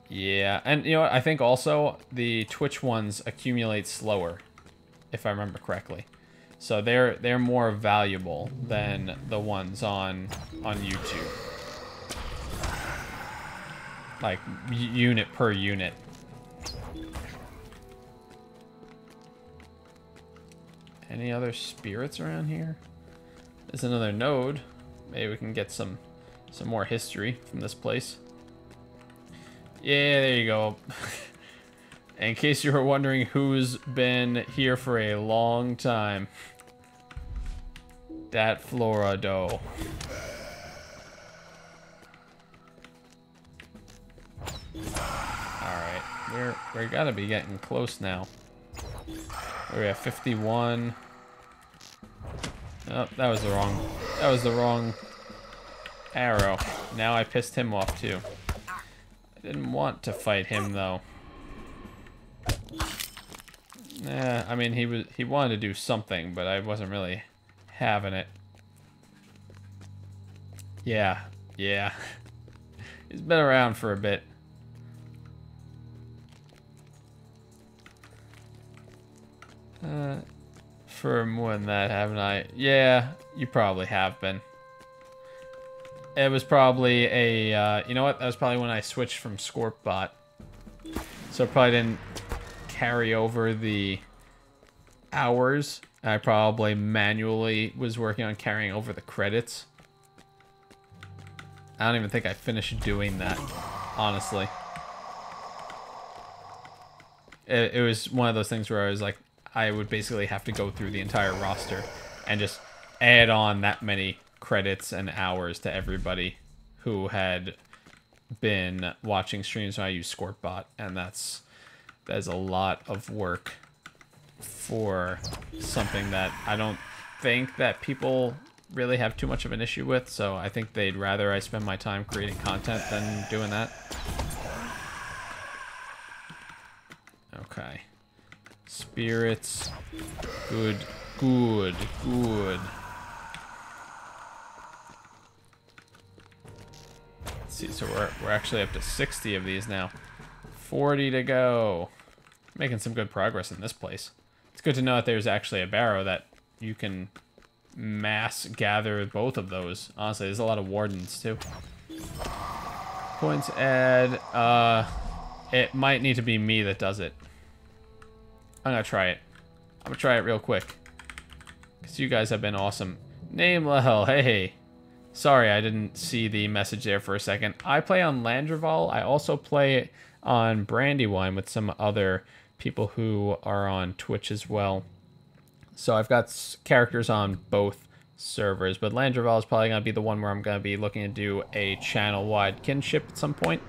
Yeah, and you know what? I think also the Twitch ones accumulate slower, if I remember correctly. So they're more valuable than the ones on YouTube. Like unit per unit. Any other spirits around here? There's another node. Maybe we can get some more history from this place. Yeah, there you go. In case you were wondering who's been here for a long time. That Florado. Alright, we gotta be getting close now. We have 51. Oh, that was the wrong arrow. Now I pissed him off too. I didn't want to fight him though. I mean he wanted to do something, but I wasn't really having it. Yeah. He's been around for a bit. For more than that, haven't I? Yeah, you probably have been. It was probably a, you know what? That was probably when I switched from Scorpbot. So it probably didn't carry over the hours. I probably manually was working on carrying over the credits. I don't even think I finished doing that, honestly. It was one of those things where I was like, I would basically have to go through the entire roster and just add on that many credits and hours to everybody who had been watching streams when I use Scorpbot, and that is a lot of work for something that I don't think that people really have too much of an issue with, so I think they'd rather I spend my time creating content than doing that. Okay. Spirits. Good. Let's see, so we're actually up to 60 of these now. 40 to go. Making some good progress in this place. It's good to know that there's actually a barrow that you can mass gather both of those. Honestly, there's a lot of wardens too. Points add. It might need to be me that does it. I'm gonna try it. I'm gonna try it real quick. Because you guys have been awesome. Name Lehel, hey. Sorry, I didn't see the message there for a second. I play on Landreval. I also play on Brandywine with some other people who are on Twitch as well. So I've got characters on both servers, but Landreval is probably going to be the one where I'm going to be looking to do a channel-wide kinship at some point.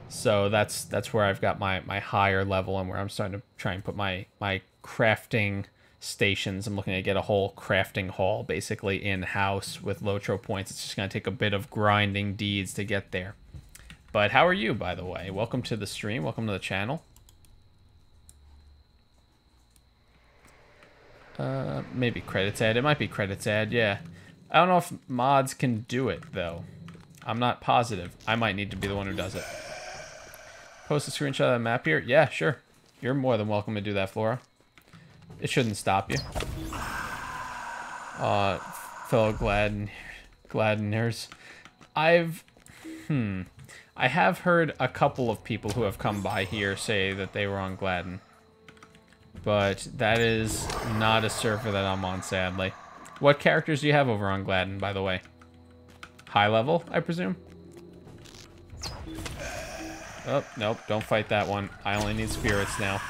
So that's where I've got my higher level and where I'm starting to try and put my crafting stations. I'm looking to get a whole crafting hall basically in-house with LOTRO points. It's just going to take a bit of grinding deeds to get there. But how are you, by the way? Welcome to the stream. Welcome to the channel. Maybe credits ad. It might be credits ad, yeah. I don't know if mods can do it, though. I'm not positive. I might need to be the one who does it. Post a screenshot of the map here? Yeah, sure. You're more than welcome to do that, Flora. It shouldn't stop you. Fellow Gladdeners. I have heard a couple of people who have come by here say that they were on Gladden. But that is not a server that I'm on, sadly. What characters do you have over on Gladden, by the way? High level, I presume? Oh, nope, don't fight that one. I only need spirits now.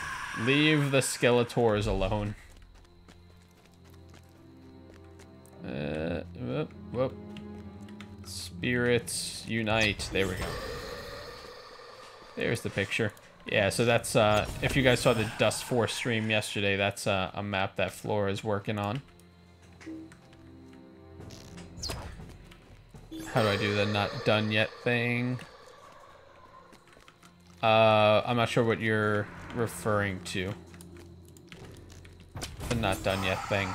Leave the Skeletors alone. Whoop. Spirits unite. There we go. There's the picture. Yeah, so that's, if you guys saw the Dust Force stream yesterday, that's a map that Flora is working on. How do I do the not done yet thing? I'm not sure what you're referring to. The not done yet thing.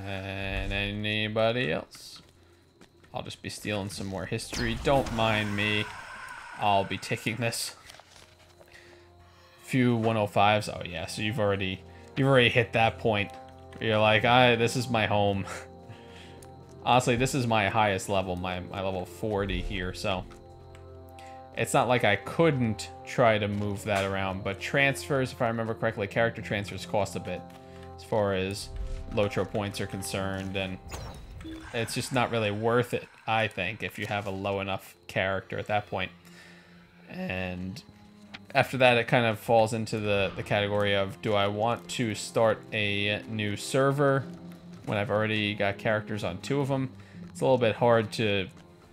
And anybody else? I'll just be stealing some more history. Don't mind me. I'll be taking this. Few 105s. Oh yeah, so you've already hit that point. You're like, this is my home. Honestly, this is my highest level, my level 40 here, so it's not like I couldn't try to move that around, but transfers, if I remember correctly, character transfers cost a bit as far as LOTRO points are concerned, and it's just not really worth it, I think, if you have a low enough character at that point. And after that, it kind of falls into the category of, do I want to start a new server when I've already got characters on 2 of them? It's a little bit hard to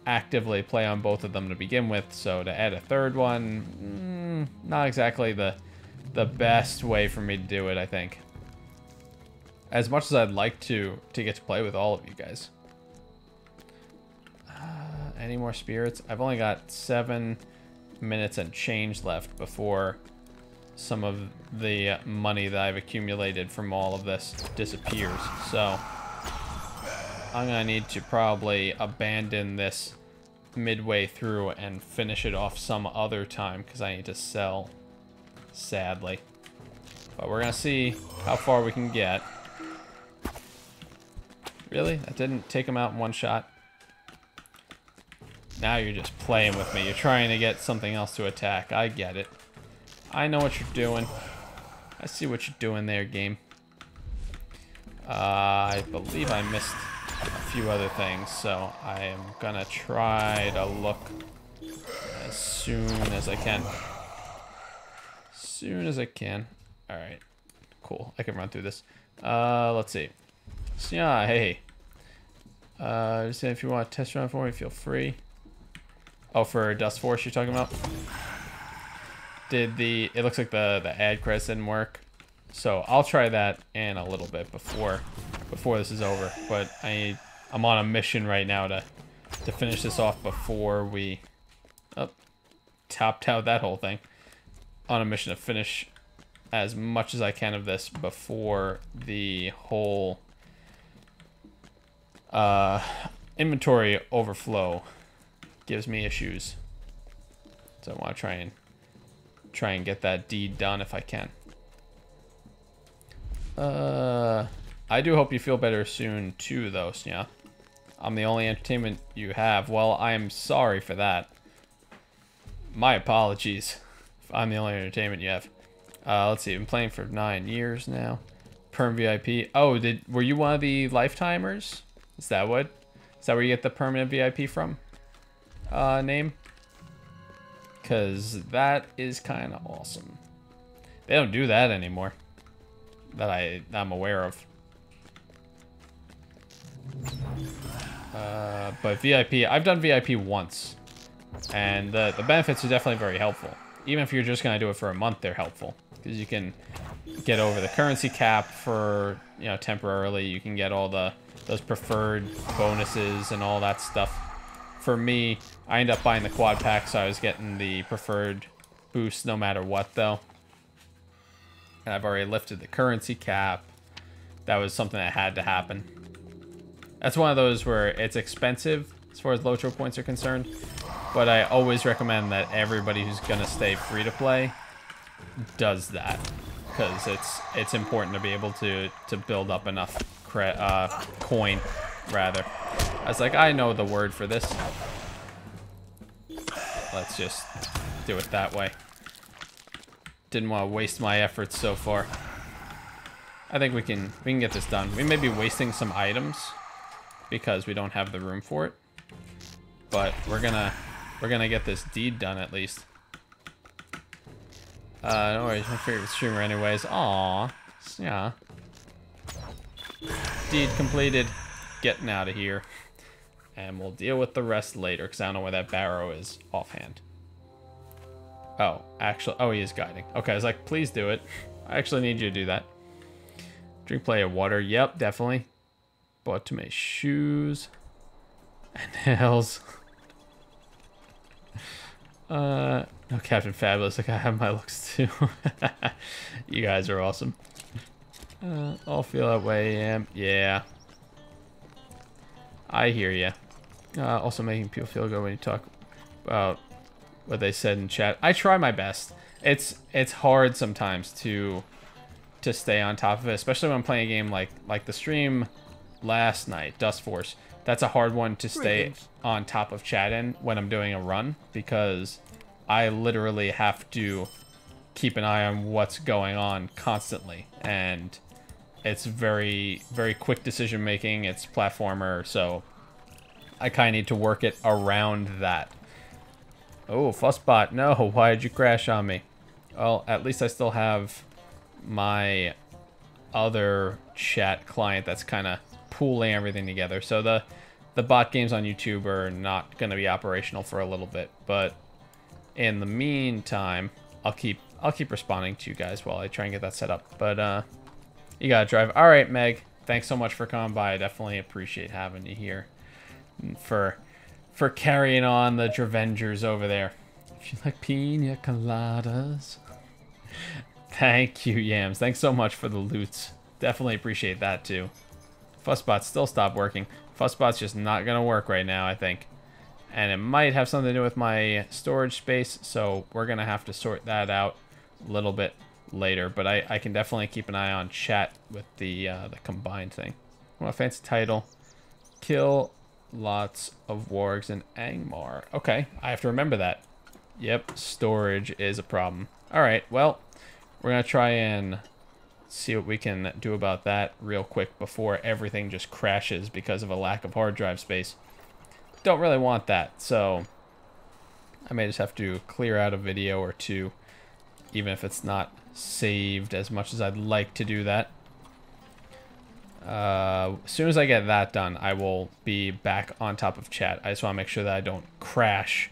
actively play on both of them to begin with, so to add a 3rd one, not exactly the best way for me to do it, I think. As much as I'd like to get to play with all of you guys. Any more spirits? I've only got 7 minutes and change left before some of the money that I've accumulated from all of this disappears. So I'm gonna need to probably abandon this midway through and finish it off some other time because I need to sell, sadly. But we're gonna see how far we can get. Really? That didn't take him out in one shot? Now you're just playing with me. You're trying to get something else to attack. I get it. I know what you're doing. I see what you're doing there, game. I believe I missed a few other things, so I am gonna try to look as soon as I can. Soon as I can. Alright. Cool. I can run through this. Let's see. So, yeah, hey. Just say if you want to test run for me, feel free. Oh, for Dust Force you're talking about? It looks like the ad credits didn't work. So I'll try that in a little bit before this is over. But I'm on a mission right now to finish this off before we topped out that whole thing. On a mission to finish as much as I can of this before the whole inventory overflow gives me issues. So I want to try and get that deed done if I can. I do hope you feel better soon too, though, Snya. I'm the only entertainment you have. Well, I am sorry for that. My apologies if I'm the only entertainment you have. Let's see, I've been playing for 9 years now. Perm VIP. Oh, were you one of the lifetimers? Is that where you get the permanent VIP from? Name? because that is kind of awesome. They don't do that anymore that I'm aware of. But VIP, I've done VIP once, and the benefits are definitely very helpful. Even if you're just gonna do it for a month, they're helpful because you can get over the currency cap for, you know, temporarily. You can get all those preferred bonuses and all that stuff. For me, I ended up buying the quad pack, so I was getting the preferred boost no matter what, though. And I've already lifted the currency cap. That was something that had to happen. That's one of those where it's expensive as far as LOTRO points are concerned, but I always recommend that everybody who's gonna stay free to play does that, because it's important to be able to build up enough coin, rather. I was like, I know the word for this. Let's just do it that way. Didn't want to waste my efforts so far. I think we can get this done. We may be wasting some items because we don't have the room for it, but we're gonna get this deed done at least. No worries, my favorite streamer anyways. Aww, yeah. Deed completed. Getting out of here, and we'll deal with the rest later because I don't know where that barrow is offhand. Oh, actually, oh, he is guiding. Okay, I was like, please do it. I actually need you to do that. Drink plenty of water. Yep, definitely. Bought too many shoes and nails. No, Captain Fabulous. Like, I have my looks too. You guys are awesome. I'll feel that way. Yeah. I hear ya. Also making people feel good when you talk about what they said in chat. I try my best. It's hard sometimes to stay on top of it, especially when I'm playing a game like the stream last night, Dust Force. That's a hard one to stay on top of chat in when I'm doing a run, because I literally have to keep an eye on what's going on constantly, and it's very, very quick decision making. It's platformer, so I kind of need to work it around that. Oh, Fussbot, no, why did you crash on me? Well, at least I still have my other chat client that's kind of pooling everything together. So the bot games on YouTube are not going to be operational for a little bit, but in the meantime, I'll keep responding to you guys while I try and get that set up. But you gotta drive. All right, Meg. Thanks so much for coming by. I definitely appreciate having you here. For carrying on the Dravengers over there. If you like pina coladas. Thank you, Yams. Thanks so much for the loots. Definitely appreciate that too. Fussbot still stopped working. Fussbot's just not gonna work right now, I think. And it might have something to do with my storage space, so we're gonna have to sort that out a little bit later, but I can definitely keep an eye on chat with the combined thing. Well, fancy title. Kill lots of wargs in Angmar. Okay, I have to remember that. Yep, storage is a problem. Alright, well, we're gonna try and see what we can do about that real quick before everything just crashes because of a lack of hard drive space. Don't really want that, so I may just have to clear out a video or two, even if it's not saved as much as I'd like to do that. As soon as I get that done, I will be back on top of chat. I just want to make sure that I don't crash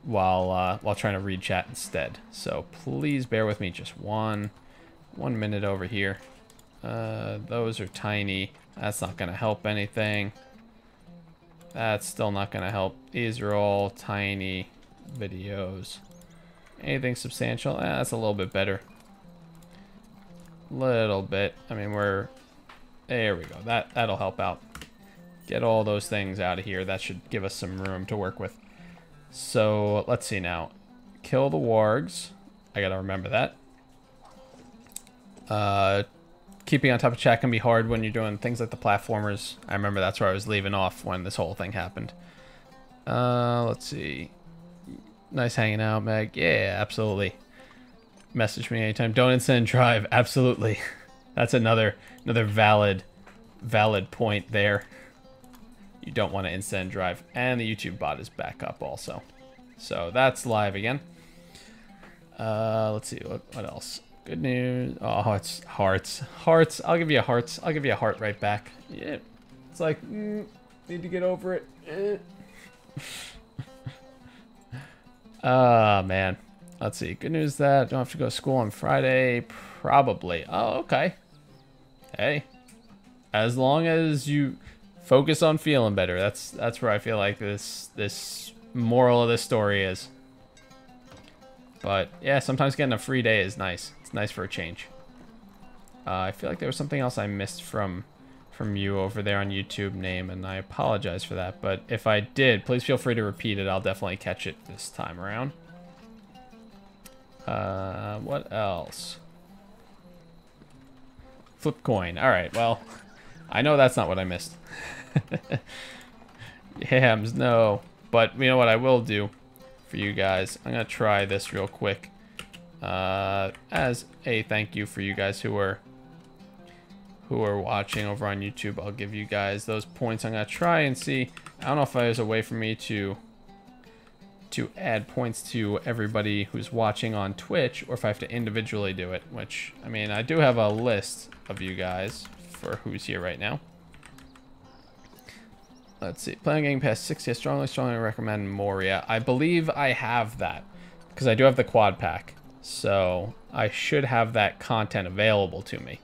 while trying to read chat instead. So please bear with me just one minute over here. Those are tiny. That's not going to help anything. That's still not going to help. These are all tiny videos. Anything substantial? That's a little bit better. Little bit. I mean, there we go. That'll help out. Get all those things out of here. That should give us some room to work with. So let's see now. Kill the wargs. I gotta remember that. Keeping on top of chat can be hard when you're doing things like the platformers. I remember that's where I was leaving off when this whole thing happened. Let's see. Nice hanging out, Meg. Yeah, absolutely. Message me anytime. Don't instant drive. Absolutely. That's another valid point there. You don't want to instant drive. And the YouTube bot is back up also. So that's live again. Let's see, what else? Good news. Oh, it's hearts. Hearts. I'll give you a hearts. I'll give you a heart right back. Yeah. It's like, need to get over it. Man. Let's see. Good news that don't have to go to school on Friday. Probably. Oh, okay. Hey. As long as you focus on feeling better. That's where I feel like this moral of this story is. But yeah, sometimes getting a free day is nice. It's nice for a change. I feel like there was something else I missed from you over there on YouTube name, and I apologize for that. But if I did, please feel free to repeat it. I'll definitely catch it this time around. What else? Flip coin. All right, well, I know that's not what I missed. Yams, no. But you know what I will do for you guys? I'm going to try this real quick. As a thank you for you guys who are watching over on YouTube. I'll give you guys those points. I'm going to try and see. I don't know if there's a way for me to add points to everybody who's watching on Twitch, or if I have to individually do it, which, I mean, I do have a list of you guys for who's here right now. Let's see. Playing Game Pass 60. I strongly recommend Moria. I believe I have that because I do have the quad pack. So I should have that content available to me.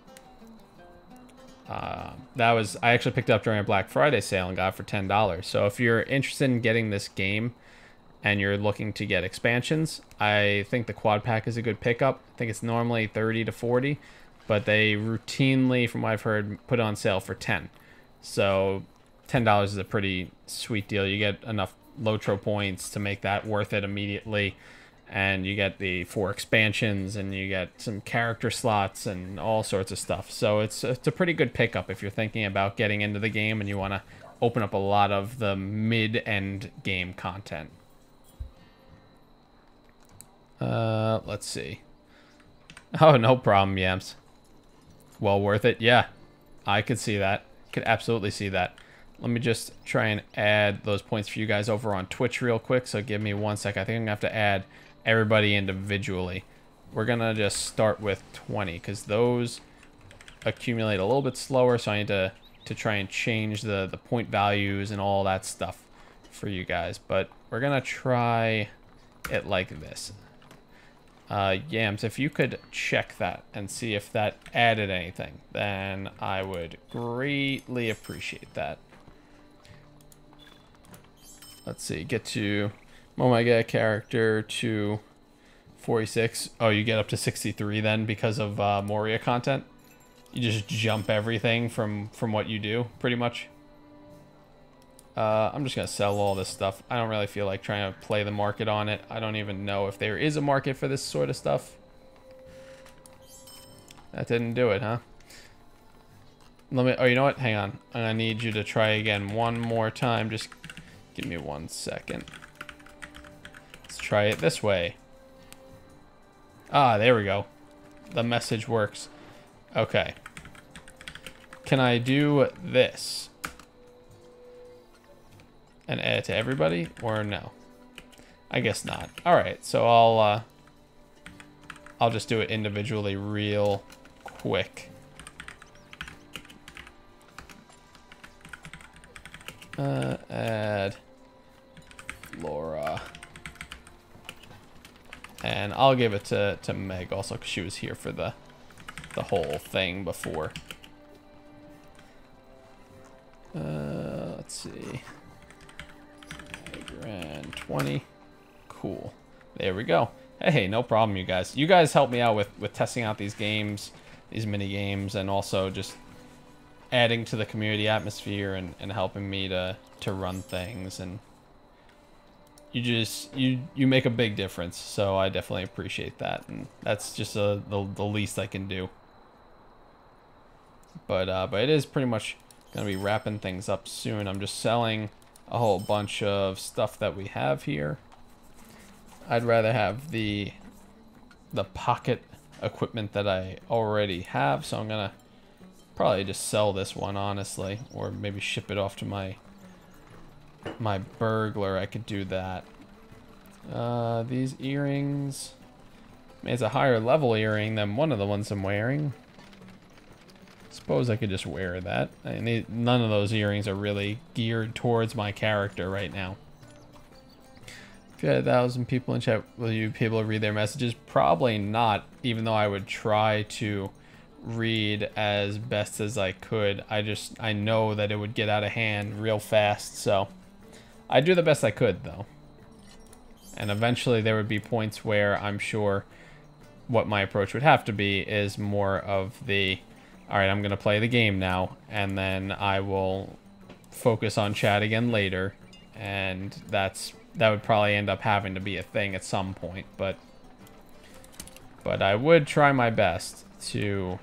I actually picked it up during a Black Friday sale and got it for $10. So if you're interested in getting this game and you're looking to get expansions, I think the quad pack is a good pickup. I think it's normally 30 to 40, but they routinely, from what I've heard, put it on sale for 10. So $10 is a pretty sweet deal. You get enough LOTRO points to make that worth it immediately. And you get the 4 expansions, and you get some character slots and all sorts of stuff. So it's a pretty good pickup if you're thinking about getting into the game and you want to open up a lot of the mid-end game content. Let's see. Oh, no problem, Yams. Well worth it. Yeah, I could see that. Could absolutely see that. Let me just try and add those points for you guys over on Twitch real quick. So give me 1 sec. I think I'm gonna have to add everybody individually. We're gonna just start with 20 because those accumulate a little bit slower. So I need to try and change the point values and all that stuff for you guys. But we're gonna try it like this. Yams, if you could check that and see if that added anything, then I would greatly appreciate that. Let's see, get to, oh my god, character to 46. Oh, you get up to 63 then because of Moria content? You just jump everything from what you do, pretty much. I'm just going to sell all this stuff. I don't really feel like trying to play the market on it. I don't even know if there is a market for this sort of stuff. That didn't do it, huh? Oh, you know what? Hang on. I'm going to need you to try again one more time. Just give me 1 second. Let's try it this way. Ah, there we go. The message works. Okay. Can I do this? And add it to everybody, or no? I guess not. All right, so I'll just do it individually real quick. Add Laura, and I'll give it to Meg also because she was here for the whole thing before. Let's see. And 20. Cool. There we go. Hey, no problem, you guys. You guys help me out with testing out these games, these mini games, and also just adding to the community atmosphere and helping me to run things. And you make a big difference, so I definitely appreciate that. And that's just the least I can do. But it is pretty much gonna be wrapping things up soon. I'm just selling a whole bunch of stuff that we have here. I'd rather have the pocket equipment that I already have, so I'm gonna probably just sell this one, honestly, or maybe ship it off to my burglar. I could do that. These earrings, I mean, it's a higher level earring than one of the ones I'm wearing. Suppose I could just wear that. I mean, none of those earrings are really geared towards my character right now. If you had 1,000 people in chat, will you be able to read their messages? Probably not, even though I would try to read as best as I could. I know that it would get out of hand real fast, so I do the best I could, though. And eventually there would be points where I'm sure what my approach would have to be is more of the, all right, I'm going to play the game now, and then I will focus on chat again later, and that would probably end up having to be a thing at some point, but I would try my best to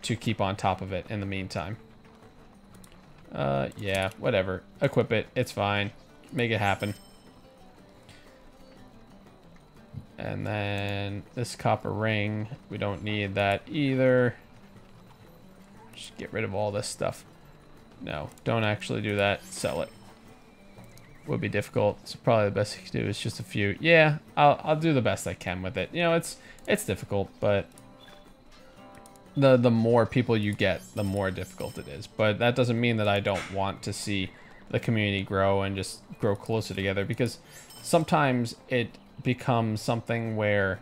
keep on top of it in the meantime. Yeah, whatever. Equip it. It's fine. Make it happen. And then this copper ring, we don't need that either. Just get rid of all this stuff. No, don't actually do that. Sell it. Would be difficult. So probably the best you can do is just a few. Yeah, I'll do the best I can with it. You know, it's difficult, but the more people you get, the more difficult it is. But that doesn't mean that I don't want to see the community grow and just grow closer together, because sometimes it becomes something where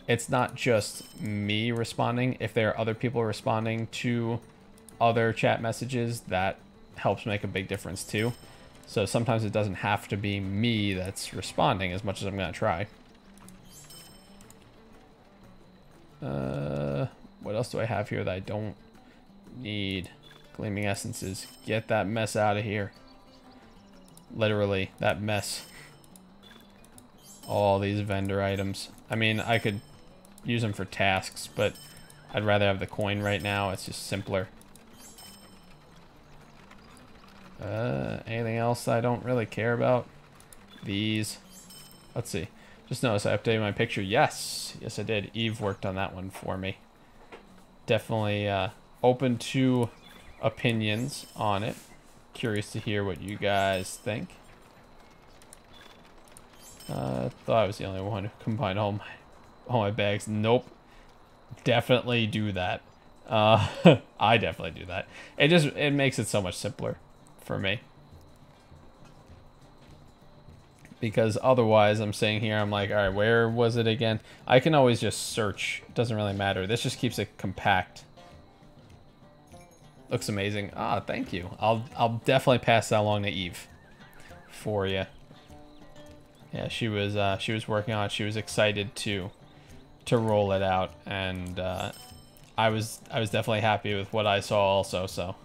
it's not just me responding. If there are other people responding to other chat messages, that helps make a big difference too. So sometimes it doesn't have to be me that's responding as much as I'm going to try. What else do I have here that I don't need? Gleaming essences. Get that mess out of here. Literally, that mess. All these vendor items. I mean, I could use them for tasks, but I'd rather have the coin right now. It's just simpler. Anything else I don't really care about? These. Let's see. Just notice I updated my picture. Yes. Yes, I did. Eve worked on that one for me. Definitely open to opinions on it. Curious to hear what you guys think. Thought I was the only one who combined all my bags. Nope. Definitely do that. I definitely do that. It makes it so much simpler for me. Because otherwise I'm sitting here, I'm like, all right, where was it again? I can always just search. It doesn't really matter. This just keeps it compact. Looks amazing. Ah, thank you. I'll definitely pass that along to Eve for you. Yeah, she was working on it. She was excited to roll it out, and I was definitely happy with what I saw also. So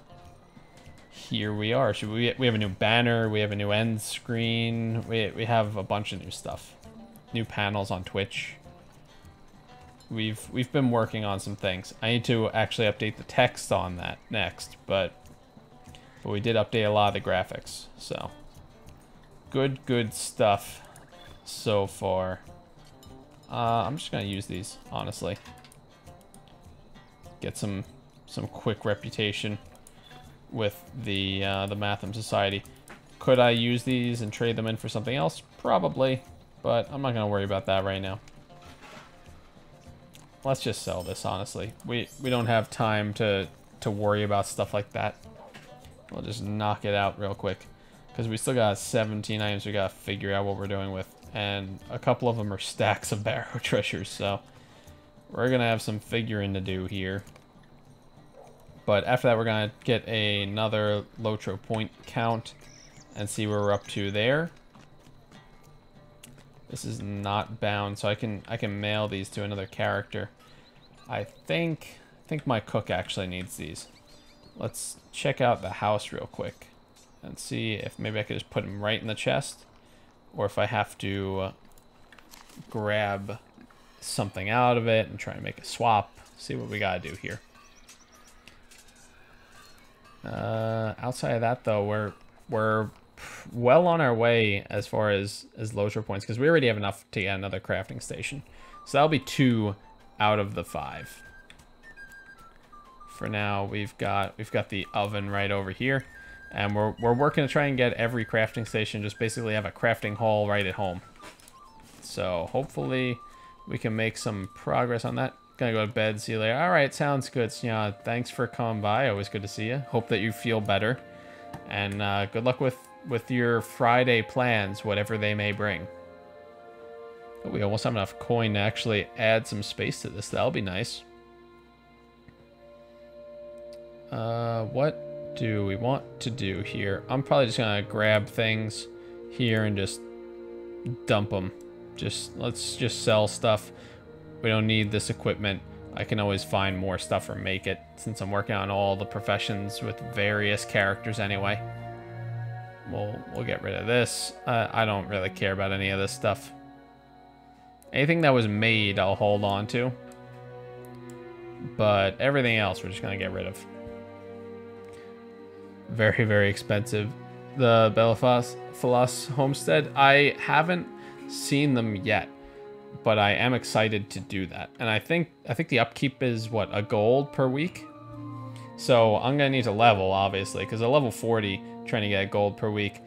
here we are. We have a new banner. We have a new end screen. We have a bunch of new stuff. New panels on Twitch. We've been working on some things. I need to actually update the text on that next, but we did update a lot of the graphics. So good stuff so far. I'm just gonna use these, honestly. Get some quick reputation with the Matham Society. Could I use these and trade them in for something else? Probably, but I'm not gonna worry about that right now. Let's just sell this, honestly. We don't have time to worry about stuff like that. We'll just knock it out real quick, because we still got 17 items we gotta figure out what we're doing with, and a couple of them are stacks of barrow treasures, so we're gonna have some figuring to do here. But after that, we're gonna get another LOTRO point count and see where we're up to there. This is not bound, so I can mail these to another character. I think my cook actually needs these. Let's check out the house real quick and see if maybe I could just put them right in the chest, or if I have to grab something out of it and try and make a swap. See what we gotta do here. Outside of that, though, we're well on our way as far as LOTRO points, because we already have enough to get another crafting station. So that'll be 2 out of the 5. For now, we've got the oven right over here, and we're working to try and get every crafting station, just basically have a crafting hall right at home. So hopefully we can make some progress on that. Gonna go to bed, see you later. All right, sounds good. Sienna, thanks for coming by. Always good to see you. Hope that you feel better. And good luck with your Friday plans, whatever they may bring. Oh, we almost have enough coin to actually add some space to this. That'll be nice. What do we want to do here? I'm probably just gonna grab things here and just dump them. Let's just sell stuff. We don't need this equipment. I can always find more stuff or make it, since I'm working on all the professions with various characters anyway. We'll get rid of this. I don't really care about any of this stuff. Anything that was made, I'll hold on to. But everything else, we're just gonna get rid of. Very, very expensive. The Belfast homestead, I haven't seen them yet, but I am excited to do that. And I think the upkeep is what, a gold per week? So I'm gonna need to level, obviously, because a level 40 trying to get a gold per week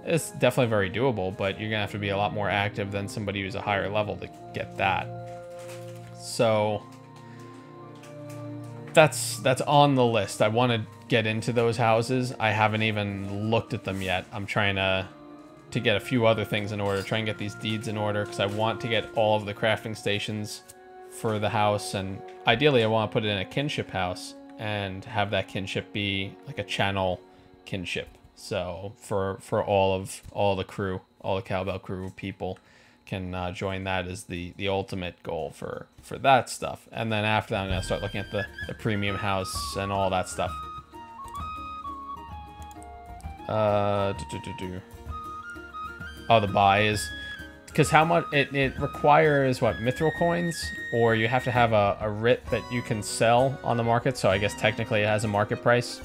is definitely very doable, but you're gonna have to be a lot more active than somebody who's a higher level to get that. So that's on the list. I want to get into those houses. I haven't even looked at them yet. I'm trying to get a few other things in order, try and get these deeds in order, because I want to get all of the crafting stations for the house, and ideally I want to put it in a kinship house and have that kinship be like a channel kinship. So for all the crew, all the cowbell crew people can join that as the ultimate goal for that stuff. And then after that, I'm gonna start looking at the premium house and all that stuff. Oh, the buy is because how much it requires, what, mithril coins, or you have to have a writ that you can sell on the market. So I guess technically it has a market price.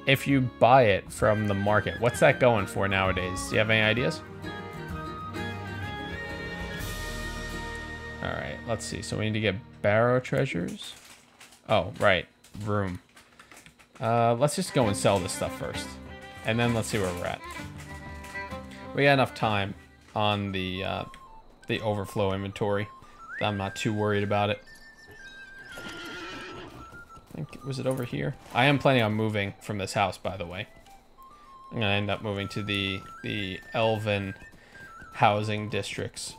If you buy it from the market, what's that going for nowadays? Do you have any ideas? All right, let's see. So we need to get barrow treasures. Oh, right, room. Let's just go and sell this stuff first, and then let's see where we're at. We got enough time on the overflow inventory that I'm not too worried about it. I think, was it over here? I am planning on moving from this house, by the way. I'm gonna end up moving to the Elven housing districts.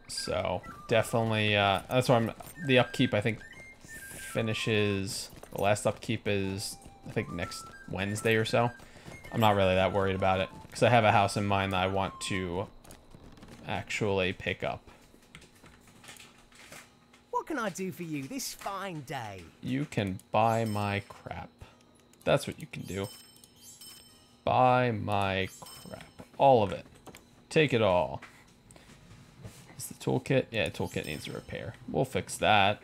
So definitely, that's why the upkeep, I think, finishes. The last upkeep is, I think, next Wednesday or so. I'm not really that worried about it, because I have a house in mind that I want to actually pick up. What can I do for you this fine day? You can buy my crap. That's what you can do. Buy my crap. All of it. Take it all. Is the toolkit? Yeah, toolkit needs a repair. We'll fix that.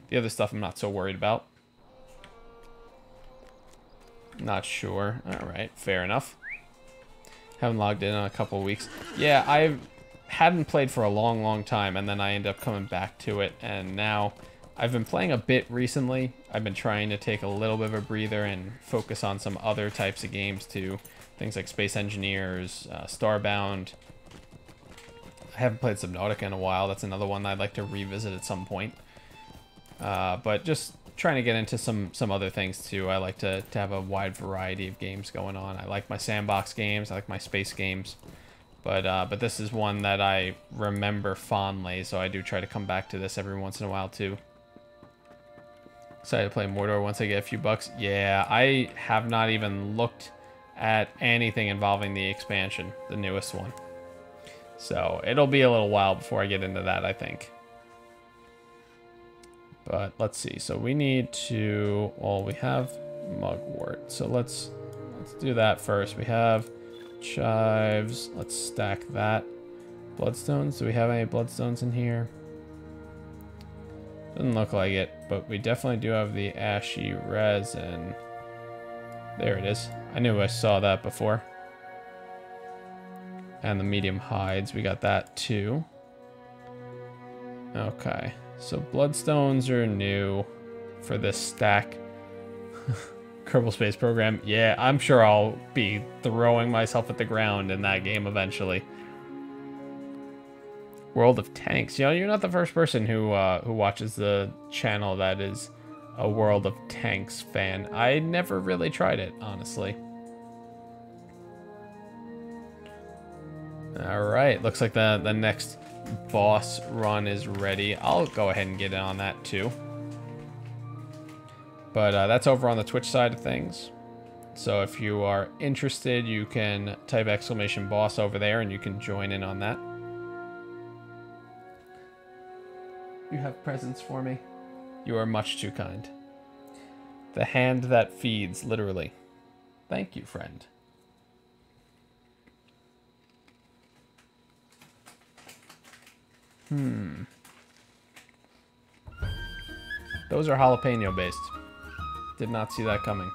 The other stuff I'm not so worried about. Not sure. Alright, fair enough. Haven't logged in a couple of weeks. Yeah, I hadn't played for a long time, and then I ended up coming back to it, and now I've been playing a bit recently. I've been trying to take a little bit of a breather and focus on some other types of games too. Things like Space Engineers, Starbound. I haven't played Subnautica in a while. That's another one that I'd like to revisit at some point. But just trying to get into some other things too. I like to have a wide variety of games going on. I like my sandbox games. I like my space games. But this is one that I remember fondly, so I do try to come back to this every once in a while too. Excited to play Mordor once I get a few bucks. Yeah, I have not even looked at anything involving the expansion, the newest one. So it'll be a little while before I get into that, I think. But let's see. So we need to, well, we have mugwort. So let's do that first. We have chives. Let's stack that. Bloodstones. Do we have any bloodstones in here? Doesn't look like it, but we definitely do have the ashy resin. There it is. I knew I saw that before. And the medium hides, we got that too. Okay, so bloodstones are new for this stack. Kerbal Space Program. Yeah, I'm sure I'll be throwing myself at the ground in that game eventually. World of Tanks. You know, you're not the first person who watches the channel that is a World of Tanks fan. I never really tried it, honestly. Alright, looks like the next boss run is ready. I'll go ahead and get in on that too. But that's over on the Twitch side of things. So if you are interested, you can type !boss over there and you can join in on that. You have presents for me? You are much too kind. The hand that feeds, literally. Thank you, friend. Those are jalapeno based. Did not see that coming.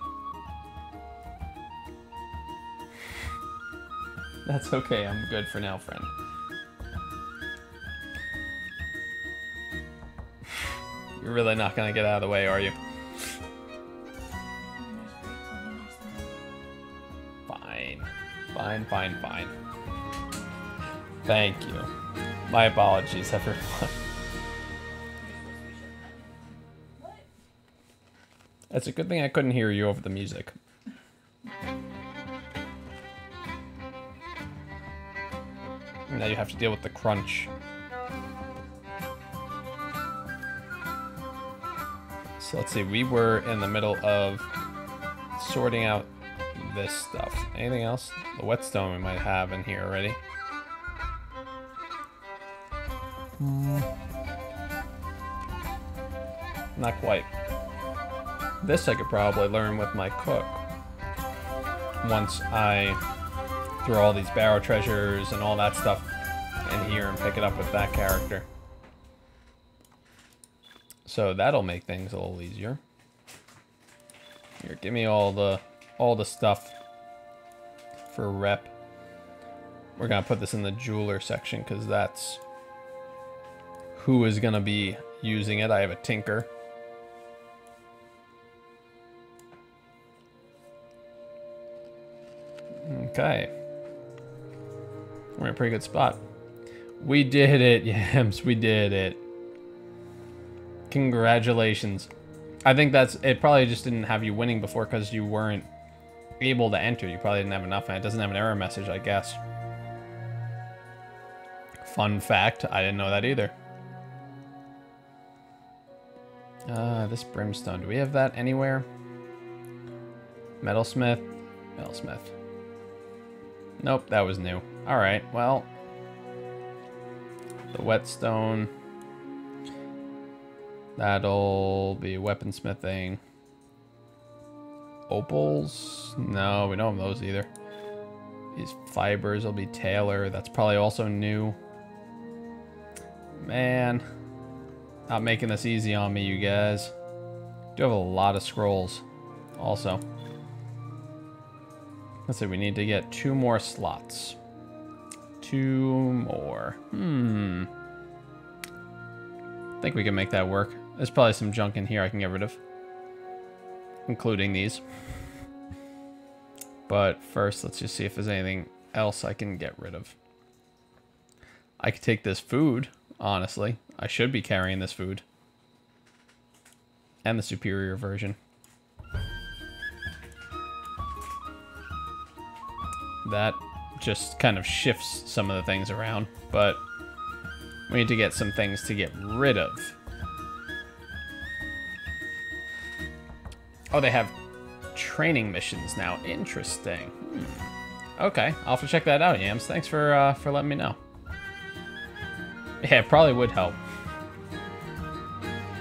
That's okay, I'm good for now, friend. You're really not gonna get out of the way, are you? Fine. Fine, fine, fine. Thank you. My apologies, everyone. It's a good thing I couldn't hear you over the music. Now you have to deal with the crunch. So let's see, we were in the middle of sorting out this stuff. Anything else? The whetstone we might have in here already. Not quite. This I could probably learn with my cook. Once I throw all these barrow treasures and all that stuff in here and pick it up with that character. So that'll make things a little easier. Here, give me all the stuff for rep. We're gonna put this in the jeweler section because that's who is gonna be using it. I have a tinker. Okay. We're in a pretty good spot. We did it, Yams. We did it. Congratulations. I think it probably just didn't have you winning before because you weren't able to enter. You probably didn't have enough, and it doesn't have an error message, I guess. Fun fact, I didn't know that either. This brimstone. Do we have that anywhere? Metalsmith. Metalsmith. Nope, that was new. Alright, well. The whetstone. That'll be weaponsmithing. Opals? No, we don't have those either. These fibers will be Taylor. That's probably also new. Man. Not making this easy on me, you guys. Do have a lot of scrolls also. Let's see, we need to get 2 more slots. 2 more. I think we can make that work. There's probably some junk in here I can get rid of. Including these. But first, let's just see if there's anything else I can get rid of. I could take this food, honestly. I should be carrying this food. And the superior version. That just kind of shifts some of the things around, but we need to get some things to get rid of. Oh, they have training missions now. Interesting. Okay, I'll have to check that out, Yams. Thanks for letting me know. Yeah, it probably would help.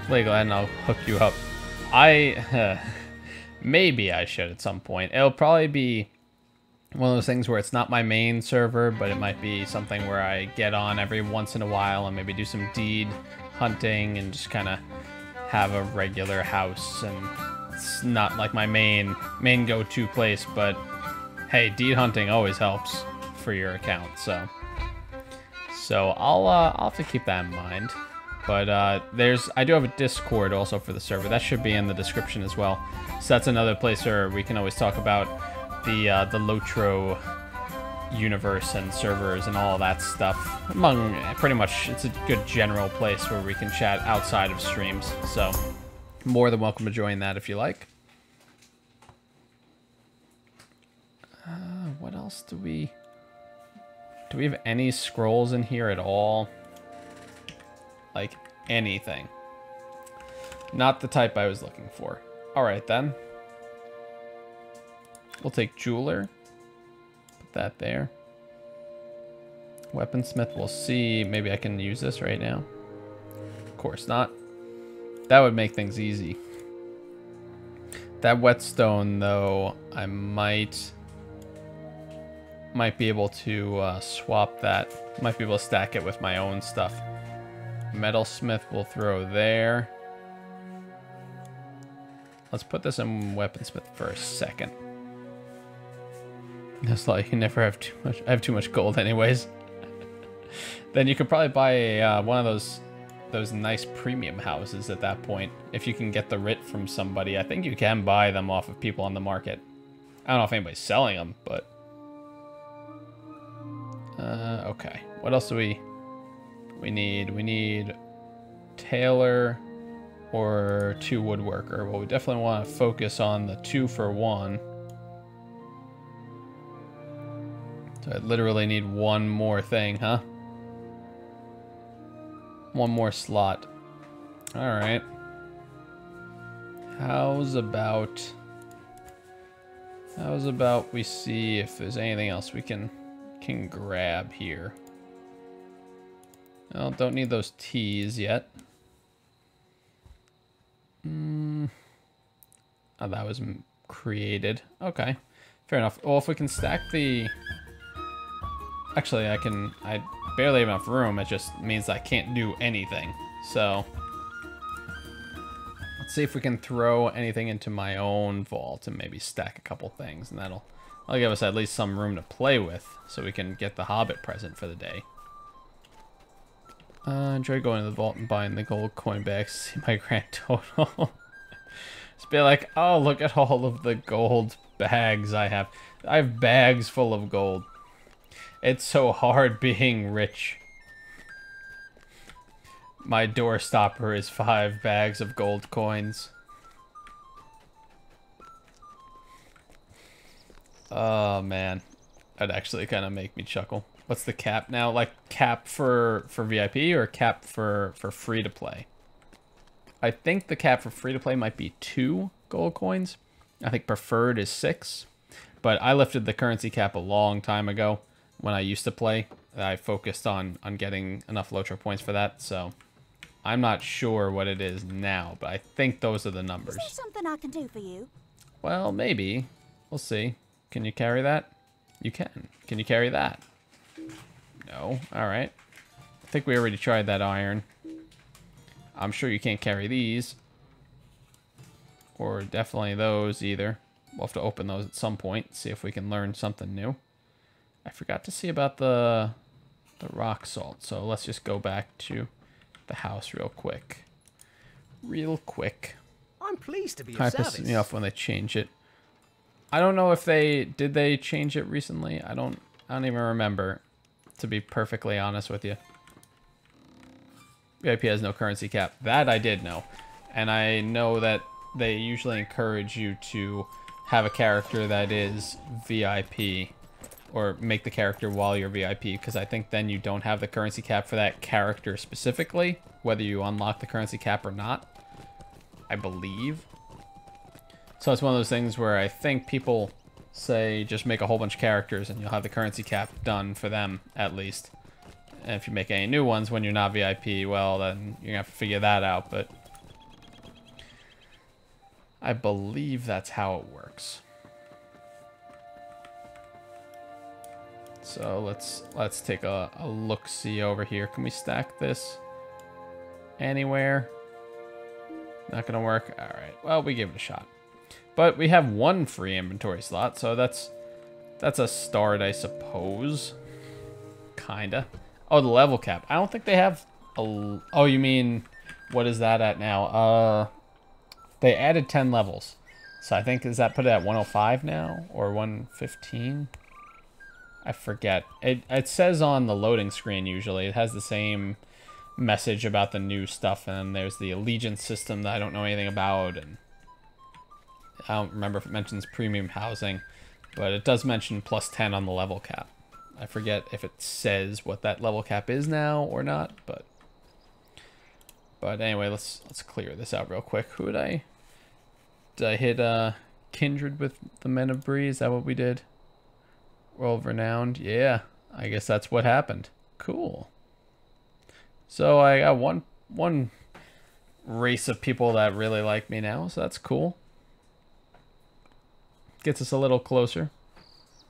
Play glad and I'll hook you up. Maybe I should at some point. It'll probably be one of those things where it's not my main server, but it might be something where I get on every once in a while and maybe do some deed hunting and just kind of have a regular house. And it's not like my main go-to place, but hey, deed hunting always helps for your account. So I'll have to keep that in mind. But I do have a Discord also for the server. That should be in the description as well. So that's another place where we can always talk about the LOTRO universe and servers and all that stuff. Among pretty much, it's a good general place where we can chat outside of streams. So, more than welcome to join that if you like. What else do we have any scrolls in here at all? Like anything. Not the type I was looking for. All right then. We'll take jeweler. Put that there. Weaponsmith, we'll see. Maybe I can use this right now. Of course not. That would make things easy. That whetstone, though, I might be able to swap that. Might be able to stack it with my own stuff. Metalsmith we'll throw there. Let's put this in weaponsmith for a second. That's like you never have too much. I have too much gold anyways. Then you could probably buy one of those nice premium houses at that point. If you can get the writ from somebody. I think you can buy them off of people on the market. I don't know if anybody's selling them, but... okay. What else do we need? We need tailor or 2 woodworker. Well, we definitely want to focus on the 2 for 1. So I literally need one more thing, huh? One more slot. Alright. How's about we see if there's anything else we can grab here. Well, don't need those T's yet. Oh, that was created. Okay. Fair enough. Well, if we can stack the... Actually, I barely have enough room. It just means I can't do anything. So, let's see if we can throw anything into my own vault and maybe stack a couple things. And that'll give us at least some room to play with so we can get the Hobbit present for the day. Enjoy going to the vault and buying the gold coin bags to see my grand total. Just be like, oh, look at all of the gold bags I have. I have bags full of gold. It's so hard being rich. My doorstopper is 5 bags of gold coins. Oh, man. That'd actually kind of make me chuckle. What's the cap now? Like, cap for VIP or cap for free to play? I think the cap for free to play might be 2 gold coins. I think preferred is 6. But I lifted the currency cap a long time ago. When I used to play, I focused on getting enough LOTRO points for that, so I'm not sure what it is now, but I think those are the numbers. Is there something I can do for you? Well, maybe. We'll see. Can you carry that? You can. Can you carry that? No. Alright. I think we already tried that iron. I'm sure you can't carry these. Or definitely those either. We'll have to open those at some point, see if we can learn something new. I forgot to see about the rock salt, so let's just go back to the house real quick. I'm pleased to be of Kind of service. pisses me off when they change it. I don't know if did they change it recently. I don't even remember, to be perfectly honest with you. VIP has no currency cap. That I did know, and I know that they usually encourage you to have a character that is VIP. Or make the character while you're VIP, because I think then you don't have the currency cap for that character specifically, whether you unlock the currency cap or not, I believe. So it's one of those things where I think people say just make a whole bunch of characters and you'll have the currency cap done for them, at least. And if you make any new ones when you're not VIP, well, then you're going to have to figure that out, but I believe that's how it works. So let's take a look-see over here. Can we stack this anywhere? Not gonna work. All right. Well, we give it a shot. But we have 1 free inventory slot, so that's a start, I suppose. Kinda. Oh, the level cap. I don't think they have a... Oh, you mean what is that at now? They added 10 levels. So I think, does that put it at 105 now or 115? I forget. It says on the loading screen usually. It has the same message about the new stuff, and then there's the allegiance system that I don't know anything about, and I don't remember if it mentions premium housing, but it does mention +10 on the level cap. I forget if it says what that level cap is now or not, but anyway, let's clear this out real quick. Who did I hit Kindred with the Men of Bree? Is that what we did? World renowned? Yeah, I guess that's what happened. Cool. So I got one race of people that really like me now, so that's cool. Gets us a little closer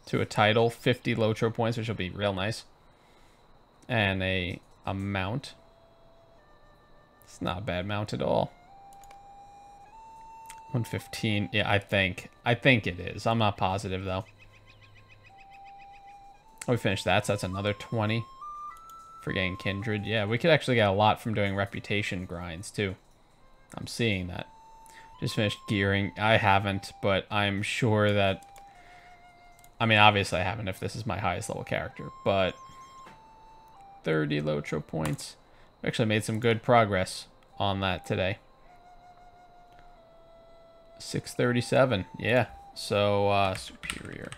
to a title, 50 LOTRO points, which will be real nice. And a mount. It's not a bad mount at all. 115. Yeah, I think it is. I'm not positive though. Oh, we finished that, so that's another 20 for getting Kindred. Yeah, we could actually get a lot from doing reputation grinds too. I'm seeing that. Just finished gearing. I haven't, but I'm sure that... I mean, obviously I haven't if this is my highest level character, but 30 LOTRO points. We actually made some good progress on that today. 637, yeah. So, superior.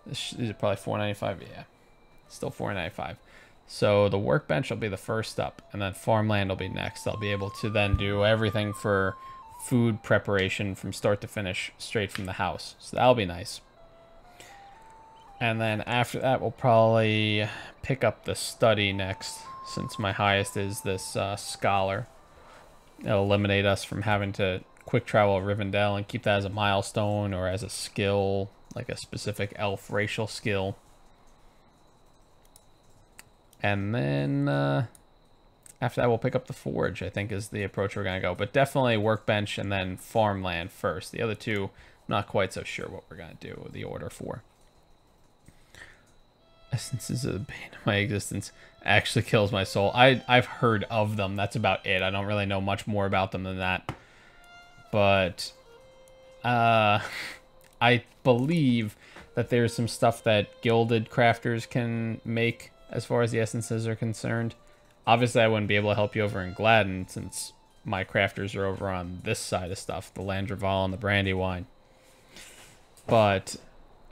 These are probably 495, yeah. Still 495. So the workbench will be the first up, and then farmland will be next. I'll be able to then do everything for food preparation from start to finish straight from the house. So that'll be nice. And then after that, we'll probably pick up the study next, since my highest is this scholar. It'll eliminate us from having to quick travel Rivendell and keep that as a milestone or as a skill, like a specific elf racial skill. And then after that, we'll pick up the forge, I think is the approach we're going to go. But definitely workbench and then farmland first. The other two, I'm not quite so sure what we're going to do the order for. Essences of the bane of my existence actually kills my soul. I've heard of them. That's about it. I don't really know much more about them than that. But I believe that there's some stuff that gilded crafters can make as far as the essences are concerned. Obviously, I wouldn't be able to help you over in Gladden since my crafters are over on this side of stuff, the Landreval and the Brandywine. But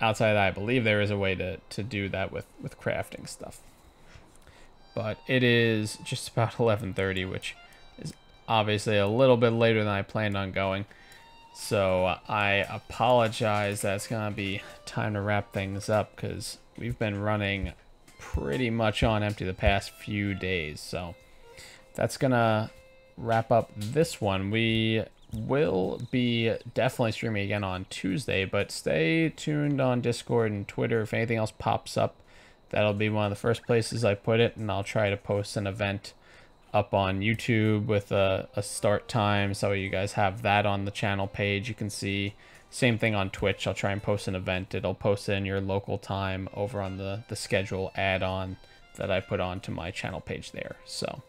outside of that, I believe there is a way to do that with crafting stuff. But it is just about 11:30, which is obviously a little bit later than I planned on going. So I apologize that it's going to be time to wrap things up because we've been running pretty much on empty the past few days. So that's going to wrap up this one. We will be definitely streaming again on Tuesday, but stay tuned on Discord and Twitter. If anything else pops up, that'll be one of the first places I put it, and I'll try to post an event up on YouTube with a start time so you guys have that on the channel page. You can see same thing on Twitch. I'll try and post an event. It'll post it in your local time over on the schedule add-on that I put onto my channel page there. So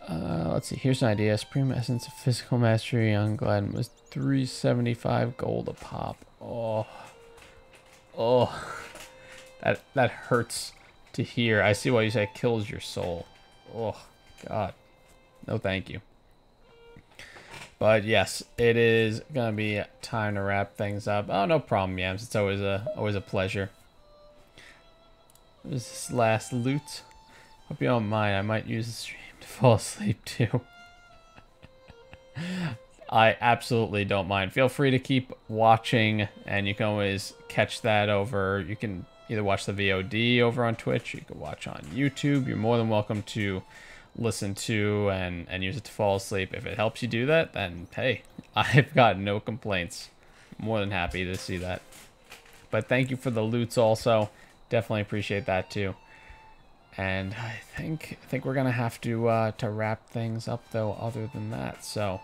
let's see, here's an idea. Supreme Essence of Physical Mastery on Gladden was 375 gold a pop. That hurts to hear. I see why you say it kills your soul. Oh god, no thank you. But yes, it is gonna be time to wrap things up. Oh, no problem, Yams. It's always a pleasure. There's this last loot. Hope you don't mind. I might use the stream to fall asleep too. I absolutely don't mind. Feel free to keep watching, and you can always catch that over. You can either watch the VOD over on Twitch, or you can watch on YouTube. You're more than welcome to listen to and use it to fall asleep. If it helps you do that, then hey, I've got no complaints. More than happy to see that. But thank you for the loots also. Definitely appreciate that too. And I think we're gonna have to wrap things up though, other than that. So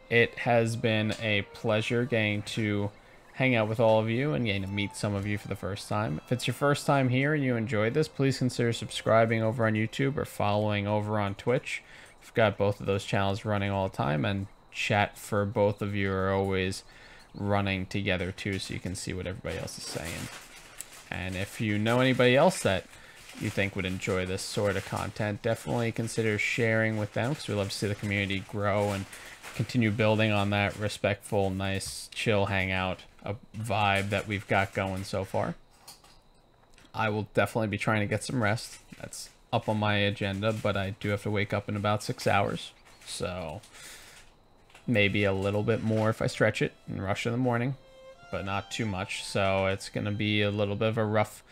it has been a pleasure getting to hang out with all of you and getting to meet some of you for the first time. If it's your first time here and you enjoyed this, please consider subscribing over on YouTube or following over on Twitch. We've got both of those channels running all the time, and chat for both of you are always running together too, so you can see what everybody else is saying. And if you know anybody else that you think would enjoy this sort of content, definitely consider sharing with them, because we love to see the community grow and continue building on that respectful, nice, chill hangout vibe that we've got going so far. I will definitely be trying to get some rest. That's up on my agenda, but I do have to wake up in about 6 hours. So maybe a little bit more if I stretch it and rush in the morning, but not too much. So it's going to be a little bit of a rough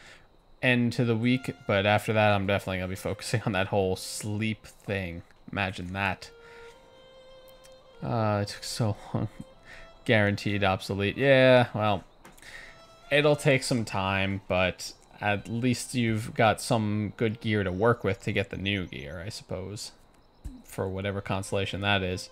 end to the week, but after that I'm definitely going to be focusing on that whole sleep thing. Imagine that. It took so long. Guaranteed obsolete. Yeah, well, it'll take some time, but at least you've got some good gear to work with to get the new gear, I suppose, for whatever constellation that is.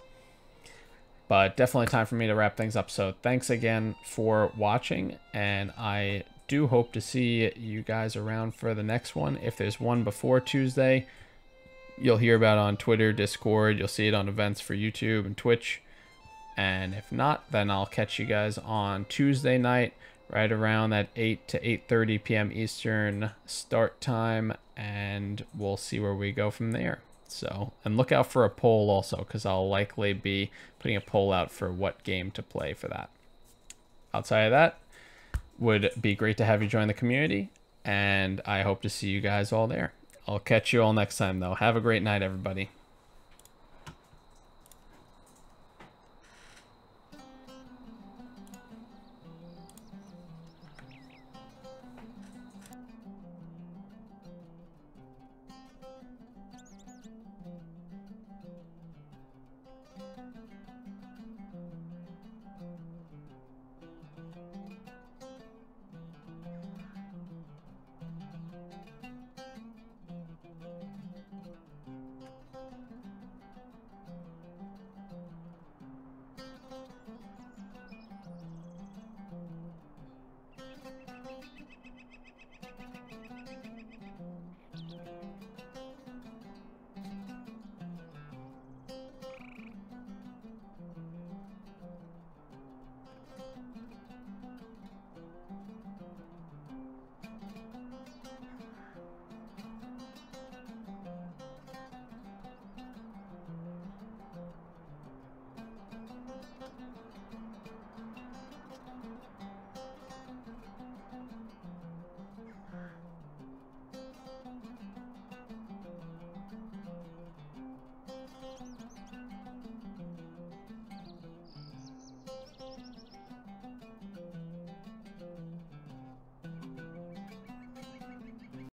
But definitely time for me to wrap things up. So thanks again for watching, and I do hope to see you guys around for the next one. If there's one before Tuesday, you'll hear about it on Twitter, Discord. You'll see it on events for YouTube and Twitch. And if not, then I'll catch you guys on Tuesday night, right around that 8 to 8:30 p.m. Eastern start time, and we'll see where we go from there. So, and look out for a poll also, because I'll likely be putting a poll out for what game to play for that. Outside of that, would be great to have you join the community, and I hope to see you guys all there. I'll catch you all next time, though. Have a great night, everybody.